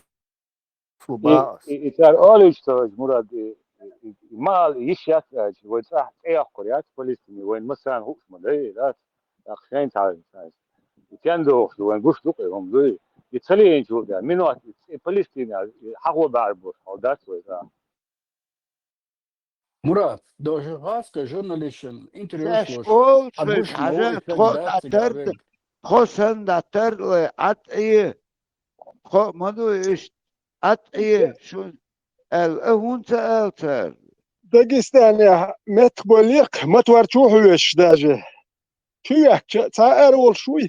свобас. İter öyle işte Murat mal iş yapıyor. Ve sah Koreya Palestin ve mesela hukma değil. Akşam tarzı. Kendi ve güçlük هم değil. İtalyan çoğu minot Palestin hakkı var bu. O da söylüyor. مراد دو شغاسك جورناليشن انتريو ساش سلوش أول شوش حبوش حاجة مو تخو يتك دات داتر تقابل خسن داتر عطية خو مدو إيش عطية شو هون سألتر Dagestani metbolik matwar çoğuş daje. Tüyak ta erol şuy.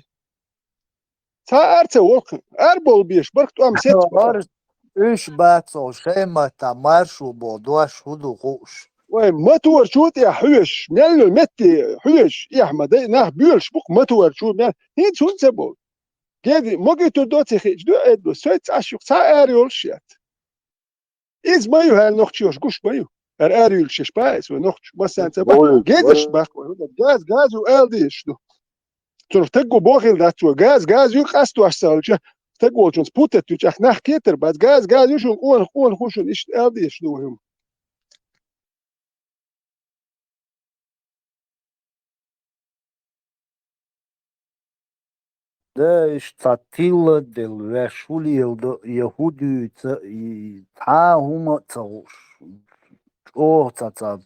Ta erte olk. Erbol biş. Bark tu am set. Üç batso şemata marşu bo duaş hudu huş. Vay matwar çoğut ya hüş. Mello metti hüş. Ahmed nah büyüş buk matwar çoğut. Hiç hun sebo. Gedi mogitu doti hiç do edo. Söz aşık ta erol şiyat. İz mayu hal nokçuş kuş mayu. Erol şiş bais ve nokç. Basan sebo. Gediş bak. Gaz u elde işte. ترتقوا بوخيل داتو غاز يو قاستو اشتغل تقول جونس بوتت تجح نح كيتر بس غاز يشون قون خوشون ايش ادي شنو هم ده اشتاتيلا دل وشولي يهودي تا هما تغوش او تا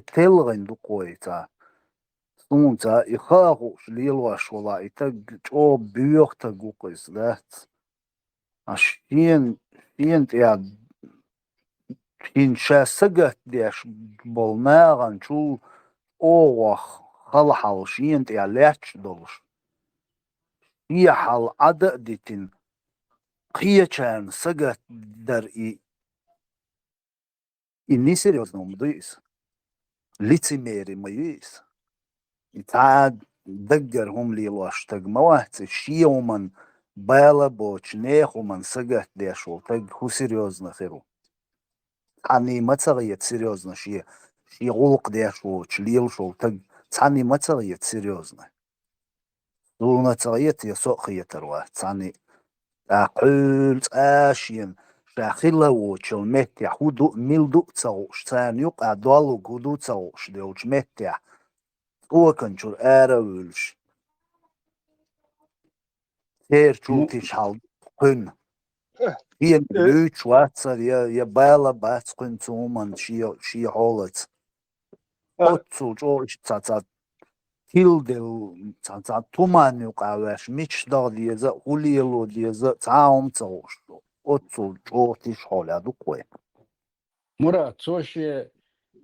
تلغن دقوي تا سونتا يخاغوش ليلواش ولا يتق او بيوخ تقوقيس ذات عشين يا فين شاسقت ديش بولناغن شو اوخ خلحل شين يا لاتش دولش هي حال عددتين قيچان سقت در إني серьезно مدويس лицемерие ميويس يتعاد دقرهم لي الواشتق موات شيومن بالا بوش نيخومن سقت ديشو تق هو серьезно خيرو عني ما تغيت серьезно شي غلق ديشو تشليل شو تق عني ما تغيت серьезно دونا تغيت يسوق خيتروا عني أقول آشين شاخلا وش المتع هدو ميلدو تصوش تان يقع دالو هدو تصوش ديوش متع هو كنشور آراولش تير تشوتيش حال قن هي لوش واتسر يا بالا بات قن تومن شي حولت أتسو جوش تاتا تيلدل تاتا تومان يقعواش ميش داغ ديزا وليلو ديزا تعاهم تصوش أتسو جوتيش حولادو قوي مرات سوشي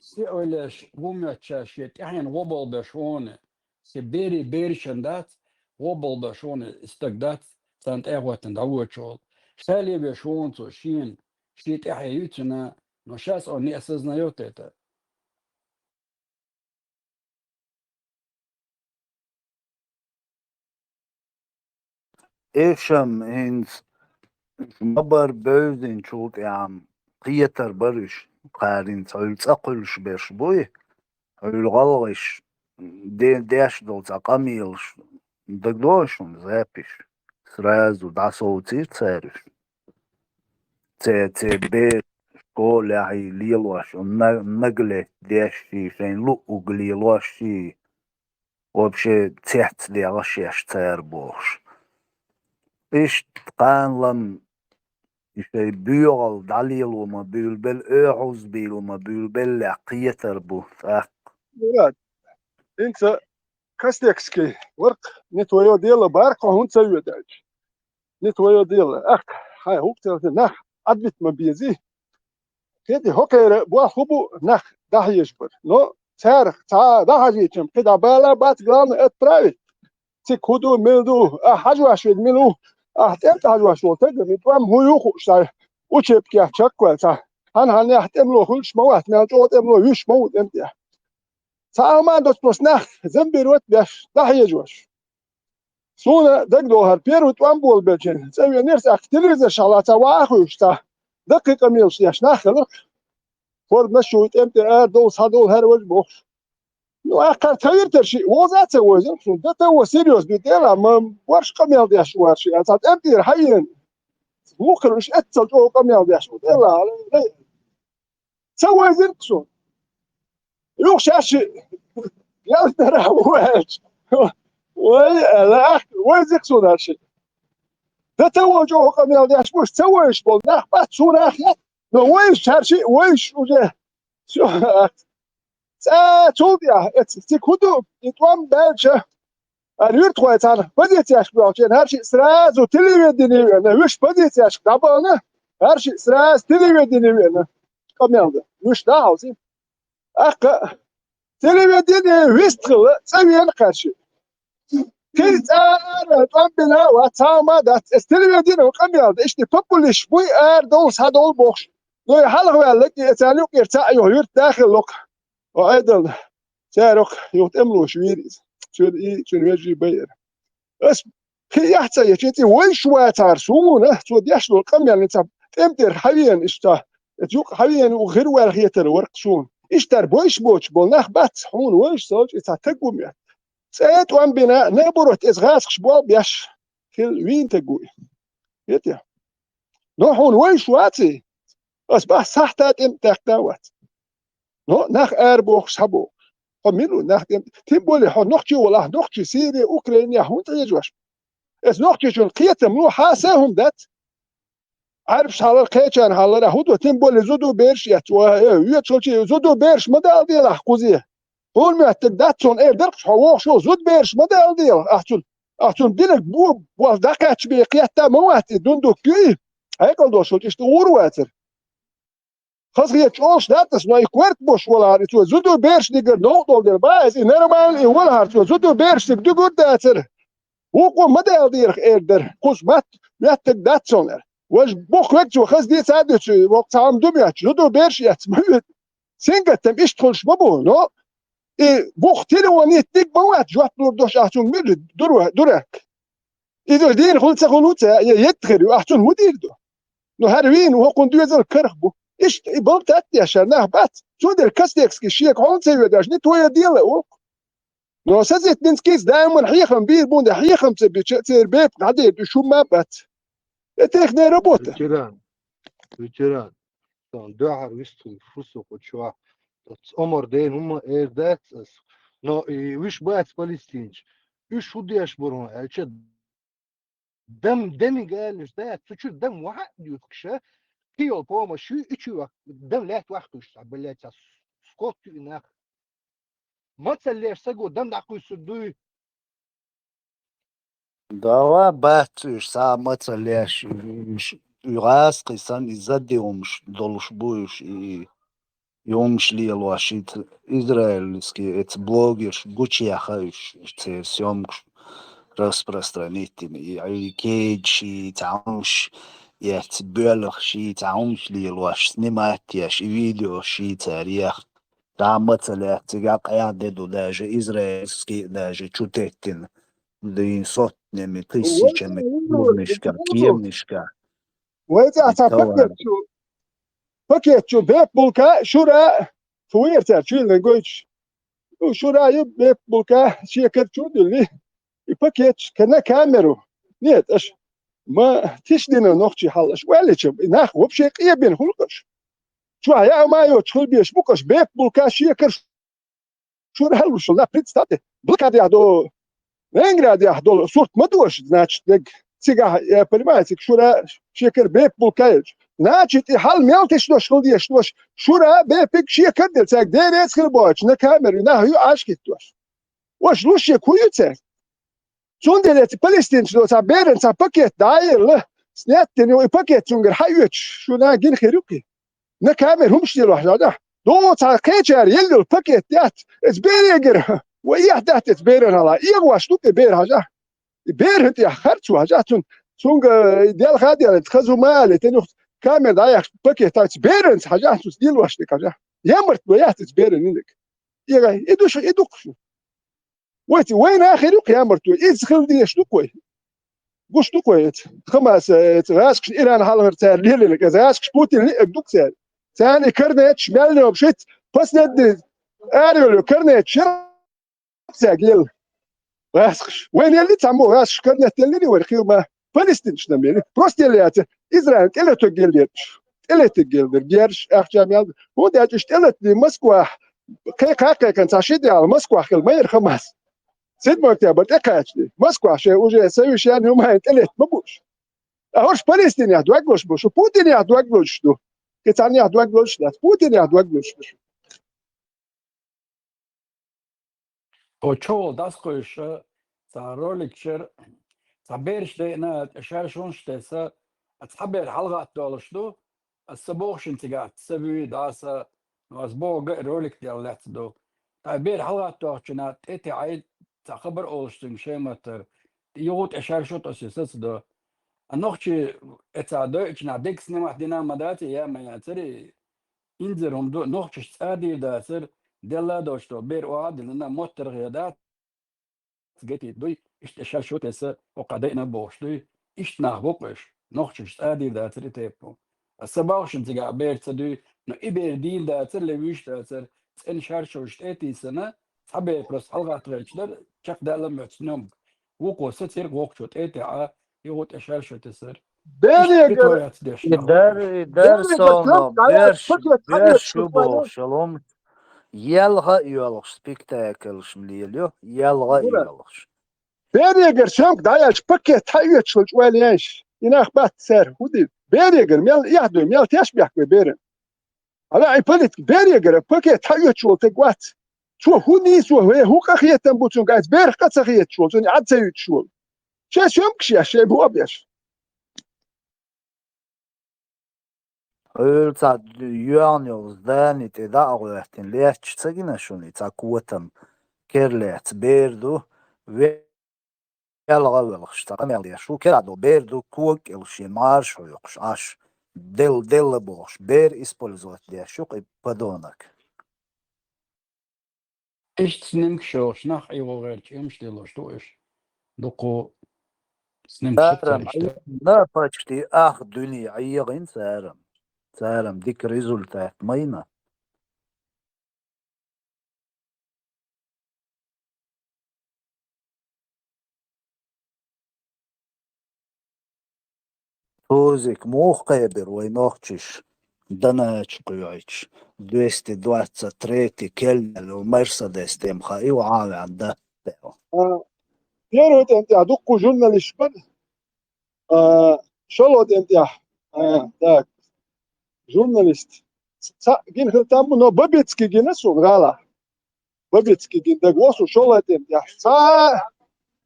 سيولش ومتشاش يتحين وبل بشونه سبيري بيرشندات وبل بشونه استقدات سانت اغوات دعوة شغل سالي بشون سوشين شيت احيوتنا نشاس او نيسزنا يوتيتا إيشم هينز مبر بوزين شوت يعم قيتر برش قارين تقولت أقلش بيش بوي الغلغش داش دول تقاميلش دقدوشن زابش سرازو دا صوتي تسارش تي بيت قول يحي ليلوش نقلة داشتي فين لقو قليلوشي وبشي تحت دي غشيش تار بوش إيش تقان لم إشي بيغل دليل وما بيلبل أعوز بيل وما بيلبل لعقية تربو مراد انت كاستيكسكي ورق نتويو ديلا بارك وهون تسوي داج نتويو ديلا اخ هاي هو بتاعت نخ عدبت ما بيزي كده هوكي بوا خبو نخ ده يجبر نو تارخ تا ده حاجه كم كده بالا بات جرام اتراي تكودو ميلدو حاجه شوي ميلو تمت حاجه شوي تقدر توام هو يخو شاي وشبكي تشكوا تا هن يحتملو خلش موات ما تملو يش موت انت سامان دوت بس نخ زنبيروت باش ده يجوش سونا دقدو هر بيروت وامبول بجن سوي نيرس اختلز شغلات واخوش تا دقيقه ميلش ياش نخلق فور مشو امتى دوس هدول هر وجه بوش نو اخر تغير ترشي وزات وزن شو ده تو سيريوس بيدلا ما ورش قميل دياش ورش يعني امتى حين ممكن مش اتل جو قميل دياش لا سوي زين شو يوش اشي يا ترى واش ولا وزك شو ده شيء ده تو جو قميل دياش مش تسويش بول نخبت شو نخيت نو ويش هرشي ويش وجه شو تولديا تكودو يتوام بالشه اليرت خويتان بديت ياش بلاچن هر شيء سراز وتلفزيوني انا وش بديت ياش دابانا هر شيء سراز تلفزيوني انا كمل وش داوزي اخ تلفزيوني ويستغل سوين قرشي كيس انا طبنا واتاما دات تلفزيوني وكمل اشتي بوبوليش بوي دوس هدول بوخش لو حلق لك يتالوك يرتاع يرت داخل لوك وأيضا سارق يتأملوا شويريز شو يجي بير بس هي يحتى يجي ويش واتار سومونه شو ديشلو القم يعني انت تمتر حاليا اشتا تجوق حاليا وغير ولا الورق شون اشتر بويش بوش بولناخ بات حون ويش صوت تقوم يعني ساعات وان بنا نبرت ازغاس شباب بيش كل وين تقوي يتيا نوحون ويش واتي بس بس صحتات امتاكتاوات نو نخ اربوخ شبو قميلو نخ تيمبولي حو نختي ولا نختي سيري اوكرانيا هون تيجوش اس نختي شون قيتم لو حاسهم دات عارف شحال القيتان حالا هودو تيمبولي زودو بيرش يتوا يتشوشي زودو بيرش مدال ديال حقوزيه هون ما تداتون درقش حووخ شو زود بيرش مدال ديال احتون دينك بو داكاتش بقيتا موات دوندو كي هيكل دو شو تشتور واتر خاص هي تشوش داتس ناي كوارت بوش ولا هارتو زودو بيرش ديگر نوضو دير باز نورمال ولا هارتو زودو بيرش دو گود داتر وقو مدال دير ايردر قوس مات داتسونر واش بوخ وقت خاص دي سادت وقت عام دميات زودو بيرش يتمد سينغتم ايش تخلش بابو نو اي بوخ تلواني تيك موات جوات نور دوش احتون مير دورك اذا دين خلص خلوتا يتخر احتون مدير دو نو هروين وهو كوندوزر كرخبو ايش بلتات يا شرناه بات شو دير كاستيكس كشيك هون سيو داش نتويا ديلا نو سازيت بنسكيز دائما حيخم بير بوند حيخم تبي تصير بيب قاعد شو ما بات تخنا روبوت veteran dan daar wist hun fuso kochwa dat omor den huma dat no wish baat palestins wish hudiash burun elche دم قال اشتاق تشوف دم واحد يكشف كيو بوما شو اتشوا دم لا توحكش عبالات سكوت انك ما تسليش سقو دم دعكو يسدوي دوا باتش سا ماتسالياش يغاس قيسان يزد يومش دولش بوش يومش لي الواشيت إسرائيل سكي ات بلوجرش гучи яхаش سيومش распространитель и кейджи تعمش يتبلغ شي تعمش لي الواش سنمات ياش видео شي تاريخ تعمت له تجا قيادة даже израильский даже чутеттин да сотнями тысячами курнишка кемнишка وإذا и أتفكر товар شو فكرت شو بيت بولكا شو را فويرت شو اللي قلتش شو را بيت بولكا شي كرت شو اللي فكرت كنا كاميرو نيت اش ما تشدينا نوختي حلش ولا شو ناخ وبشي قيبين خلقش شو يا ما يو تشل بيش بوكش بيت بولكا شي كر شو را هلوش لا بريتستاتي بلكا دي هدو نينغرا دي هدو صورت مدوش значит سيجا يا понимаете شو را شيكر بيت بولكا значит и хал мелтиш дош худиш дош شو را بيك شي كدل تاك ديريس خربوش на камеру на هيو ашкит дош وش لوش كويوتس Zundeleti Palästinenser sa beren sa paket dair snetten och paket sunger hayuch shuna gin khiruki na kamer humshtil wahda do sa kecher yello paket dat es bereger wa yahdat es beren ala igwa shtuk ber haja ber hit ya kharchu haja tun sung del khadiyal tkhzu mal tenu kamer dair paket tat beren haja tus dil washtik haja yamrt bayat es beren indik iga idush iduk وين اخر قيامرتو ادخل دي شنو قش توكويت خمس تغاسك ايران حالمر تاع ليلك غاسك بوتين دوك سال ثاني كرنيت شمال ومشيت بس ند اريو كرنيت شر ساقيل غاسك وين اللي تعمو غاسك كرنيت اللي ورخيو ما فلسطين شنو بروست اللي اسرائيل اللي تقيل اللي تقيل بيرش اخجام هو ده اشتلت موسكو كي كان تشيد على موسكو خل ما يرخمس سيد مرتبة تكاتشي موسكو عشان وجه يسوي شيء هم هيتقلت مبوش أهوش فلسطين يهدوغلوش بوش وبوتين يهدوغلوش دو كتاني يهدوغلوش ده بوتين يهدوغلوش بوش وشو داسكوش صارولك شر صبيرش دينا شارشونش تسا تصبر حلقة دولش دو السبوخش انتقات سبوي داسا واسبوع رولك ديالات دو تعبير حلقة دوشنا تيتي عيد خبر اولشتن شيمتر يوت اشارشوت اسيسس دو انوخشي اتا دوچنا ديكس نما دينا مداتي يا ما ياتري انزرهم دو نوخش سادي داسر دلا دوشتو بير واد لنا موتر غيادات جيتي دوي اشارشوت اس وقدينا بوشتي اشنا بوقش نوخش سادي داسر تيبو السباوش انتقا بير تدوي نو إبير ديل داسر لويش داسر ان شارشوش اتي سنه حبي بس حلقة غيرشلر شق دالم يتنم وقو ستير وقشوت اتعا يغوت اشارشو تسر بيريجر بتويات ديشنا در بيريجر سونا ترامب قاعد فكرة حاجة بيرش بو شلوم يلغى يلغ سبيكتاكل شمليليو يلغى يلغ بيريجر ترامب قاعد فكرة حاجة شوال ياش يناخ بات سار هودي بيريجر ميل يهدو ميل تشبيح بيرن على عيبلت بيريجر فكرة حاجة شوال تقوات شو هو نيس هو كخية تنبوتون قاعد بيرخ قد سخية شوال توني عاد سيد شوال شاش يمكش يا شيء هو أبيش Ölsa juanius dänit i dagöhtin lehtsagina shunit akuotam kerlehts berdu velgavelgsta kamelia shu kerado berdu kuok ilshin marsh yoqsh ash del bosh ber использовать для шук и подонок. ايش تسنمك شوش ناخ ايوه غير يمش ديلوش تو ايش دوكو سنمك Сарам شتر на почти ах dünya ayığın sərəm. Sərəm dik rezultat mayna. توزك مو قابر وينوخش دناش قيوش 223 كلمة ومرسيدس تمخا إيو عامل عن ده Tiedät, että tukku journalismin, šalot, että tak, journalist. Gin hiltam no babitski ginasun gala. Babitski gin da gosu šalot, että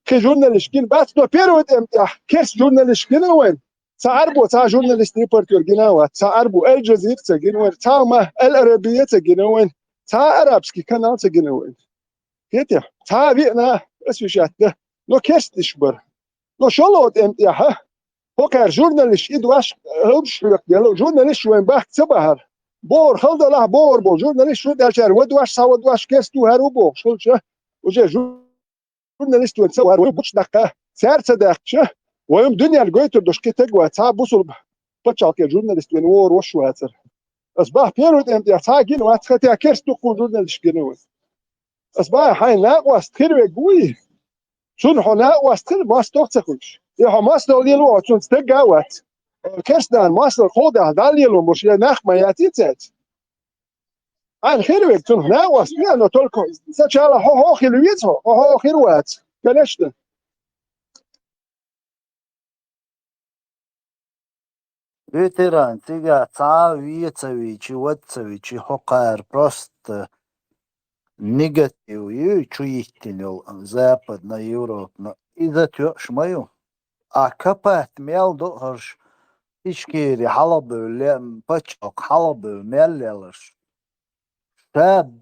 ki journalist gin bats no period että kes journalist ginawen. تعربوا تاع جورناليست ريبورتر جناوة تعربوا الجزيرة جنوين تاع ما العربية جنوين تاع عربسكي كانال جنوين كده تاع بينا اسمه ده لو كيستشبر لو شلوت امتياح هو كان جورناليست ادواش هوش يلو جورناليست وين باخ تبهر بور خلد له بور جورناليست شو دالشار ودواش سا ودواش كيستو هروبو شلشه وجا جورناليست وين سوار وبوش دقه سار صدقشه ويوم دنيا الجويتر دوش كتجوا تاع بوصل بتشال كي جورناليست وين وور وشو هاتر اصبح بيرود امتياح تاع جين وات ختي كيستو جورناليست جنوي اصبح حين لا واستخير قوي شون حنا واستخير ما استوقتكش يا ما استولي الوقت شون استجاوت كرسدان ما استل خوده دالي لو مش نخ ما ياتيت عن خير وقت شون هنا واستخير انه تلكو سچاله هو خلويته هو خير وقت كنشته Veteran tiga ta vietsavici vatsavici hokar просто негатив чуитинил Западна Европа إذا تشميو أكبت ميلدو هرش إشكيري حلبو لم بتشوك حلبو ميللش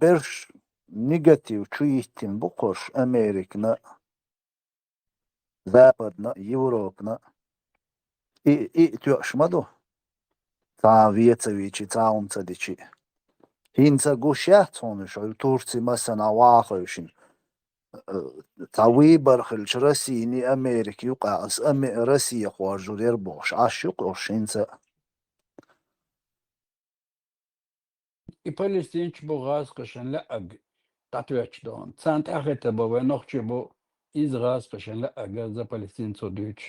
برش نيجاتيف تشويتين بقرش أمريكنا Западنا Европنا إي تشمدو تا فيتسويتشي تا أمتديتشي هينتا قوشيات هونش تورتي مثلا واقعشين تعوي برخلش رسيني أمريكي يقع رسي خوارجو دير بوش عاشق وشينتا I palestinci bo razqashan la'ag tatwech don. Sant acheta bo wenochchi bo iz razqashan la'ag za palestinco duch.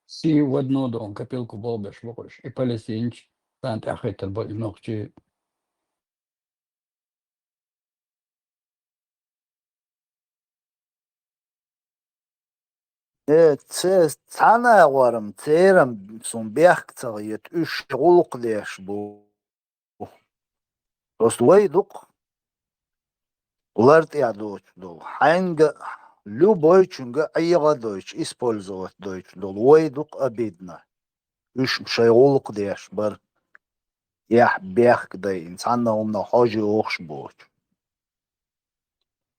Si wadno don kapilku bo besh bokosh. I palestinci sant acheta bo inochchi. تانا ورم تيرم سون بيحكتا يتوش غلق ليش بو بس ويدق ولرت يعدوش دول حينجا любойчунга айга дойч использовать дойч дол войдук обидно уж шайголук деш бар я бех да инсанна умна хожи охш боч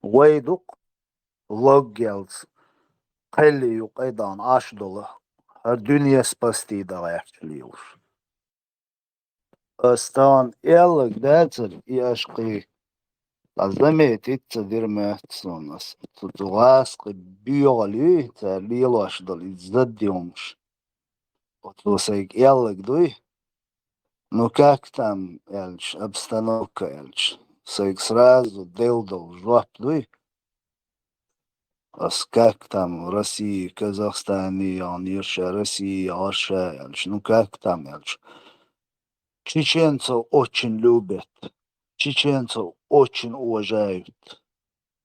войдук логгелс قلي يقيدان عاش دول الدنيا سبستي دا يحتليوش استان يلق داتر يشقي لازمت تدير ما تصونس تتغاسق بيغلي تليلاش دل يزد يومش وتوسيق يلق دوي نوكاكتم يلش ابستانوكا يلش سيق سرازو ديلدو جواب دوي اسكاكتم روسي казахстани يرشا روسي عرشا يلش نوكاكتم يلش чеченцев очень любят чеченцев очень уважают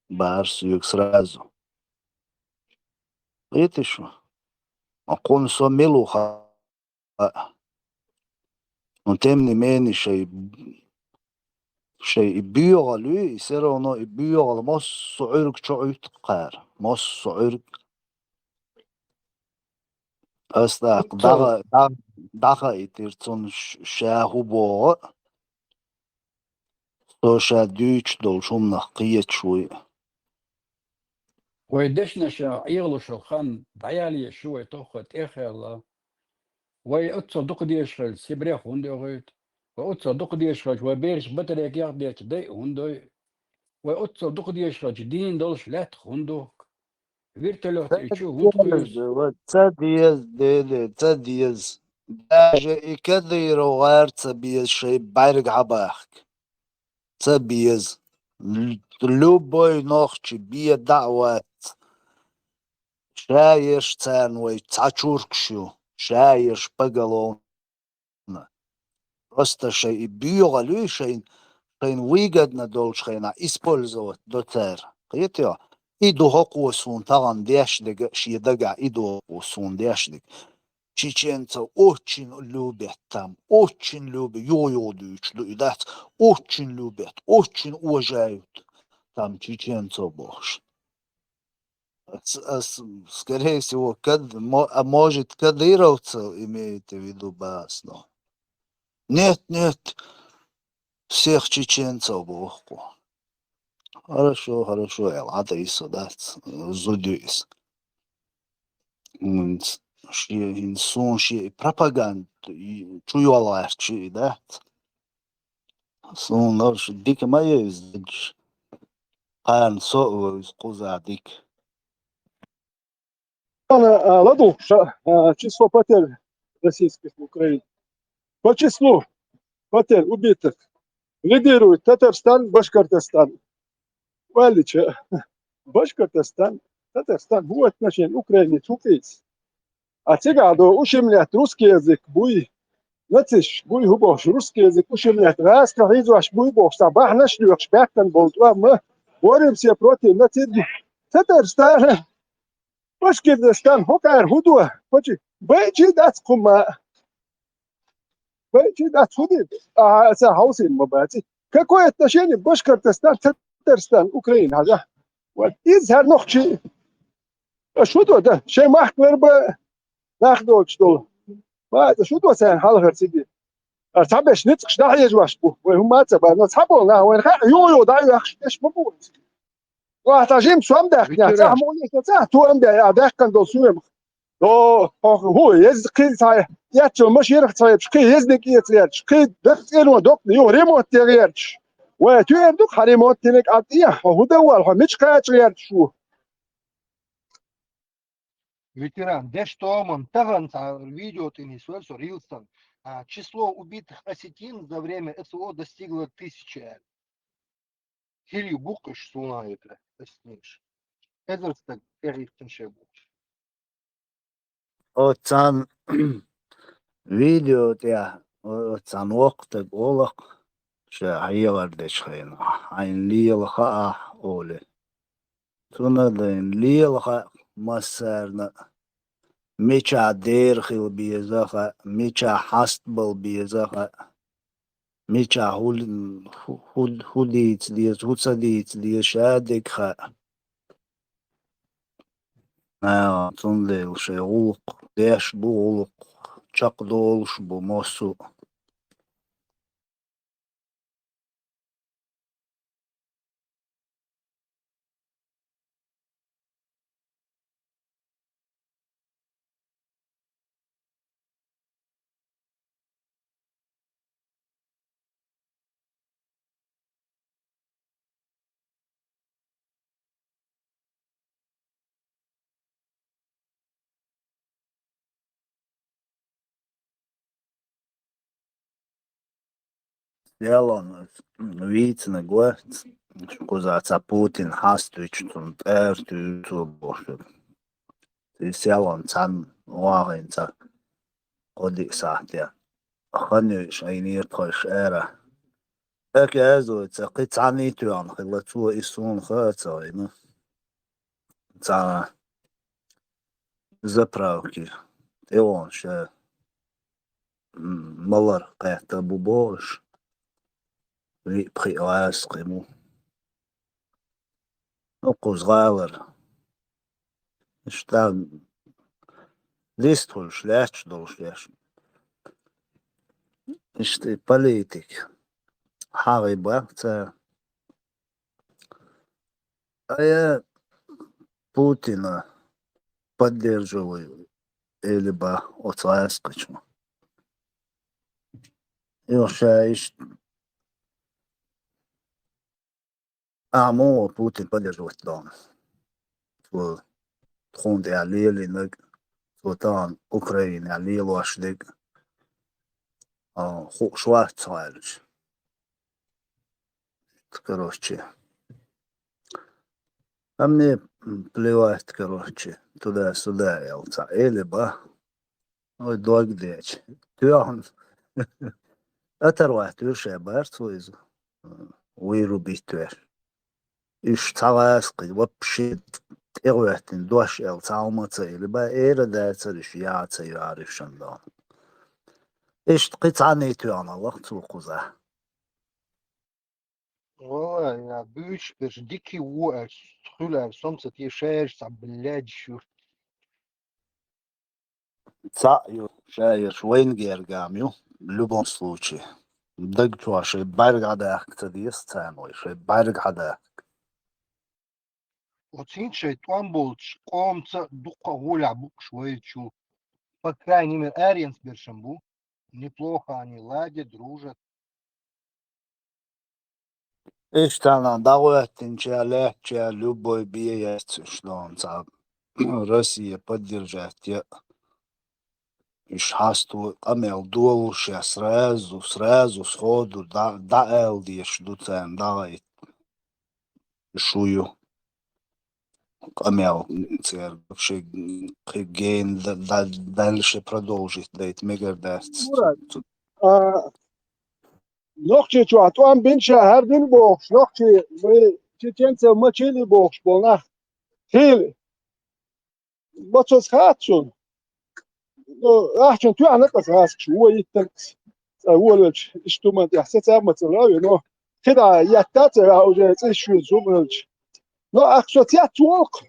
Барсук сразу. Это что? А он сомилуха. Но тем не менее, شيء بيغ لي يصير انه بيغ مص عرق شعيت قار مص عرق أصدق دغا يترتون شاهو بو سوشا دوش دول شوم نقية شوي ويدشنا شا يغلو شو خان دعيالي شوي توخت إخيلا ويأتصل دق ديشغل سيبريخ هندي غيت وأتصل دق ديشغل وبيرش بطريق يغديت دي هندي وأتصل دق ديشغل دين دولش لات هندوك فيرتلوت يشو هندقيس تديز даже и كذي روغارت بيز شيء بارق عباك تبيز любой نوخش بيه دعوات شايش تانوي تعشوركشو شايش بقلون просто شيء بيغلو شيء ويجدنا دول شينا использовать дотер قيتيا иду хокусун таган дешдег шидага иду усун дешдег чеченцы очень любят там очень любят любят очень любят очень уважают там чеченцев больше скорее всего может кадыровцы имеете в виду басно нет всех чеченцев богу хорошо атеист да зудюис инсун пропаганда чуяларчи да сон наш дик моё издж ан со кузадик ладу число потерь российских в Украине. По числу потерь убитых лидирует Татарстан, Башкортостан. Валича, Башкортостан, Татарстан, в отношении Украины тупиц. А тягадо ущемлять русский язык, буй, нациш, буй губош, русский язык ущемлять. Раз, как изваш, буй бог, сабах наш люк, шпяктан болтва, мы боремся против нацизма. Татарстан, Башкортостан, хокар, худуа, почти, бейчи дацкума. Бейчи дацкуди, а это хаусин мабати. Какое отношение Башкортостан, Татарстан, Украина, да? Вот изхар нохчи. Что то, да? Шей махтвер бы нахдо что? ما شو تو سن حال هرسيدي صعبش نتقش ده يجواش بو وهم تبع نصحبوا لا وين يو ده يخش ايش بو واحتاجين سوام ده يعني صح مو صح تو ام ده ده كان دو سوم هو يزقي صاير ياتو مش يرخ صاير شكي يزنك يتريات شكي دقير ودق يو ريموت تغيرت وتو يبدك ريموت تنك عطيه هو ده هو مش كاتريات شو Ветеран, да что он, таган, видео ты не слышал, Рилсон. Число убитых осетин за время СВО достигло 1000. Хилью букаш суна это, точнейше. Это так перехтенше будет. отсан видео тя отсан وقت بقولك شهيوردش خينا عين ليلخا أولي تونادين ليلخا مسارنا ميشا ديرخيل بيزاخا ميشا حستبل بيزاخا ميشا هوديت ديز هوتساديت ديز شادكخا تونليل شيغولق ديش بولق چاقدولش بموسو Ялон вицна гуэрц кузаца Путин хастуич тун эрту тубошу Ялон цан уагинца одиксахтя ханю шайнир тхош эра экезу цакы цанитуан хилату исун хацайну ца заправки он ше малар кайта бубош при асқиму نقص غالر اشتغل ليستول شلاش دول شلاش اشتي политик حاغي بقتا а я Путина поддерживаю или бы отцаескачу Илшаиш мو Путин поддерживает Дон. В тхунде алили ныг Султан Украины алил вашдыг Шварцвальдж. Короче. А мне плевать, короче, туда-сюда, или бы Oy doğa gidecek. Tüyahın. Öter vaht ürşe bart soyzu. Uyru bitver. İş tağas qid vapşi eğvetin doş el çalmatı ili ba eğre derser iş yaatı yarışında. İş qitani tüyana vaqt tuğuza. والله يا بيش بس ديكي وقع خلع صمسة يشاش صعب بلاد شو Цаю шаеш войн гергамю в любом случае. Даг чуаши барг адах кцадис цаной, ши барг адах. وتين شيطان بولش قوم دقة ولع بوك شوية شو по крайней мере Ариенс Бершамбу неплохо они ладят, дружат. Эштанан дагуэттинче легче любой бияец, что он цаб. Россия поддержать я. Иш хасту амел дуалуше сразу сходу да элдиш дуцен дагайт. Шую. Амел цер вообще гейн дальше продолжить дать мегадаст. Murat, نقطه چو تو هم بین شهر دل بخش نقطه چه چند ما چیلی بخش بونه خیلی با چوز خواهد شد چون تو انه قصه هست که هو یکتن هو الوچ اشتومن یحسیت هم مثلا نو كده يتات او جاي شو زومنج نو اخشوتيات توق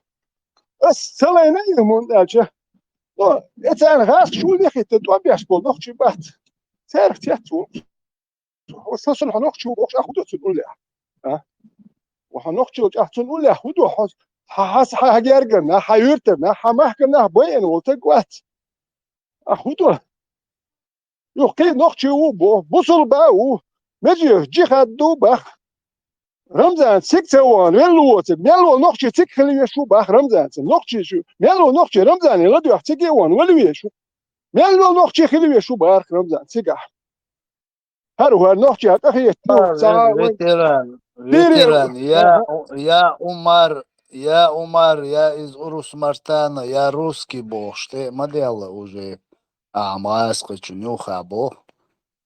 بس سلينا يمون اجا نو اتان غاس شو اللي خيت تو بياش بول نقطه بات تعرف تياتو وصلنا هنقطه وقش اخذت تقول ها وهنقطه احسن نقول له خدوا حاس حاجرنا حيرتنا حمحكنا بين وتقوات اخذوا يوقي نقطه وبوصل باو مجي جي خدو بخ رمزان سكتوان ملوت ملو نقطه تكلي شو بخ رمزان نقطه شو ملو نقطه رمزان غدو تكيوان ولوي شو ملو نقطه خلي شو بخ رمزان سكح هرو نقطه اخي Ветеран, я Умар, я из Урус-Мартана, я русский бог, что модела уже, маску чунюха бог,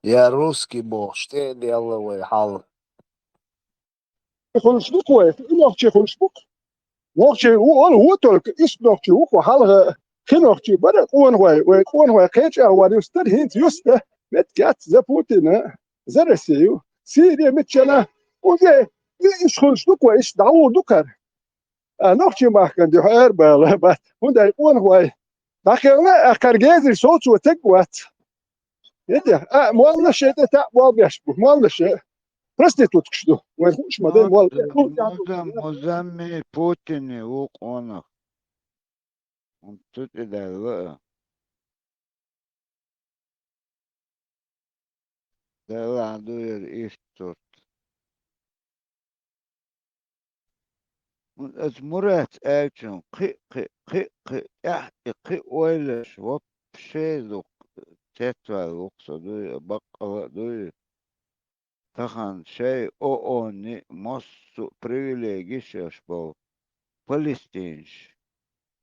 я русский бог, что делаю, хал. خلصبوك واقف نقطه خلصبوك نقطه هو تلك اسم نقطه هو حال خنقطه بدأ قوان هو قيتش هو يستر هيت يسته متكات زبوتنا زرسيو سيدي متشنا وزي ايش خلصبوك وايش دعوه دكر نقطه ما كان دي حير بلا بس هو قوان هو داخلنا كرجازي صوت وتقوات يدي مولنا شيء تاع واضح مولنا شيء Проститутка что? Возьмешь модель Мозамми Путин ук онах. Он тут и дала. Дала дуэр истот. As Murat Elçin qi oylaş вообще зук тетва лукса дуэ баккала дуэ. Тахан шей ООН моссу привилегий шешбол палестинш.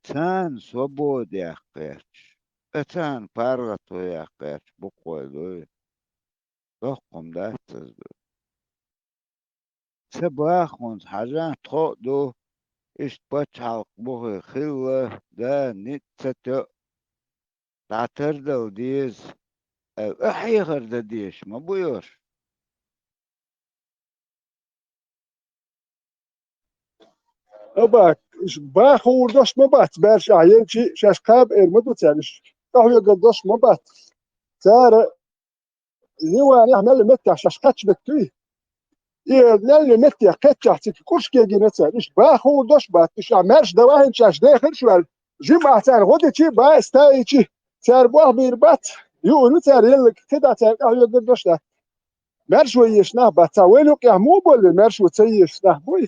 Цан свободы яққерч. Цан паргату яққерч буквой дохком дастазду. Сабахун хажан тходу ишт бачалк бухы хилла да нитсато татырдал диз. Ахигар да диш ма буйор. أباك باخو ردش مبات برش عيل شي شاش قاب إرمدو تانش راهو يقدش مبات تار نيوان يعمل متى شاش قاتش بكتوي نل متى قاتش تحتك كلش كيجي نتانش باخو ردش بات مش عمرش دواهن شاش داخل شوال جمعة تان غدي شي با استاي شي تار بوه بيربات يقولوا تار يلك كده تار راهو يقدش ده مرش ويشناه بات وينك يا مو بول مرش وتسيشناه بوي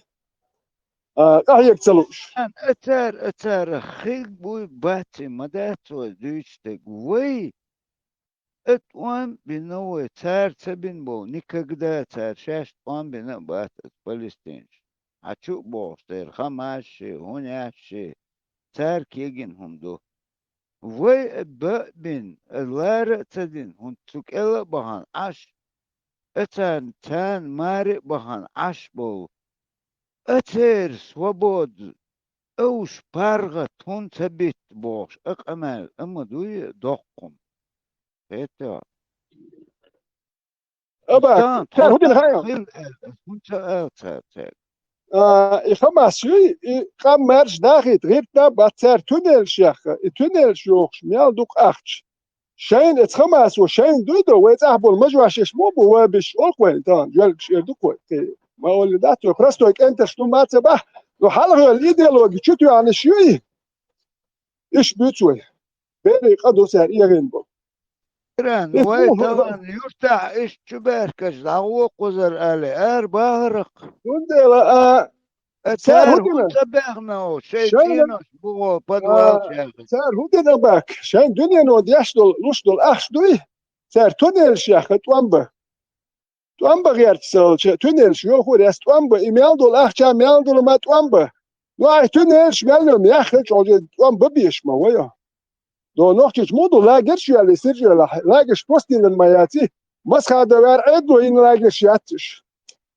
يقتلوش أتار خيل بوي باتي مداتو ديشتك وي اتوان بنوي تار تبين بو никогда تار شاش توان بنا بات فلسطينش هتشوف بو تار خماشي هوناشي تار كيجن هم دو وي بين اللار تدين هون تكلا بهان عش اتان تان ماري بهان عش بو اتير سوبود اوش بارغة هون تبيت بوش اقمال اما دوي دقم هيتا أباك تان تار هودين تخطان هايم خيل هون تأتي إخما سوي إقام مرش داخت غيرتا باتسار تونل شيخ تونل شيوخ ميال دوك أختش شاين اتخماس وشاين دودو ويتعبوا المجوع شيش مو بو بش ألقوين تان جوال شير دوكوين ما أقول داتو خرستوك أنت شتو ما تبح وحلقة الإيديولوجي شتو يعني شوي إيش بيتوي بيري قدو سار إيغين بو كران واي طبعا يرتاح ايش شباركش دعوة قزر آلي باهرق وندلا سار اتار هون هودنا سباغنا شاين شيتينوش بو بدوال شاغل سار هودنا باك شاين دنيا نو دياشدول لوشدول أخش دوي سار تونل شيخ توامبا توامبا غير تسال تونل شيو خو ريست توامبا إيميل دول أخشا ميل دول ما توامبا نوع تونل شمال ياخد عود توامبا بيش ما ويا دو نوختش مودو لاجرش يا لسيرجي لاجش بوستي للمياتي مسخا دوار عدو إن لاجش ياتش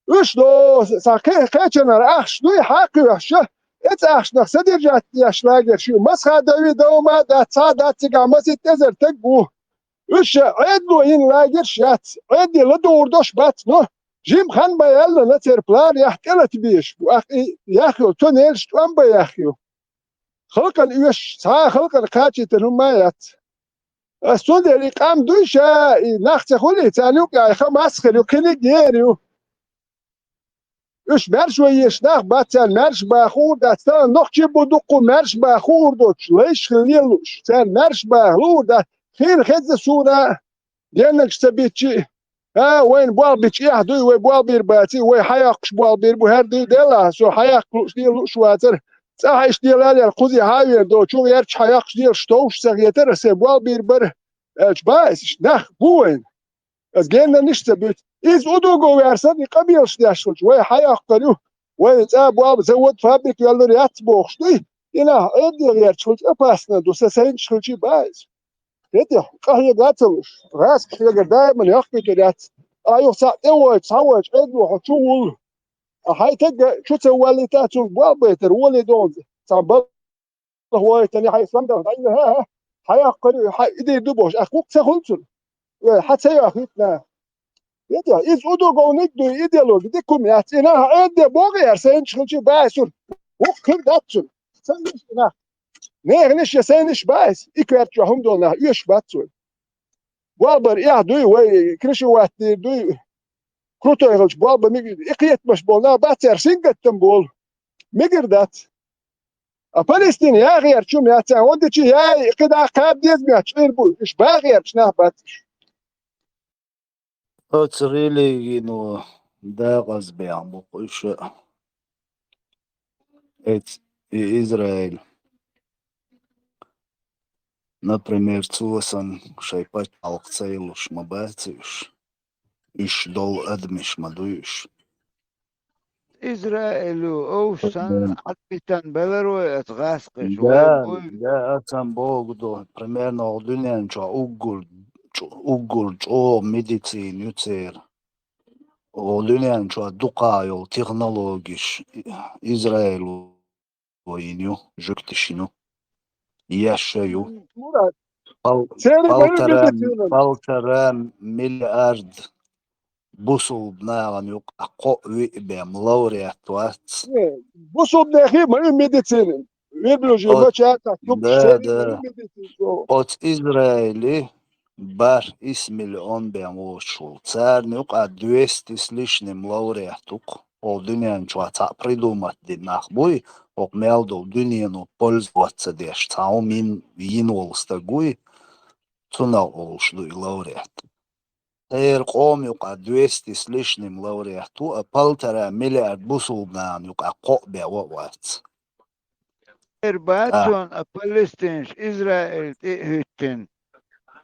وش دو ساكي كاتشنر أخش دوي حاقي وحشة إت أخش نخسد يرجع ياش لاجش يو مسخا دوي دوما دا تا دا تيجا مسي تزر تقبو وش عدو إن لاجش يات عدي لدور دوش بات نو جيم خان بايلا نتر بلار يحكلت بيش وأخي ياخيو تونيلش توانبا ياخيو خلقا إيش سا خلقا كاتشي تنمايات السود اللي قام دوشا نخت خولي تانيوك يا خماس خليو كني جيريو إيش مرش ويش نخ باتان مرش باخور دستان نخشي بدوكو مرش باخور دوش ليش خليلوش تان مرش باخور دا خير خز سورة دينك سبيتشي وين بوال بيتش يحدوي وين بوال بير باتي وين حياقش بوال بير بوهردي ديلا سو حياقلوش ديلوش واتر صح ايش ديال القضية هاي دو شو يرش حياقش ديال شتوش سغيتر سبوال بير بر اش بايس نخ بوين از جينا نشتبت إذ أدوغو ويرسن قبيل شداشلش وي حياقلو وين تابوال زود فابريك يالو ريات بوخشتي إنا إدي غير شلش أباسنا دو سسين شلشي بايس إدي قهي قاتلوش راس كحيقا دائما يخبي تريات أيو ساعت إيوه تسويش إدو حتشول هاي تلقى شو تسوى اللي تاتو بوال بيتر ولي دون تعبال هو تاني حي سلامدا ها حياقلو إدي دوبوش أخوك تخلصل حتى يا أخيتنا يدي إذ أدوغو نجدو إيديولوجي دي كم ياتينا عندي بوغي يرسين شلشي بايسون وكر داتسون سنش إنا نيغنش يسينش بايس إكوارت جاهم دولنا إيش باتسون والبر إيه دوي وي كريشو واتي دوي كروتو يغلش والبر ميجر إقيت مش بولنا باتر سينجتن بول ميجر دات فلسطين يا غير شو مياتان ودي يا كده قاب ديز مياتش إربو إيش باغير شناه باتش It's really, ده غصب عن إيش it's Israel. Например, цусан шайпать алкцейлуш мабатиш. إيش دول أدمش مدويش. إسرائيل أوشان حتى بلرو اتغاسقش ده أتم بوغدو. Примерно одунен чо угул чо медицин юцер. Одунен чо дукайол технологиш Израилу وينيو جوكتشينو ياشيو مراد سيري وين بدتينا بالترام مليارد بوصل بناغن يوقع قوي بملوريات وات بوصل بناخي ما ميديتين ويبلوجي ما شاتا ده اوت إسرائيلي بار اسم الأون بيموشل царь يوقع 200 с лишним лауреатук الدنيا نشوى придумать нахбой обмелдо дуньяну пользоваться деш цаумин винвол стагуй цунал олшдуй лауреат قوم يقع 200 с лишним лауреату а 1,5 миллиард бусулнан يقع قوبة ووات إرباتون فلسطين إسرائيل تهتن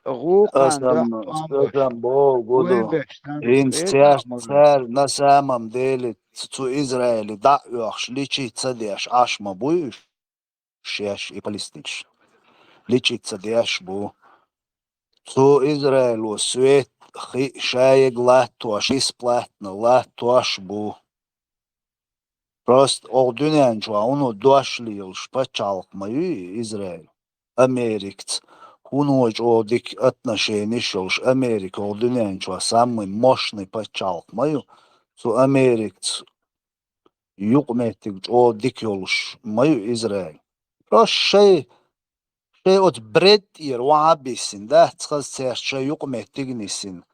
أسام بوغدو إنستيار на самом деле цу Израиле да юахш личи цадеш аш мабуй шеш и палестинш ليتشيتsa دياشبو تو إسرائيل وسويت خي شايق لاتوش إسبلاتنا لاتوشبو Просто ordunenču unu došlielš pačalkmaju Izraēlu. Amerikts. Hunoč odik отношенишолш Amerika ordunenču самый мощный pačalkmaju. Su Amerikts юqmetik odikjolš maju Izraēlu. Просто şey ot bred ir wabisin da tsaz serçe юqmetignisin.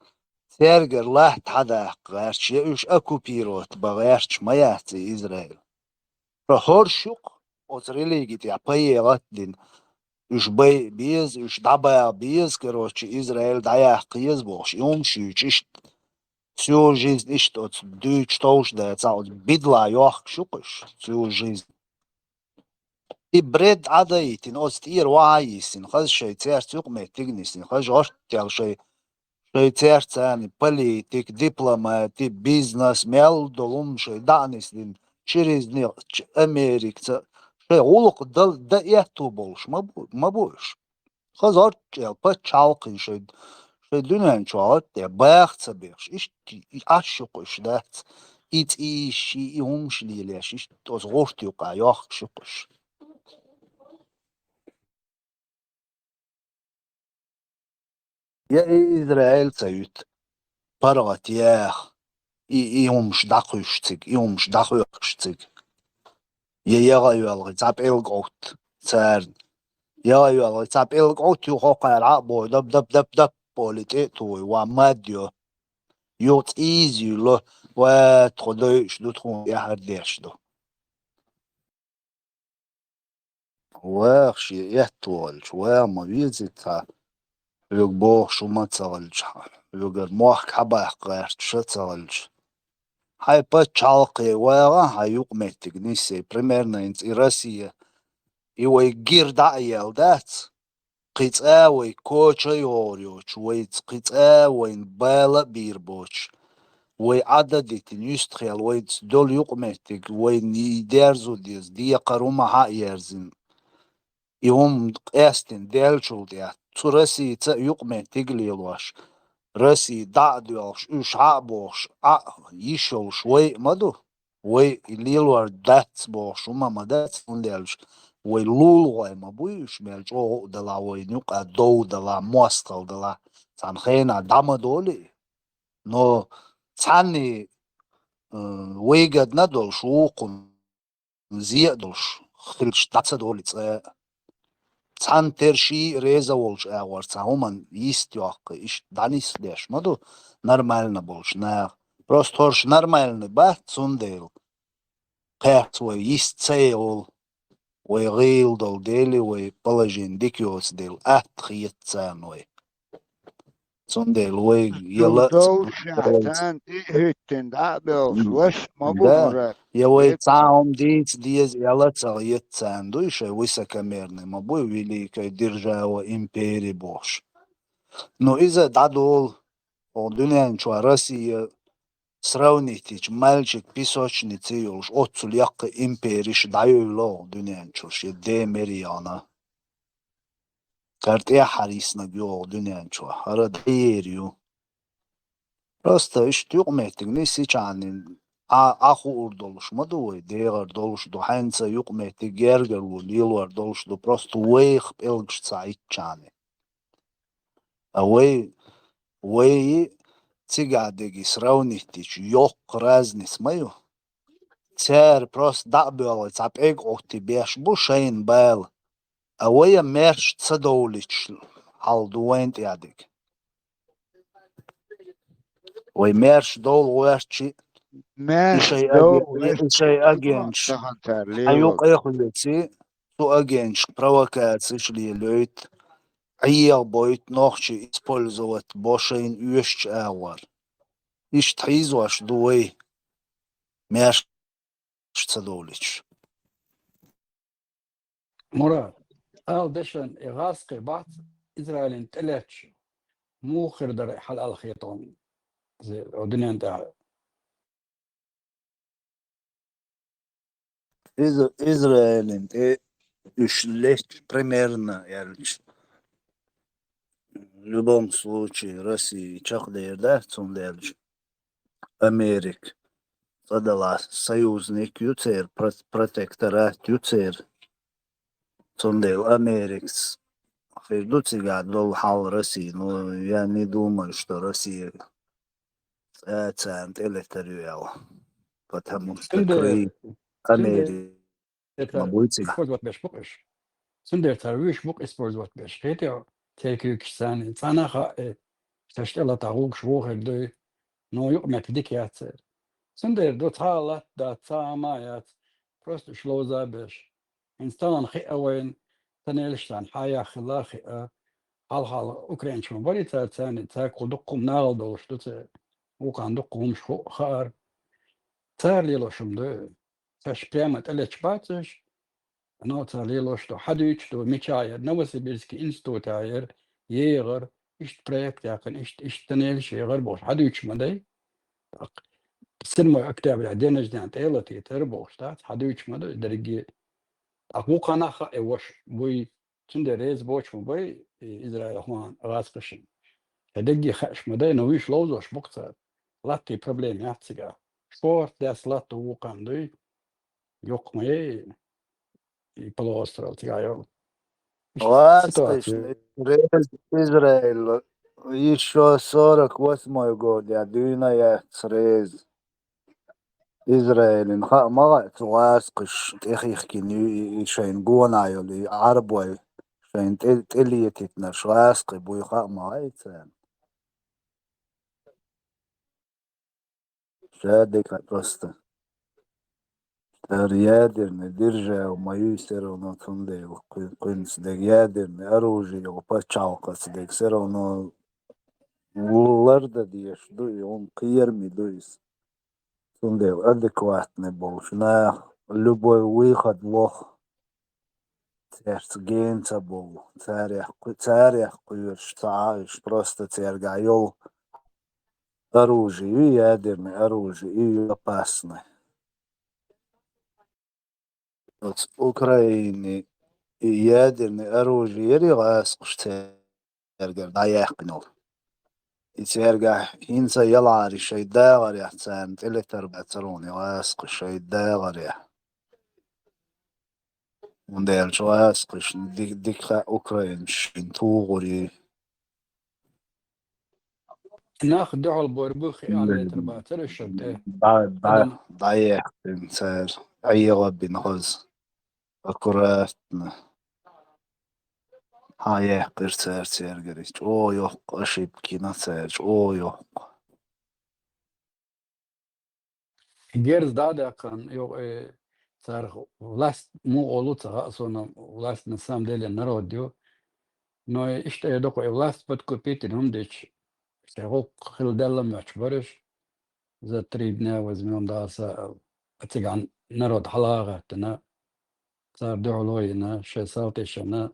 Serger laht hadaq garç ya üç akupirot bağarç mayatsi İsrail. Rahorşuk ot religit ya payegatlin üç bay biz üç dabaya biz короче İsrail dayak kıyız boş. Yumşuç iş всю жизнь iş ot düç toş da ot bidla yok şukuş всю жизнь. I bred adaytin ot ir vayisin. Khaz şey ters yuqmetignisin. Khaz ortel şey Швейцарцами, политик, дипломаты, бизнес, мелдолум, данислин, через них Америка. Шей улук да эту больше, мабуш. Хазар чел, пачалкин, шей дюнен чуалт, я бахца беш, иш ашукуш, дат, иши, и умшлилеш, иш тоз гортюка, ях шукуш. Я Израиль цают. Парат ях. И умш дахушцик, и умш дахушцик. Я юалгы цап элгот царн. Я юалгы цап элгот ю хокар або даб полит той ва мадё. Йот изи ло ва тродой шдутрон я хардешдо. Варши яhtol, ва мавизита. Любох шумацалж. Люгер мох хабах гарч шацалж. Хай пачалкы вара хаюк метик нисе примерно инц и Россия. И ой гирда елдац. Қица коча йорьоч, ой қица бала бирбоч. Ой ададитин юстхел, ой дол юк метик, ой нидерзу диз, дия қарума ха ерзин. И эстин делчул дия. Цу Россия ца юк метик лилваш. Россия дадуалш, уш хабош, ишолш, ой маду. Ой лилвар дац бош, ума дац унделш. Ой лулгой мабуиш мелч, о дала ой нюк, доу дала, мостал дала. Цанхена дама доли. Но цани выгод надолш, укун, зиедолш, хильш таца долица. Цан терши реза волш агвар, цахуман истёк, иш данис деш, маду нормально больш, на просто хорш нормальный бат сундел. Кэт свой ист цейл, ой гил дол дели, ой положен дикиос дел, атхиет цан, ой. Сундел, ой ела. Да, я ой цаум диц диез ела цалиет цан, дуйше высокомерный, мабой великой держава империи бош. Но из-за дадол, дунен чуа Россия, сравнить мальчик песочницы юлш, отцул якка империш даюло, дунен чуш, е демериана. Карт я харисна гео, дунен чуа, хара дейрю. Просто иш юqmetik nisi çanin аху doluşma da oy değer doluşdu hansa yuqmetik gerger ol yıllar doluşdu просто вейх elgş çayt çani. Вей циgadegi сравнить yok разниц мою. Цер просто да было цапек охти беш bu şeyin bel. Вей мерч цадолич алдуент ядик. Ой мерч дол уерчи شيء أجنش أيوق إخوتي تو أجنش провокации шли лёйт عيال بويت نوخشي использовать бошين уещ أول إيش تحيزوش دوي ماش تصدولش مراد دشن إغاسقي بعض إسرائيل تلاتش مو خير در حل الخيطان زي الدنيا انت إسرائيل лечь примерно, в любом случае, России чахдер, да, цундельч, Америк, задала союзник юцер, протекторат юцер, цундел Америкс. Фейдуци гадол хал России, но я не думаю, что Россия цент электориал, потому что سندر Крым, سندر Америка, تر Мабуйци. إسبوع بيش بقش سندر تر ويش بق إسبوع بيش هيتي تيكيك سان أنا خا تشتغل تعوق شوخ دو نو يقمت ديك يات سندر دو تحالات دا تسامايات بروست شلوزا بيش إنستان خي وين تنيلشتان حياة خلاخي حال أوكرين شو بولي تا تاني تاكو دقم ناغل دوش دو وكان دقهم شو خار تار ليلو شمدو تاش بريمت أليش باتش نوتا ليلو شتو حدوش تو ميشاير نوسيبيرسكي إنستو تاير يغر إشت بريك تاكن إشت تنيلش يغر بوش حدوش مدي سينما أكتاب العدين جدان تيلتي تربوش تات حدوش مدي درجي أقو قانا خا وش بوي تندر ريز بوش بوي إزرائيل أخوان غاسقشن هدقي خاش مدي نويش لوزوش بقتا لاتي بروبليم يحتسقا شورت داس لاتو وقام دوي يوق مي يبلوسترال تيغايو Васкиш, ситуацию Израиль, еще 48 год, я дюна рез. Израиль, мага васкиш, техихки, шайн гуанайоли, арбой, шайн телиетитна, шваски, буйха майцен. Шадика просто. Ядерный, держал мою все равно цундейл, кунс дег ядерный, оружие, пачалка, дег все равно ларда диеш, дуй, он кирми дуйс. Цундейл адекватный был, на любой выход лох, церц генца был, царях куешь, цаешь, просто цергайол, оружие, и ядерное оружие, и опасное. Вот Украине ядерное оружие регасقش ترجع ضايقنو يترجع هنسا يلعري شي داغر يحتان تلتر باتروني واسقش شي داغر يح وندير شو واسقش ديك أوكرين شين توغري ناخد دعوة البوربوخي على ترباتر الشبتة قدم ضايق انسار أي غبي نخز أكراتنا هاي قرصار ترجريش أو يوق أشيب كينا ترج أو يوق جيرز دادا كان يو صار ولاست مو أولو تغاصونا ولاست نسام ديلي نروديو نو إشتا يدوكو ولاست بدكو بيتن هم ديش سيغوك خل دالا معتبرش زا تريبنا وزميهم داسا أتيغان نرود حلاغة تنا صار دعولوينا شي صوتي شنا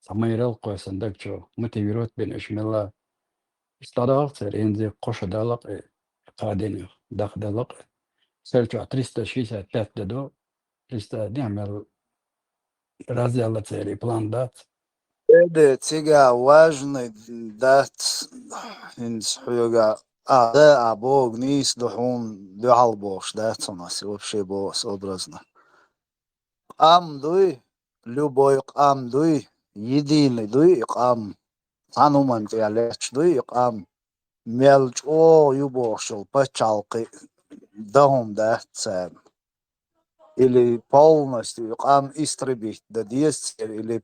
سميرل قوسن دكتشو متيروت بين إشميلا استراغ سير إنزي قوش دالق قادين داخ دالق سيرتو 360 ددو 300 نعمل رازي الله تسيري بلان دات Это тига важный дат инс хуйга. Да, Бог низ духун духал Бог, да, у нас вообще Бог образно. Ам дуй, любой ам дуй, единый дуй ам. Сануман тиалеч дуй ам. Мелч о юбок шел пачалки дом да цен. Или полностью ам истребить да 10 или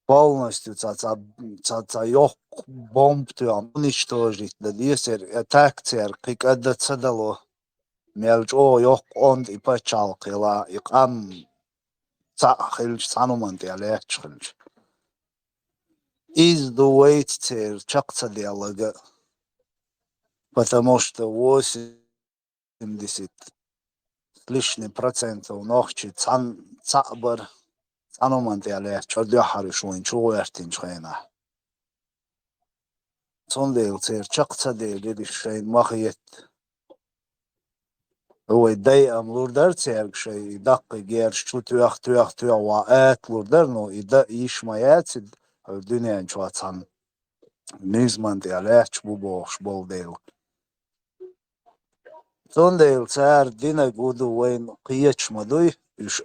полностью ёк бомбту уничтожить, да десер атакцер, как это цедало, мелч о ёк онд и пачалкила, и ам цахилч сануманти алечхилч. Из дуэйтцер чакцадиалага, потому что 80 с лишним процентов ногчи цабар Сануманти алех чордё харишуин чуэртин чхена. Цондел цер чакцадел дишайн махиет. هو يضايق أملور در تيرك شيء يدق جير شو تيوخ وقات لور در نو يدق يش مايات الدنيا إن شاء الله نيزمان دي عليه شبو بوش بول ديل تون ديل سار دينا قودو وين قيتش مدوي إش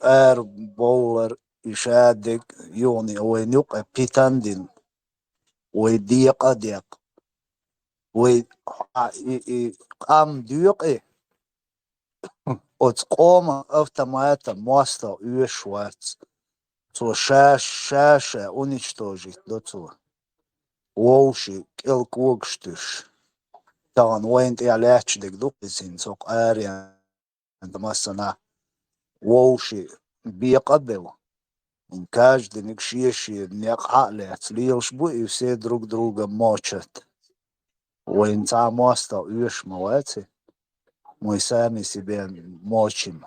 بولر إشادك يوني وين يقع بيتان دين ويديق أديق وي قام ديق قوم автомата моста Шварц. So шаша уничтожить до цу. Волши келквогштыш. Тан воент я лячдик дуписин сок ариан масана. Волши биекадел. Каждый никшеши некалец лилшбу и все друг друга мочат. Военца моста молодцы. Мы сами себе мочим.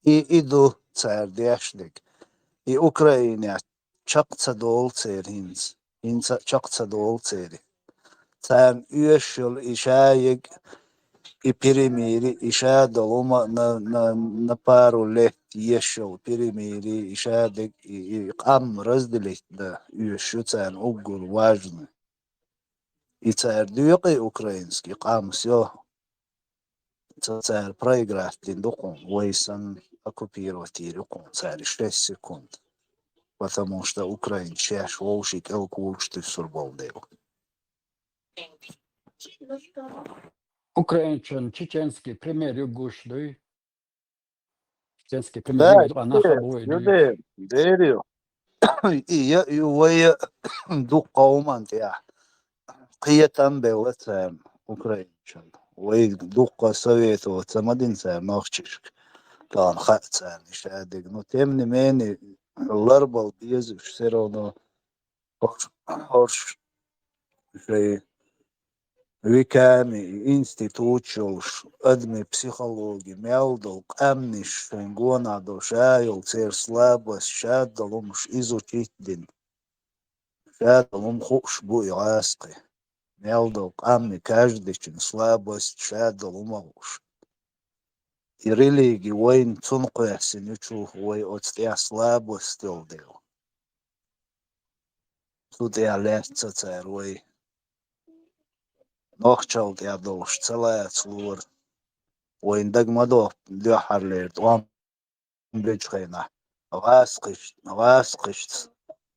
И иду царь дешдик. И Украине чакца долцер хинца чакца долцери. Царь уешил ишаек и перемири иша долома на пару лет ешил перемири ишадик и кам разделить да уешу царь угол важный. И царь дюки украинский кам все царь проиграть докон войсан оккупировать рекон царь 6 секунд. Потому что Украин чеш волшик элкулшты сурбалдел. Украинчан, чеченский пример югушлый. Чеченский Да, пример югушлый. Анаха бой. дерю. И я ювая дух кауман я. Қиятан белла царь Украинчан. Вой дух советовал самадин царь нахчишк. Кан хат царь нишадик. Но тем не менее Ларбал Безуш все равно хорш шей виками институчулш адми психологи мелдол амниш фенгона до шайл цер слабость шадалумш изучить дин шадалум хуш бу яски мелдол амни каждый чин слабость шадалумауш и религии войн цункуясин учу вой отстя слабость дел. Тут я лестца царь вой. Нохчал я долш целая слур. Войн дагмадо дяхарлер туам бечхайна. Васқиш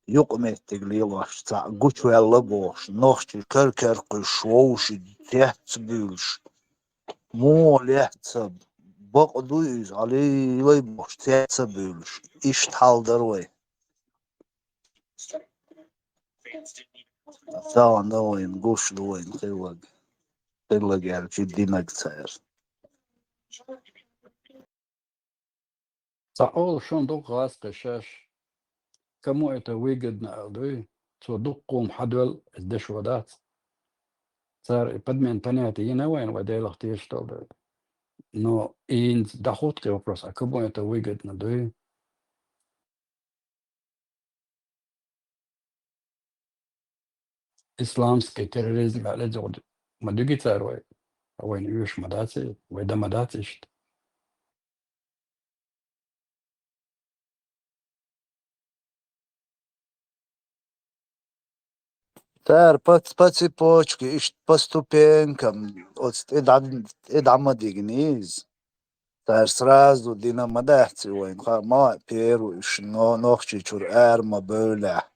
юқмет теглилаш ца гучуэлла бош. Нохчи кер кышоуши тяцбюш. Мо лестца بقدويز علي وي بوشتات سبيلش إيش تحالدر وي تاوان دوين قوش دوين خيلق يعني دينك تاير Саол шондук газ кашаш. Кому это выгодно, алды? Цудуккум хадвел дешвадат. Царь подмен понятия на войн воделах те что. Но и доходный вопрос, а кому это выгодно, да? Исламский терроризм, але зод. Мадуги царвай. А войн юш мадаци, войда мадаци что. Тар по цепочке, по ступенькам, эдама дигниз. Тар сразу динамадахти войн, ма первый, но нохчи чур эрма бöля.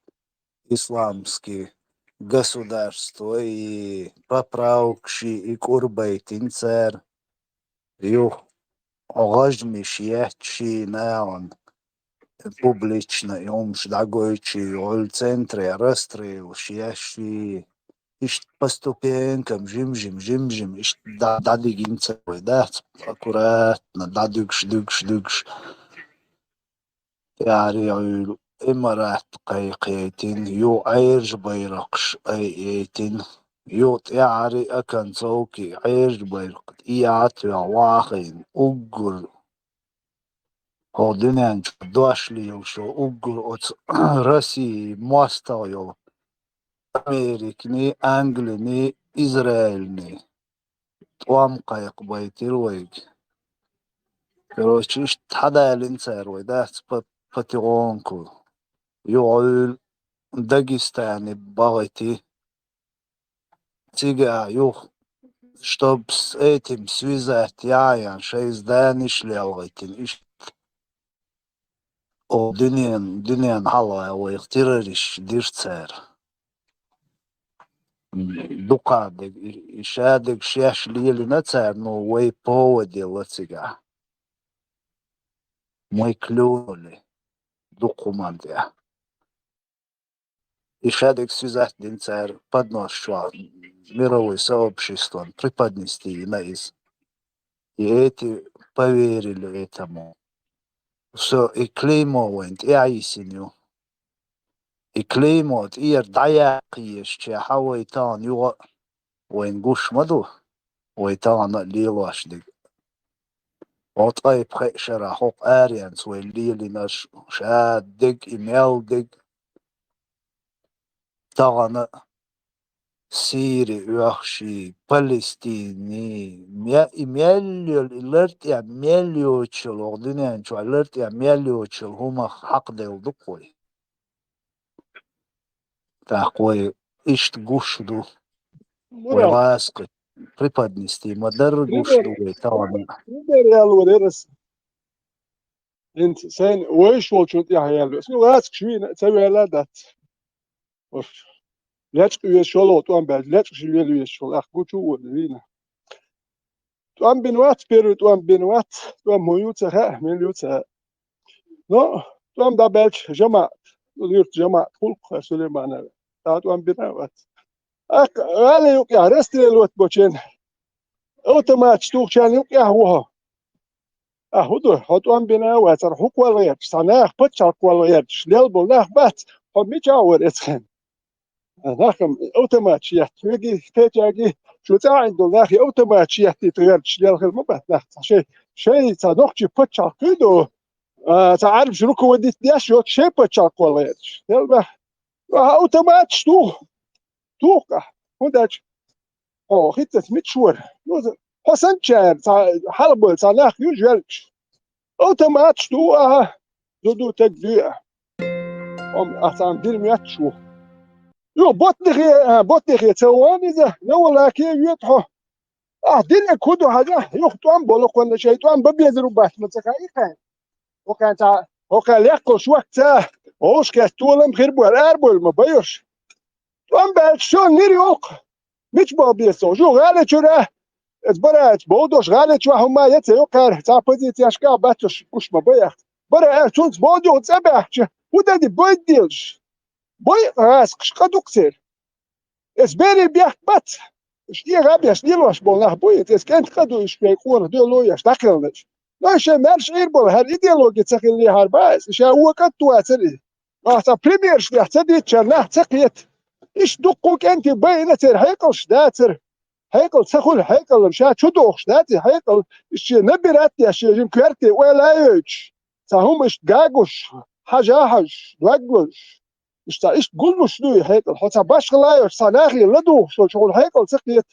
Исламские государства и поправкши и курбайтин царь. Юх, огажмиш яхчи наон. Публично, и он дагойчи, он центре расстрел, шияши, ишь по ступенькам, жим, ишь дадыгинца, да, аккуратно, дадыгш. Яри, имарат кайкетин, ю айрж байракш айетин, ю яри аканцоки, айрж байрак, ият вахин, угур. Hodinen došli šo ugl od Rusiji mostavio Amerik ni Angli ni Izrael ni Tom kajak bajtirojk Короче, حدا الانسان ويدات باتيغونكو يوعول داغستاني باغيتي تيجا يوخ شتوبس ايتم سويزات يعني شيز دانش ليالغيتين إيش او دنيان حلا ويختيرش ديرتسار دقادق إشادق شيش ليلي نتسار نو وي بو دي لتسيجا موي كلولي دقومانديا إشادق سويزات دينتسار поднос шва мировое сообщество преподнести наиз. И эти поверили этому. Все, и клеймовент, и айсиню. И клеймот, и даяки еще, хавайтан, юга, وين قوش مدو ويتانا ليلاش دي وطاي بخي شرا حق آريانس وين ليلي نش شاد ديك إيميل ديك تانا سيري وحشي فلسطيني ميليو الارت يا ميليو تشل وغدنيان شو الارت يا ميليو تشل هما حق ديل دقوي تاقوي إشت قوش دو Moral, ويغاسقي преподнести مدر قوش دو ويتانا real ودرس انت سين ويش والشوط يا حيال بس واسك شوي تسوي لا دات لاش كوي شولو تو ام بعد لاش شوي لي شول اخ قوتو ولينا تو ام بنوات بيرو تو ام بنوات تو ام مويوت ها مليوت نو تو ام دابلش جماعة وديرت جماعة كل سليمان تو ام بنوات اك غالي يا رستي الوت بوتشين اوتومات تو كان يا هو هدو هدو ام بنوات روح ولا يرش صناخ بتشارك ولا يرش ليلبو ناخ بات هم ميجاور اتخن ناخم اوتوماتيات يجي تيجي شو عنده ناخي اوتوماتيات تغيرش ليل خل مبات ناخ شيء صدقتي بتشارك كده تعرف شنو كوديت دياش شو شيء بتشارك ولا يرش يلا اوتوماتش توقع وداش او خدت متشور حسن شهر حلبة صناخ يجلش اوتوماتش تو دودو تجديع أحسن دير مياتشو يو بطنخي تواني ذا لو لكن يطحو دير كودو حاجة يخطو عن بولو كون شيء عن ببيزرو بات متسكايكا وكان يأكل شو وقتها وش كتولم خير بول أربول ما بيوش وان بعد شو نيريوك مش بابيسو شو غالي شو اتبرت بودوش غالي شو هما يتيوكار تعبدي تياشكا باتوش كوش ما بيخ برا تونس بودو تسبح وده دي بيديلش بوي راسك شقدو كثير اسبيري بيخ بات شتي غابي شتي لوش بولناه بوي تسكنت قدو يشبي قور ديلو يشتاكلنش لا شي مالش غير بول هر ايديولوجي تسخن لي هرباس شا هو كتو اسري تا بريمير شتي حتدي تشرناه تسقيت ايش دقوك انت باينه تر هيكل شداتر هيكل تسخل هيكل مشا تشدوخ شداتي هيكل ايش نبرات يا شي جنكرتي ولا يوش تاهم ايش داغوش حاجه دوغوش إيش تقول شنو هيكل حتى باش غلايش صناخي لدو شغل هيكل سقيت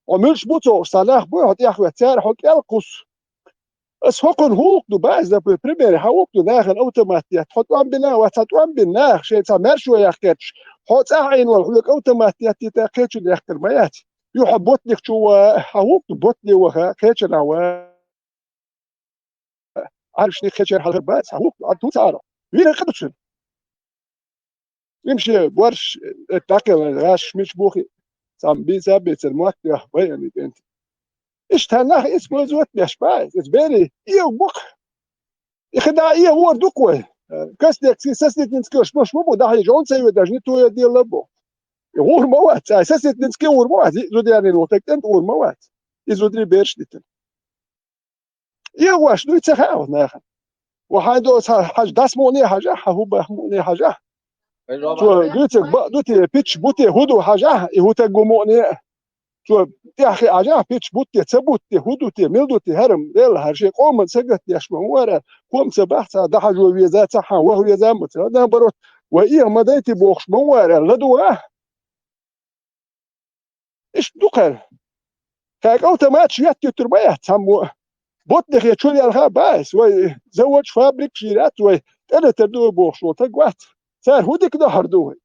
وملش بوتو صناخ بو هات ياخذ تار حق يلقص اس هوكن هوك دو باز دا بريمير هوك دو داخل اوتوماتيات حط ام بنا وحط ام بنا شيء تمر شو ياخدش حط عين والحلق اوتوماتيات تاكيتش داخل ميات يحبط لك شو هوك بوتلي وها كيتش ناو عارف شنو كيتش حال باز هوك عطو تعرف وين قدش يمشي بورش التاكل غاش مش بوخي سام بيزا بيت الموت يا وين انت ايش تناخ اسمه زوت باش بايز اسبيري ايو بوك يخدع ايو هو دوكوي كاستك سيسك نسكوش مش مو ده جون سي داجني تو دي لبو يغور موات اساسا نسكي ور موات زود يعني الوقت انت ور موات يزود لي بيرش ديت ايو واش دو يتخاو ناخ وحاجه حاجه داسموني حاجه هو بهموني حاجه شو دوتي بيتش بوتي هودو حاجه يهوتا غوموني شو تاخي حاجه بيتش بوتي تبوتي هودوتي ميلدوتي هرم ديل هرشي قوم سقت ياش ورا قوم سبحت ده حاجه ويزات صح وهو يزامت هذا بروت وايه ما دايتي بوخش ورا لدو ايش دوكر كاك اوتومات شيات تربيه تمو بطنخ يا شولي الها باس وزوج فابريك شيرات انا تردو بوخشو تقوات صار هودك ده هردوه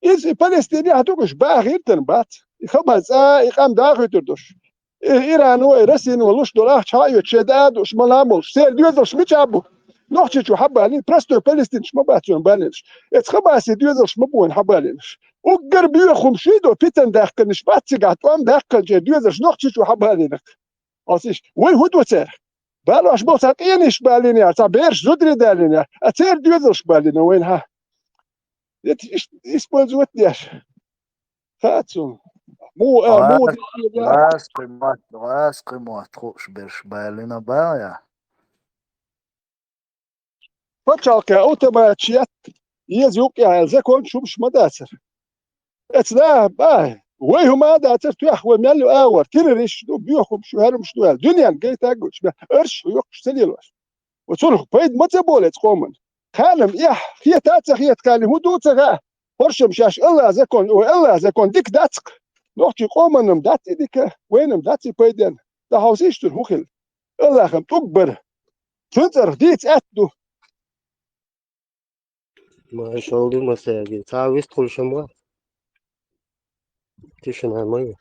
إذا فلسطيني هتوكش باغير تنبات خمس إقام داخل تردوش إيران ورسين ولوش دولار شايو تشداد وش ملامل سير ديوزرش ميتشابو نوحتي شو حبالي برستو فلسطين شما باتون بالينش اتخباسي ديوزرش مبون حبالينش وقر بيو خمشيدو بيتن داخل نش باتسيقات وام داخل جي ديوزرش نوحتي شو حبالينك أصيش وين هو دوتر بالو أش بوتاق إينيش بالينيا تابيرش زودري دالينيا أتير ديوزرش بالينا وينها يسبوز وتنياش خاتسون مو غاس قيمات خوش برش بالنا بايا فتشالكا اوتوماتشيات يزوك يعني زكون شو مش مداسر اتلا باي ويهما داتر تياخ ومالو اور كيريش دو بيوخم شو هرم شو الدنيا جيت اقوش ارش ويوقش تليلوش وصلح بيد متبولت قومن خانم يح هي تاتخ هي تكالي هو دوتغا فرشم شاش الا زكون والا زكون ديك داتق نوحتي قومنم داتي ديك وينم داتي بيدن ده هاوسيش ترهوخل الا خم تكبر تنتر ديت اتدو ما شغل المساجد تعاوز تدخل شمرة تشنها مية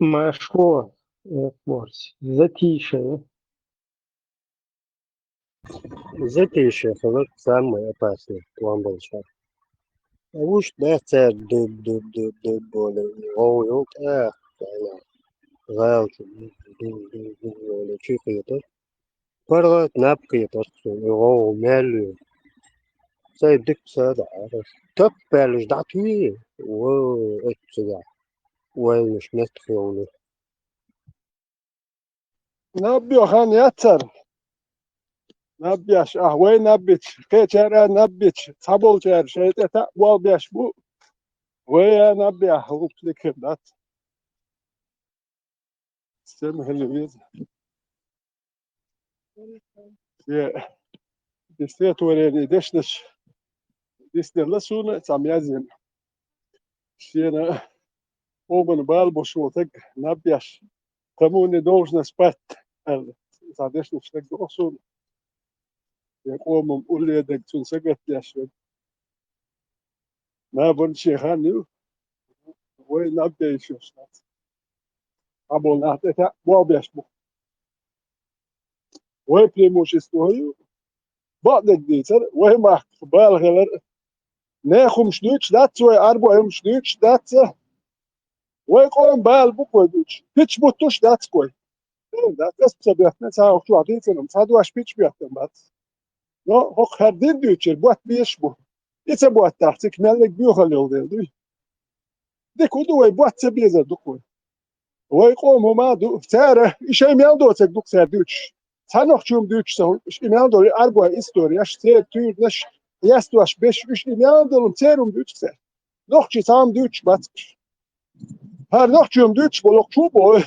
مشهور بورس затишье. затишье خبر самое опасное план большой а уж да царь дуб более его غاو ولا شي قيطر فرغ ناب قيطر يغو مالو سايب ديك سادة عارف تب بالش دعتوي و اتسجع ومش نستخيونه نبي خان ياتر نبيش وين نبيش كيتشار نبيش صابول شار شيء والبيش بو ويا نبي هو بليك دات سمح لي يا دستيت ولي دشنش دستي لسونا تعميازين شينا ومن بالبوش وتق نبيش تموني دوجنا سبات تعدشنش تق دوسون يقوم مقول لي دق تنسقت يا شباب ما بنشي خانيو وين نبي شو شات أبو نهتة وابيش بو وين بريموش استوهيو بعد الديتر وين ما بالغلر ناخم شنوش دات وين أربعة شنوش دات وين قوم بالبوك ودوش بيتش بوتوش دات كوي دات بس نسا شو عديتنا مساعدواش بيتش بيحتم بات نو هو خردين دوتشر بوات بيش بو يتبوات تحتك مالك بيوخل يولدين دوي ديكو دوي بوات تبيزر دوكوي ويقوم هما دو تاره إيشاي ميال دوتك دوك تار دوتش تانوخ چوم دوتش سهو إش إميال دوري أربعة إستورياش تير تير نش يستواش بيش إش إميال دولم تيروم دوتش تار نوخ چي تام دوتش باتش هر نوخ چوم دوتش بولوخ چو بول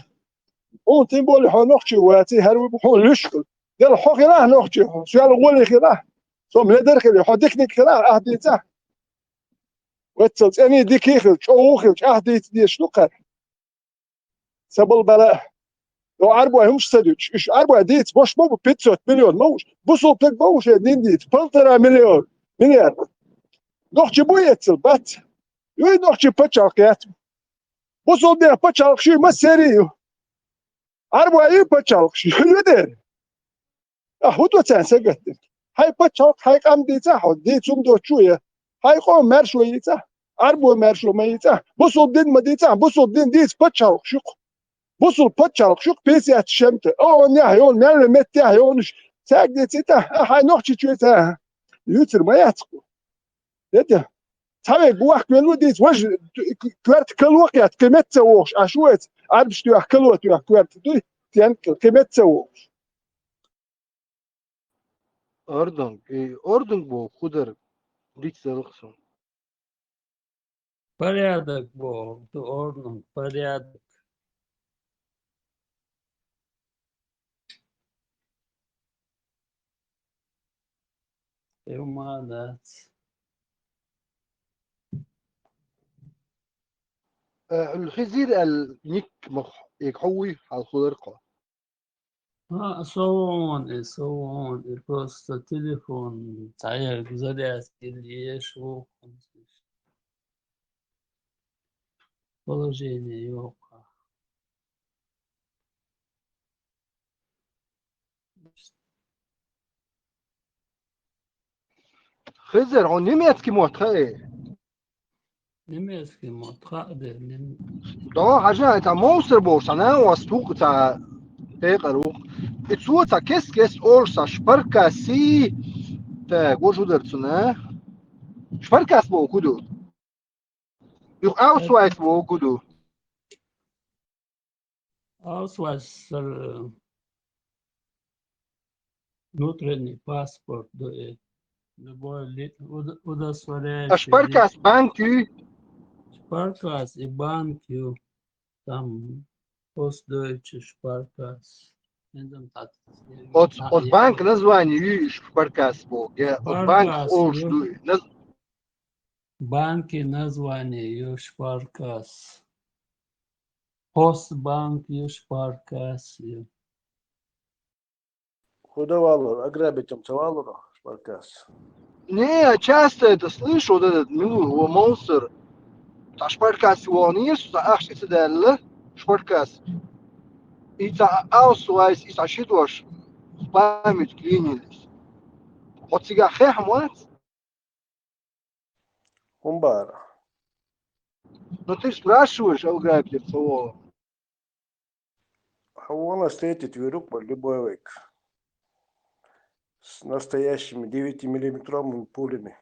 اون تیم بولی ها نوخ چي واتي هر بحون لشكل دل حق له نوخ چي سوال غولي خلا سوم لدر خلي حو ديكنيك خلا أهديته واتسلت أني ديكيخل شوخل أهديت ديش نقر سبل بلا لو أربعة همش سدوش إيش أربعة ديت مش مو بيتزا مليون موش بوصل بتك موش نين ديت بلترا مليون مليار نوخشي بو يتسل بات يوي نوخشي بتشالكيات بوصل بيها بتشالك شي ما سريو أربعة يو بتشالك شي يدير هو دو تنسى هاي بتشالك هاي قام ديتا هو ديتوم دو شوية هاي قوم مرشو يتا أربعة مرشو ما يتا بوصل دين ما ديتا بوصل دين ديت بتشالك شو بوصل بتشالك شو بيسي هتشمت نهيون مال مت هيونش ساقدي تيتا هاي نوخشي تشويتا يوتر ما ياتقو ده تابع بواحد كلو ديت وش كوارت كل وقت كمت سووش عشوات عارف شو كل كوارت دوي تيان كمت سووش Орден bu худar diç zarıqsın. Порядок был, орден, порядок. Молодец. الخزير النيك إيك حوي على خلرقة so on. Il posto telefono, sai cosa adesso riesco положение йока. خزر هون نميتك موت خي Немецкий мод, хадер, ده حاجة تا monster بوش أنا وستوق تا تقرو اتسو تا كيس أورسا شبركة سي تا قوشو درتسنا شبركة سبو كدو يخ أوسوايس بو كدو Ausweis, внутренний паспорт, любой удостоверяющий شبركة بانكي Sparkasse и банки, там Postdeutsche Sparkasse. от банк название шбарка сбо я от банк олш Банки название Sparkasse. Постбанк Sparkasse. Худовалор, ограбить Тавалора, Шпаркас. Не, часто это слышу, вот этот милый монстр. Та шпаркас он есть, та ахшится дальше, шпаркас. И та аусвайс, и та шитваш в память клинились. Вот сега хех муат. Умбара. Но ты спрашиваешь, ограбить Тавалора. А он встретит верук по любой век. С настоящими 9-миллиметровыми пулями.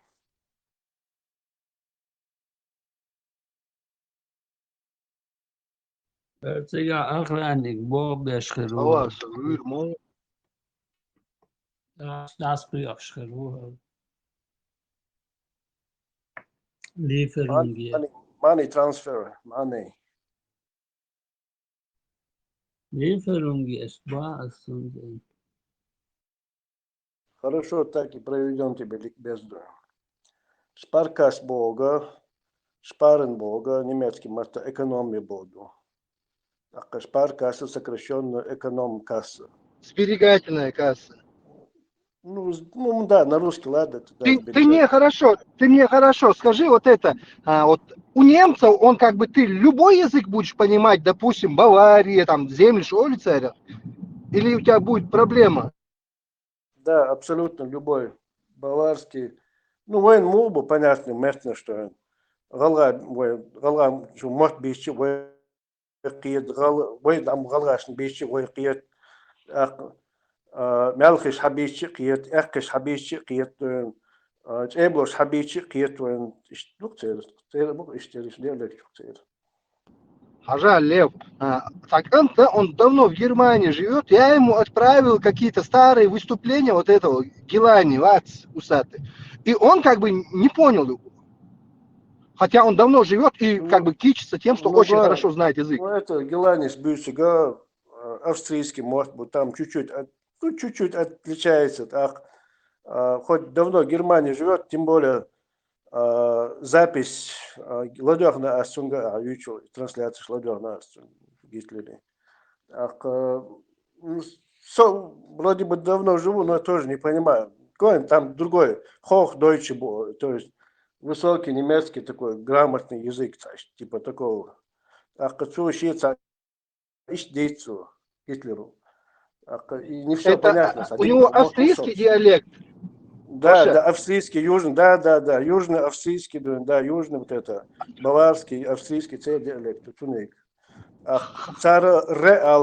Сега охранник Бог бешхеру. Ава, савир мол. Das приобшхеру. Lieferung. Money transfer, money. Lieferung есть бас. Хорошо, так и проведем тебе ликбезду. Шпаркас Бога, Шпарен Бога, немецкий марта экономия Бога. А Шпаркасса сокращенно эконом-касса. Сберегательная касса. Ну да, на русский, ладно. Ты мне хорошо скажи вот это. Вот у немцев он как бы ты любой язык будешь понимать, допустим, Бавария, там, земли, шолицаря, или у тебя будет проблема? Да, абсолютно любой. Баварский. Ну, воин мулбу, понятно, местно, что Гала, что может быть, воин там Галашн бейчи, воин киет, مالخش حبيتش قيت أخش حبيتش قيت تقبلش حبيتش قيت وين تشتغل بقى اشتريش ليش تشتغل Хажа Лев, так он давно в Германии живет, я ему отправил какие-то старые выступления вот этого Гилани, Вац, усатый, и он как бы не понял его, хотя он давно живет и как бы кичится тем, что очень хорошо знает язык. Ну это Гилани с бывшего австрийский, может быть, там чуть-чуть отличается, так, хоть давно в Германии живет, тем более запись Ладёхна Астунга, трансляция Ладёхна Астунга в Гитлере. Вроде бы давно живу, но я тоже не понимаю. Там другой, Hoch Deutsche, то есть высокий немецкий такой грамотный язык, типа такого. Хочу учиться дейцу Гитлеру. И не все понятно. У него австрийский диалект. Да, австрийский, южный, да, южный, австрийский, да, южный вот это, баварский, австрийский, цей диалект, туник. Цара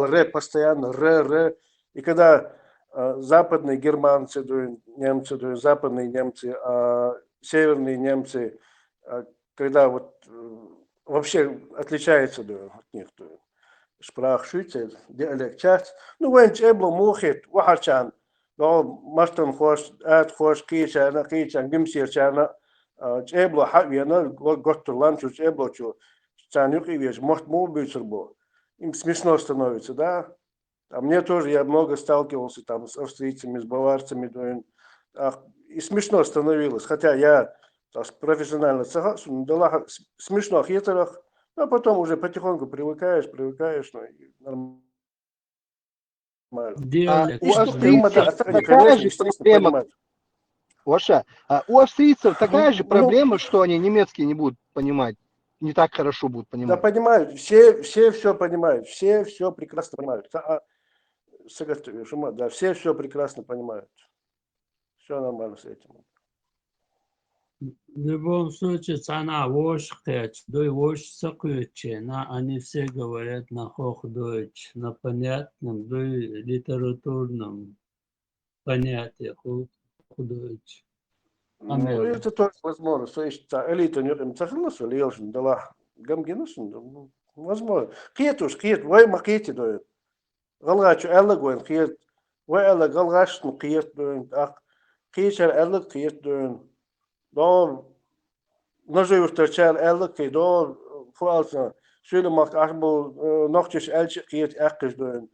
ре постоянно, ре. И когда западные германцы, немцы, западные немцы, северные немцы, когда вот вообще отличается от них, Sprachschütze, dialekt часть. Ну, вен чебло мухит, вахарчан. لو مستن خوش كيشان جمسير شان جيبلو حبينا قلت ланчу جيبلو شو станюки вещь может быстрбо им смешно становится, да. А мне тоже, я много сталкивался там с австрийцами, с баварцами, и смешно становилось, хотя я профессионально смешно хитрых, А потом уже потихоньку привыкаешь, ну, и нормально. Диалект. И У что ты, да, австрийцев остальные, такая конечно, же естественно, проблема. понимают. Ваша, у австрийцев такая же Ну, проблема, что они немецкий не будут понимать, не так хорошо будут да, понимать. понимают, все понимают, все прекрасно понимают. Да, все прекрасно понимают. Все нормально с этим. В любом случае, цена вош кэч, дой вош сакуючи, они все говорят на хохдойч, на понятном, дой литературном понятии хохдойч. Ну, это тоже возможно. То есть, элита не цахлосу, лелшин, дала гамгенусун, возможно. Киет, вай макети доет. Галгачу элла гуэн киет, вай элла галгашн киет доет, киечер элла киет доет. Дор наживустарчар элла киет, дор фуалса, шүле мак ахбу нохтиш элчи киет эккиш доет.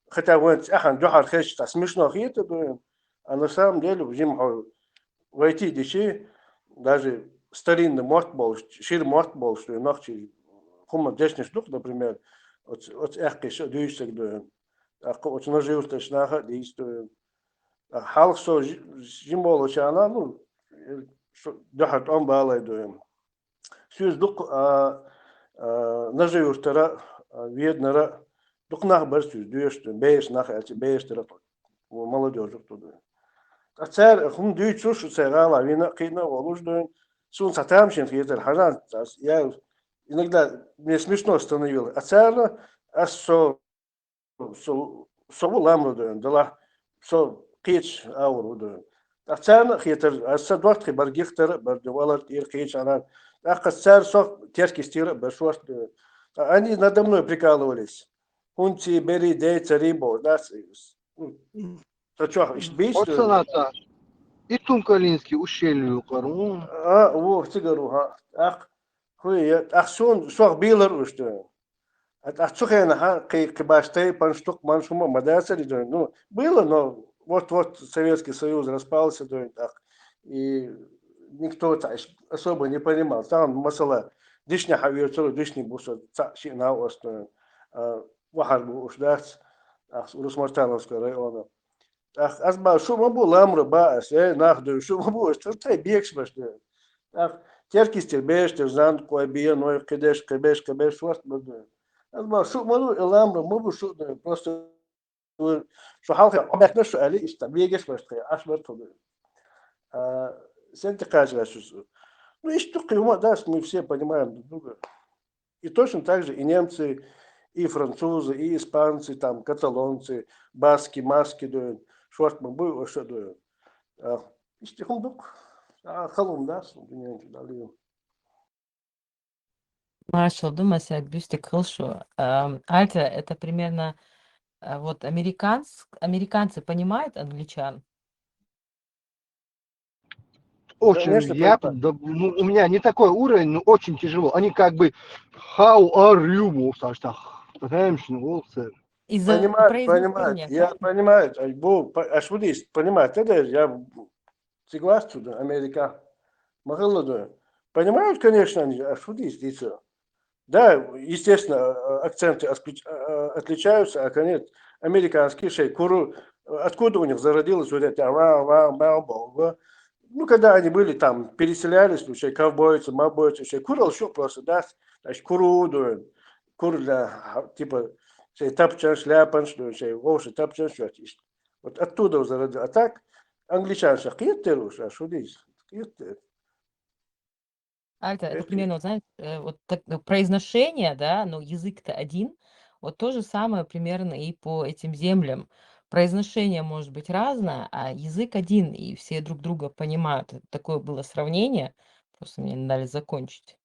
Хотя вэнт ахан джохар хэш, смешно киет доет. А на самом деле, в войти дичи, даже старинный мортбол, шир мортбол, что и ночи, хума дешний штук, например, от эхкиш, дюйсек дуэн, от наживка шнаха действует. Халк со жимболо чана, ну, дахат он балай дуэн. Сюз дук наживка виднера, дук нах барсюз дюйштен, бейс нах, эти бейс тера, молодежь туда. أتسأل هم ديت شو سأقال عوينا قينا والوش دون سون ستامشين في هذا الحاجات يا نقدر نسمش نستنيول أتسأل أسو سو لامر دون دلا سو قيتش أور دون أتسأل خيتر أسد وقت خبر جيختر بردوالر قيتش أنا أقصر سو تيركي ستير بشوارت أني ندمنا بريكالوليس هونتي بري دي تريبو داس تشوف إيش بيش Оцената. И Тумкалинский ущелью кору. Во, тигаруха. Сон сох билер уште. Цухена ха кибаштай панштук маншума мадасали дой. Ну, было, но вот Советский Союз распался дой, и никто особо не понимал. Там масала дишня хавьёцу, дишни буса цаши на осто. Вахар бу ушдац, Урусмартановского района. Азба шо мабу ламра баас, нахду шо мабу, что ты бегешь башты. Терки стербеш, терзан, куабия, ной кедеш, кебеш, шварт бады. Азба шо мабу ламра, мабу шо просто шо халка обятна шо али, иста бегешь башты, ашбар туды. Сенти кажется, что ну и что клюма даст, мы все понимаем друг друга. И точно так же и немцы, и французы, и испанцы, там, каталонцы, баски, маски дуют. Швартман был, что дует. Истихом дук. Халум, да, дали. Маршал, думаю, я бюстик хорошо. Альта, это примерно вот американцы понимают англичан? Очень, Конечно, у меня не такой уровень, но очень тяжело. Они как бы how are you, Из-за понимают, я понимаю, аж вот здесь, понимают, это я согласен, Америка, Махалладу, понимают, конечно, они, аж вот здесь, да, естественно, акценты отличаются, а конечно, американский шей, откуда у них зародилось вот это, ну, когда они были там, переселялись, шей, ковбойцы, мабойцы, шей, курил еще просто, да, значит, кур для, типа, шей тапчан, шляпан, что шей вовше тапчан, что есть. Вот оттуда зародил. А так англичан шах киеттеруш, а что здесь? Альта, это примерно, знаешь, вот так, произношение, да, но язык-то один. Вот то же самое примерно и по этим землям. Произношение может быть разное, а язык один, и все друг друга понимают. Такое было сравнение. Просто мне не дали закончить.